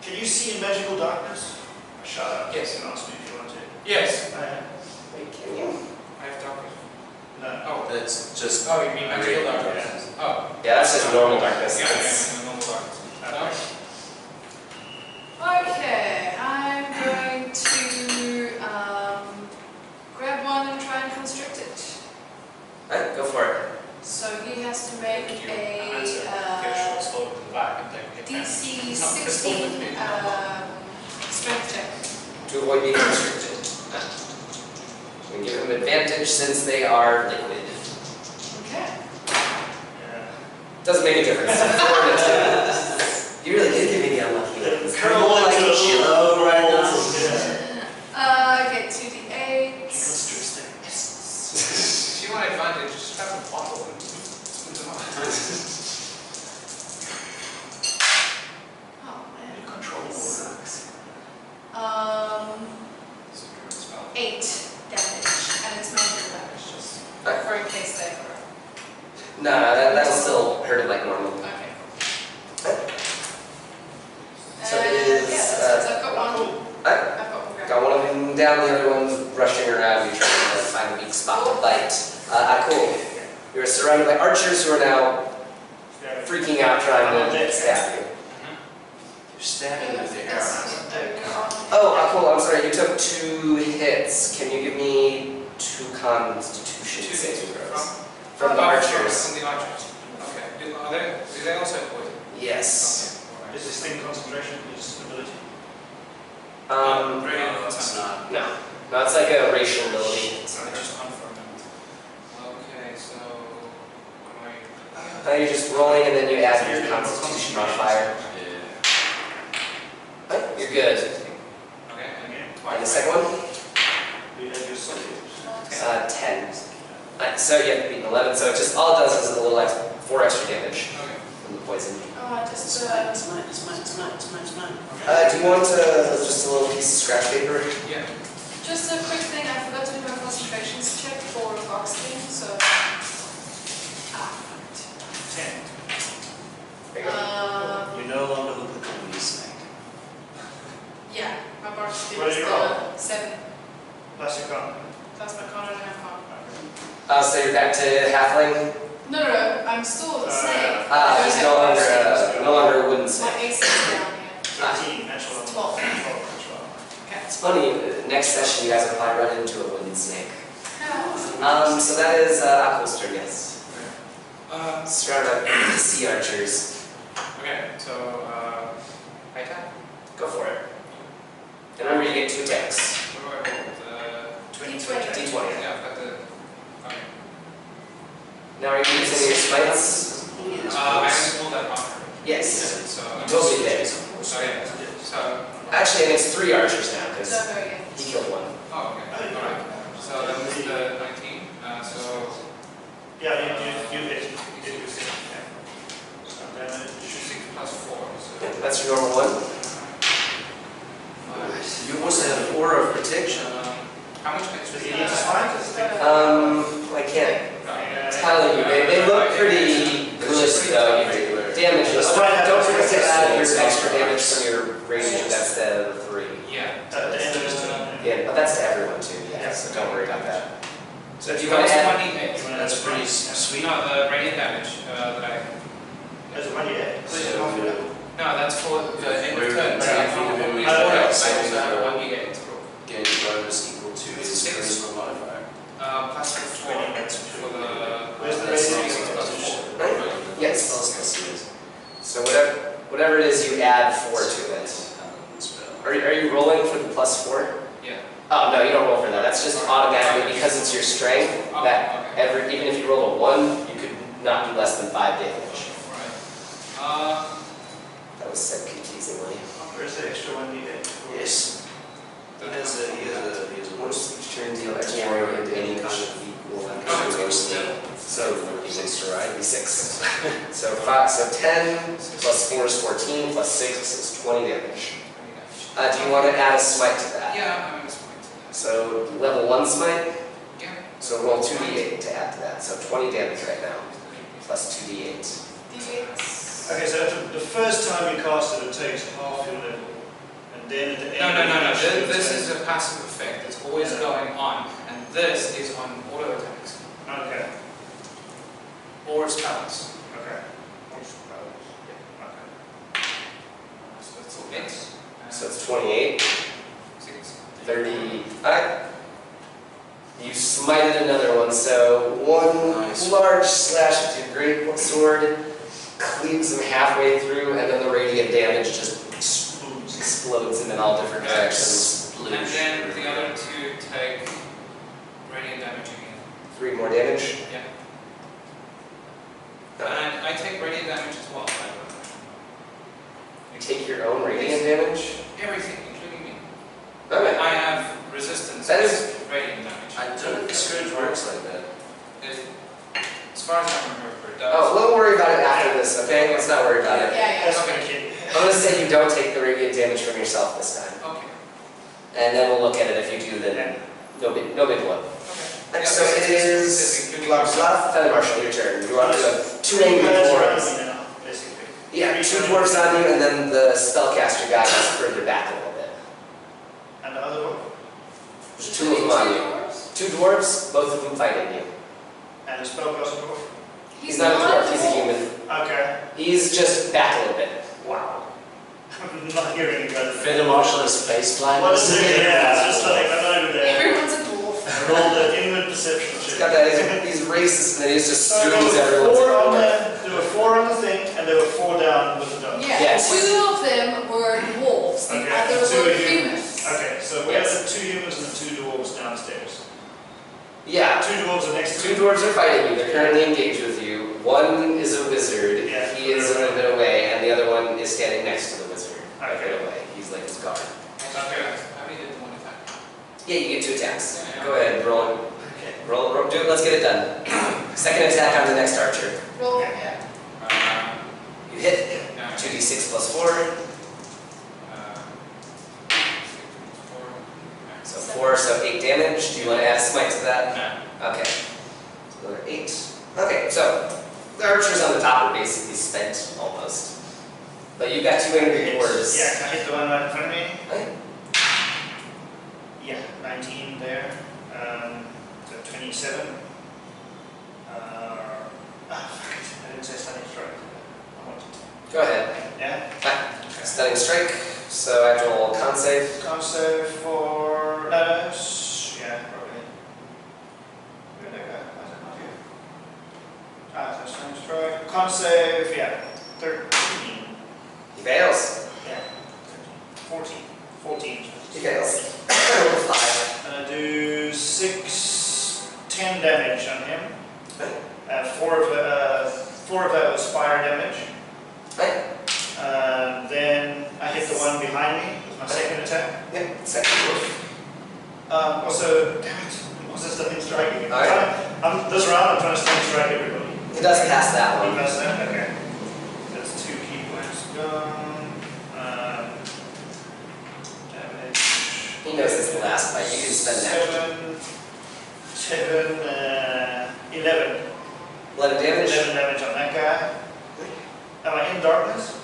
can you see in magical darkness? A shout out. Yes. You can ask me if you want to. Yes. Wait, can you? I have darkness. No. Oh. That's just. Oh, you mean magical Great. darkness? Oh. Yeah, that's just normal darkness. Yeah, That's- yeah, normal darkness. okay, I'm going to grab one and try and constrict it. Right, go for it. So he has to make Get a a short sword in the back and take a hit. DC Not 16 pistol, strength check. To avoid being constricted. We give them advantage since they are liquid. Okay. Yeah. Doesn't make a difference. 4 and a 2. You really did give me the unlucky ones. Curl More like into a Chilo right now. Get 2d8. If you want advantage, just have a bottle and smooth them out. Oh man. You control Sucks. 8 damage, and it's magical damage, just for in case they ever. No, that'll still hurt it like normal. Okay. So it And is, yeah, so I've got one. I've got one. Got one of them down, the other one's rushing around, you trying to find a weak spot to bite. Cool. You're surrounded by archers who are now freaking out trying to stab you. You're stabbing with the arrows. Oh, cool, I'm sorry, you took 2 hits. Can you give me 2 constitution saving throws? From the archers. From the archers. Okay. Do they also have poison? Yes. Okay. Alright. Is this thing concentration, is ability? No, it's not. No. No, it's like a racial ability. It's not just unfermented. Okay, so what am I? You're just rolling and then you add your constitution modifier. Yeah. Right, you're good. Okay, And the second one? You have your soldiers. 10. So yeah, beating 11, so it just, all it does is a little like 4 extra damage Okay. from the poison. Oh, I just It's mine. Do you want just a little piece of scratch paper? Yeah. just a quick thing. I forgot to do my concentrations check for boxing, so. 10. There you go. You no longer look like a wee snake. Yeah, my boxing What did you roll? 7. Plus your con. That's my con and a half con. So you're back to halfling? No, I'm still a snake. Just no longer a wooden My snake. AC is down here. 13, natural. 12. Natural. Okay. It's funny, next session you guys will probably run into a wooden snake. Oh. So that is Aqua's turn, yes. Uh, Surrounded by sea archers. okay, so I attack. Go for it. And remember you get 2 attacks. What do I roll? The D20. D20. Yeah, I've got the. Okay. Now are you using your smites? I haven't pulled that off. Yes. So You totally did. Okay. So. Actually, and it's 3 archers now, because So very good. he killed one. Oh, okay. All right. So that was the 19. So. Yeah, you hit. You hit. And then it should 6 plus 4. So. Yeah, that's your normal one. You also have an aura of protection. How much extra? You need to smite? I can't tell you. They look pretty good, though. Damage is. Don't forget to add your extra damage from your rage. That's the 3. Yeah. At the end of his turn. Yeah, but that's to everyone too. Yeah, so don't worry about that. So if you That want was to add, 1d8. That's pretty sweet. No, the radiant damage that I. As a 1d8. No, that's for the end of We're turn. at the end of it, we I have also saving have throw. 1d8 to roll. Gain bonus equal to his Six. charisma modifier. Plus the 4 for the. Where's the That's radiant? not D6 plus 4. right? Yes. Spells. So whatever it is, you add 4 to it. Spell. Are you rolling for the +4? Yeah. Oh no, you don't roll for that. That's just automatically because it's your strength. Oh, That okay. even if you roll a 1, you could not do less than 5 damage. Right. was said confusingly. Where's the extra 1d8? Yes. He has a Once each turn deal extra Or radiant any damage. kind of equal Oh, it's mostly. So, 46 to ride. 46. So 10 plus 4 is 14, plus 6 is 20 damage. Do you want to add a smite to that? Yeah, I'm gonna smite to that. So level 1 smite, Yeah. so roll 2d8 to add to that. So 20 damage right now, plus 2d8. D8s. Okay, so after the first time you cast it, it takes half your level. And then at the end No. of the This is a passive effect. It's always going on, and this is on auto attacks Okay. or spells. Okay. So that's all it. So it's 28, 6. 30. Alright. You smited another one, so one Nice. large slash with your great sword cleaves him halfway through, and then the radiant damage just explodes him in all different directions. And then the other two take radiant damage again. 3 more damage. Yeah. And I take radiant damage as well, by the way. You take your own radiant damage. Everything, including me. Okay. I have resistance That to is- radiant damage. I don't think the scourge works like that. As far as I remember, it does. Oh, we'll worry about it after this, okay? Let's not worry about it. Yeah. That's Okay. my kid. I'm going to say you don't take the radiant damage from yourself this time. Okay. And then we'll look at it. If you do, then no big blow. Okay. So it is including blah, yourself. blah, Feather Marshal, your turn. You want to have 2 Three angry guys around dwarves. me now, basically. Yeah, 2 dwarves on you, and then the spellcaster guy is further back a little bit. And the other one? There's 2 of them on you. Dwarves? 2 dwarves, both of them fighting you. And the spellcaster dwarf? He's not a dwarf, he's a wolf. human. Okay. He's just back a little bit. Wow. I'm not hearing any better. Feather Marshal is face blind. What is it? Yeah, it's just like, I'm not even there. Everyone's a dwarf. Roll the inward perception He's check. got that, he's racist, and then he's just So there zooms were everyone's 4 on over. there were 4 on the thing, and there were 4 down with the dog. Yeah, Yes. 2 of them were dwarves, the Okay, others 2 were are humans. humans. Okay, so we Yes. have the 2 humans and the 2 dwarves downstairs. Yeah, 2 dwarves are next to 2 dwarves are fighting you. They're currently engaged with you. One is a wizard. Yeah. He is a little bit away, and the other one is standing next to the wizard. A Okay. bit away. He's like his guard. Okay. I only did 1 attack. Yeah, you get 2 attacks. Yeah. Go ahead, roll. Okay. Roll, do it. Let's get it done. Second attack on the next archer. Roll, Okay. yeah. You hit. Yeah. 2d6 plus 4. 4. So 4, so 8 damage. Do you want to add a smite to that? No. Okay. So another 8. Okay, so the archers on the top are basically spent almost. But you've got 2 angry dwarves. Yeah, can I hit the one right in front of me? Okay. Yeah, 19 there. So 27. I didn't say stunning strike. I wanted to. Go ahead. Yeah? Stunning strike. So actual con save. Con save for. Yeah, probably. Where'd that go? Why is it not here? So stunning strike. Con save, yeah. 13. He fails. Yeah. 14. 14. He fails. 5. I'm gonna do 10 damage on him. 4 of that was fire damage. Right? Then I hit the one behind me with my second attack. Yep. Second dwarf. Also, damn it, what's this stunning striking? Alright. This round I'm trying to stunning strike everybody. He does pass that You one. messed that? Okay. That's 2 key points gone. Damage. He knows it's the last fight. You can spend that. 7, 11. 11 damage? 11 damage on that guy. Am I in darkness?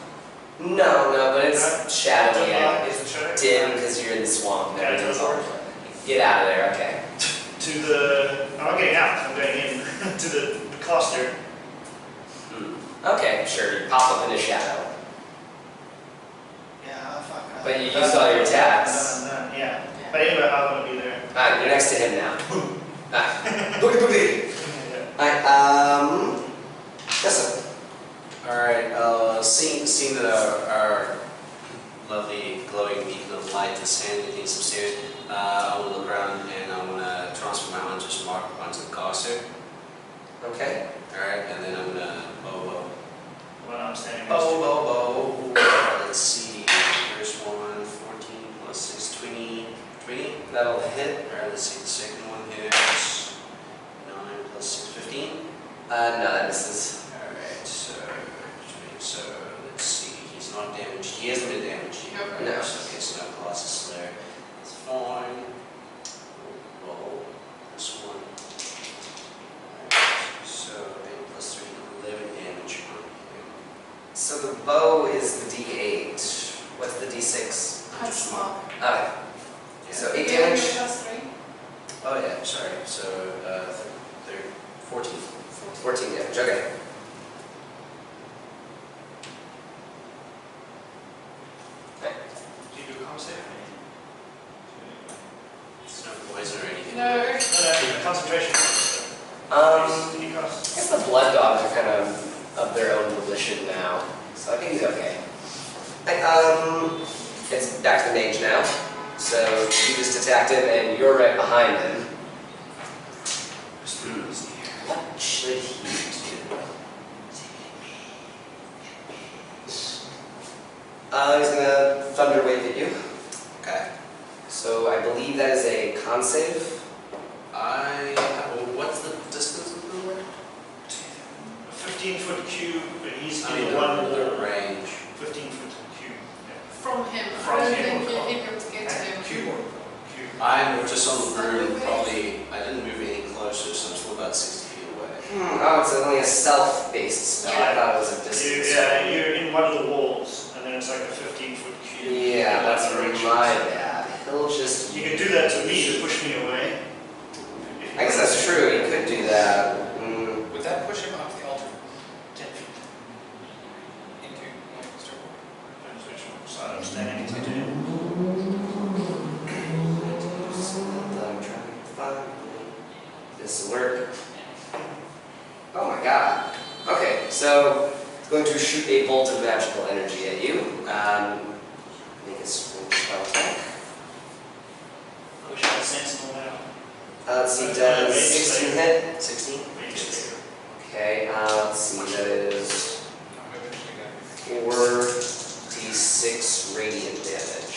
No, but it's shadowy. It's It's shadowy? dim because you're in the swamp. Yeah, Everything's it's all. dark. Get out of there, okay. I'm not getting out, I'm going in to the cluster. Okay, sure. You pop up in a shadow. Yeah, fuck. But you used all your attacks. Done, yeah. Yeah. But anyway, I want to be there. Alright, you're next to him now. Alright. Boogie boogie! Yeah. Alright, listen. Alright, seeing that our lovely glowing beacon of light is handing some stairs, I want to look around and I want to transfer my Hunter's Mark onto the caster. Okay. Alright, and then I'm going to bow. When I'm standing next to Bow. No, that misses. Alright, so let's see. He's not damaged. He hasn't been damaged yet. Nope. Right? No. So, okay, so no Colossus Slayer. It's fine. Roll this one. Alright, so 8 plus 3, 11 damage on him. So the bow is the D8. What's the D6? That's smart. Okay. Yeah. So 8 Yeah, damage. plus 3. Oh yeah, sorry. So 14. 14 damage, okay. Do you do a con save? It's no poison or anything. No. No, concentration. Any I cost? guess the blood dogs are kind of their own volition now, so I think he's okay. It's back to the mage now. So you just attacked him and you're right behind him. What should he do? He's gonna thunder wave at you. Okay. So I believe that is a con save. What's the distance of the word? A 15-foot cube, and he's I in mean, one the range. 15-foot cube. From him. From I don't him. think you're able to get to him. Cube. I'm just on the room, probably, I didn't move any closer, so I'm still about 60 feet away. Oh, it's only a stealth-based spell. I thought it was a distance. Yeah, you're in one of the walls, and then it's like a 15-foot cube. Yeah, that's direction. my bad. He'll just... You can do that to me to push me away. I guess that's true, he could do that. Would that push him off the altar 10 feet. into like Star Wars? Depends which side I'm standing to. I'm trying to find this will work. Oh my god. Okay, so it's going to shoot a bolt of magical energy at you. Make a swing spell attack. I wish I had sensible now. Let's see, does 16 hit? 16? Okay, let's see, that is I'm eventually going 4d6 radiant damage.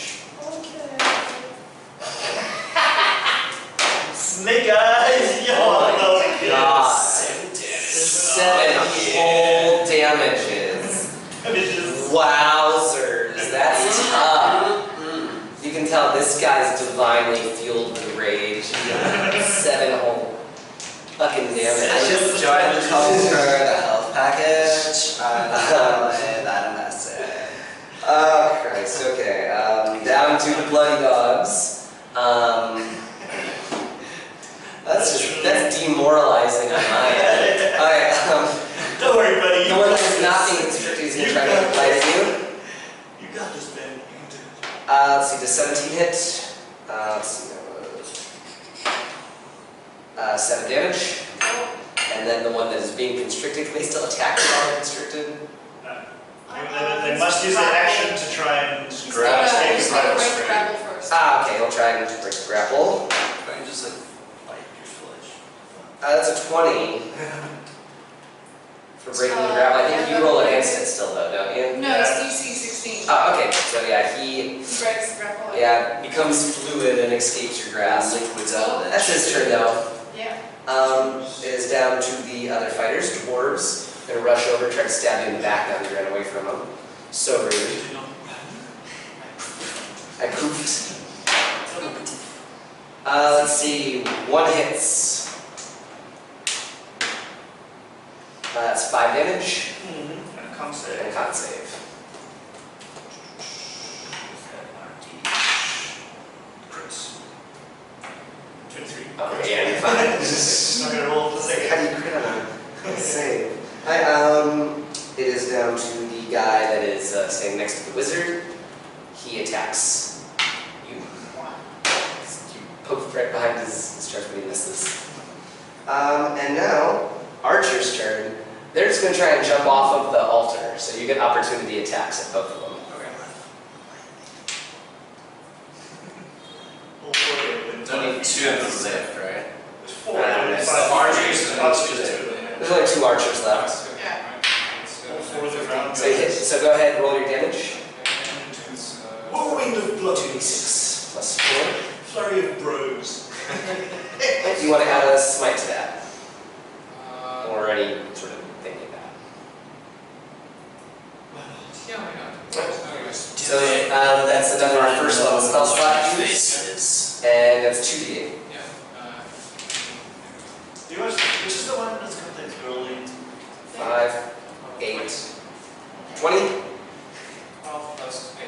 Snake eyes! Yo, Oh my god. 7 whole damages. Wowzers, that's tough. You can tell this guy's divinely fueled with rage. 7 whole fucking damage. I just joined the culture, the health package. That message. Oh Christ, okay. Down to the bloody dogs. That's demoralizing on my end. Alright, Don't worry, buddy. the one that's not being constricted is going to try to bite at you. You got this, man. You can do it. Let's see, does 17 hit? Let's see, that was 7 damage. And then the one that is being constricted, can they still attack while constricted? They must use their action to try and grab Break snake by the the string. grapple first. Okay, he'll try and break the grapple. Try and just like bite your flesh. That's a 20 for breaking the grapple. I think you roll against it still though, don't you? No, it's DC 16. Okay, so yeah, he He breaks the grapple. becomes fluid and escapes your grasp. Liquids out of that. That's his turn though. Yeah. It is down to the other fighters, dwarves. Gonna rush over, try to stab you in the back now you ran away from him. So rude. I pooped. Let's see, 1 hits. That's 5 damage And con save. and con save. Crits. 23. Okay, yeah, you're fine. Not gonna roll for the second. How do you crit on a save? It is down to the guy that is standing next to the wizard. He attacks you. You poke right behind his charge, but he misses. And now, Archer's turn. They're just going to try and jump off of the altar, so you get opportunity attacks at both of them. All 4 of them. There's only 2 of them left, right? There's 4 of them. There's Five archers and Us there's just two. 2 of them. There's only 2 archers left. Yeah. All 4 of them round. So go ahead, roll your damage. Whirlwind of blood. 2d6 plus 4. Flurry of bros. Do you want to add a smite to that? Or already sort of thinking that. Yeah, why not? Anyways. So that's another first level spell slot use, Faces. and that's 2d8. Yeah. Which is the one that's got that girly? 5, 8, 20, 12 plus 8,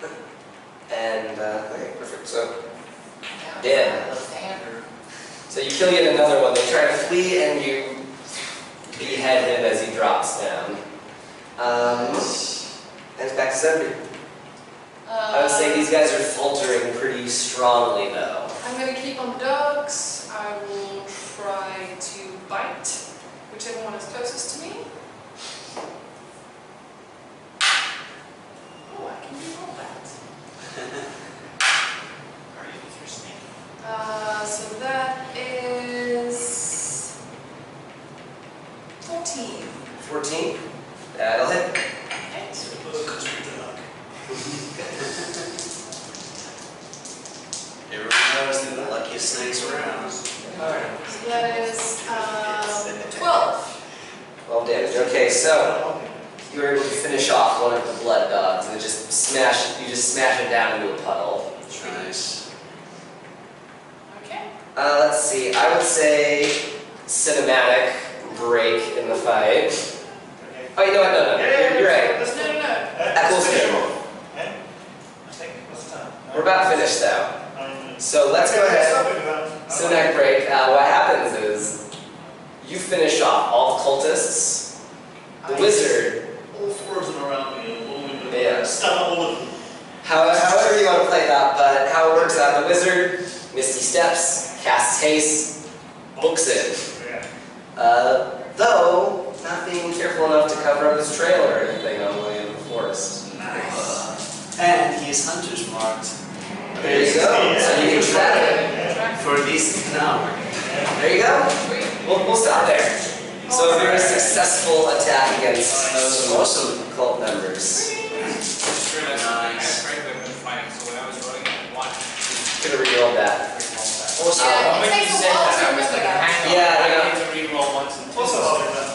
yeah. and okay, perfect. So Yeah. dead. Standard. So you kill yet another one. They try to flee, and you behead him as he drops down. And it's back to Zebri. I would say these guys are faltering pretty strongly, though. I'm going to keep on the dogs. I will try to bite whichever one is closest to me. Oh, I can reroll that. Are you with your snake? So that is 14. 14. That'll hit. Okay. Everyone knows they're the luckiest snakes around. So that is 12. 12 damage. Okay, so you were able to finish off one of the blood dogs, and you just smash it down into a puddle. Nice. Okay. Let's see. I would say cinematic break in the fight. Oh, you know what? No. You're right. No. Cool schedule. What's the time? We're about finished though. So let's go ahead. Cinematic break. What happens is you finish off all the cultists. The wizard. All four of them around me, and Yeah. stun all of them. However you want to play that, but how it works out, the wizard, Misty Steps, casts haste, books it. Yeah. Though, not being careful enough to cover up his trail or anything on the way in the forest. Nice. And he is hunter's marked. There you go. So you can track it. For at least an hour. There you go. We'll stop there. So if you're a successful attack against those awesome cult members, Just realized I had great weapon fighting, so when I was rolling at 1, could have rerolled that. Also, Yeah, when it you takes a said while that, to I was remember like, that. hang on, Yeah, I yeah. get to reroll once and Also,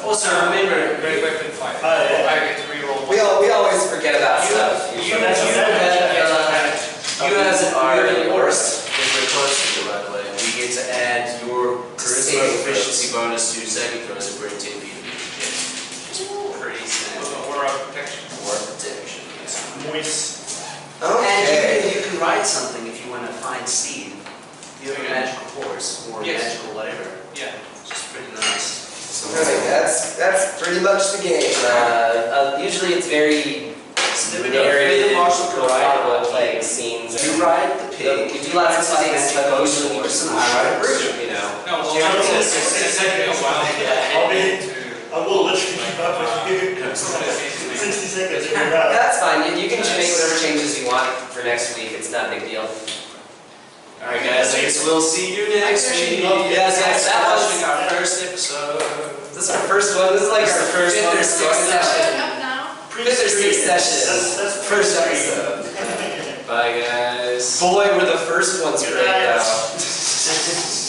also remember, great weapon fighting. Oh, yeah. I get to reroll once. We always forget about stuff. you that's had, okay. you as an You're army the worst. if we're close to you, by the way, we get to add your charisma Saving proficiency throws. bonus to saving throws if we're in 10 feet of you. Pretty snappy. Or protection. Or protection. Moist. Okay. And you can write something if you want to find seed. You have a magical horse or Yes. magical whatever. Yeah. Which is pretty nice. So Right, that's pretty much the game. Usually it's very narrative, role-playing scenes. you ride the pig. You do lots of things, but usually horse and I ride a brute. you know. No, well, Yeah, it's taken me a while I'll be- to I will literally keep up with you. 60 seconds, you're right. That's fine. You can make whatever changes you want for next week. It's not a big deal. Alright guys, I guess we'll see you next week. Yes, that was our first episode. this is our first one. This is like our first Fifth or one. sixth Session. Up now. Fifth or sixth session. That's First pre-screen. episode. Bye guys. Boy, were the first ones Good great night. though.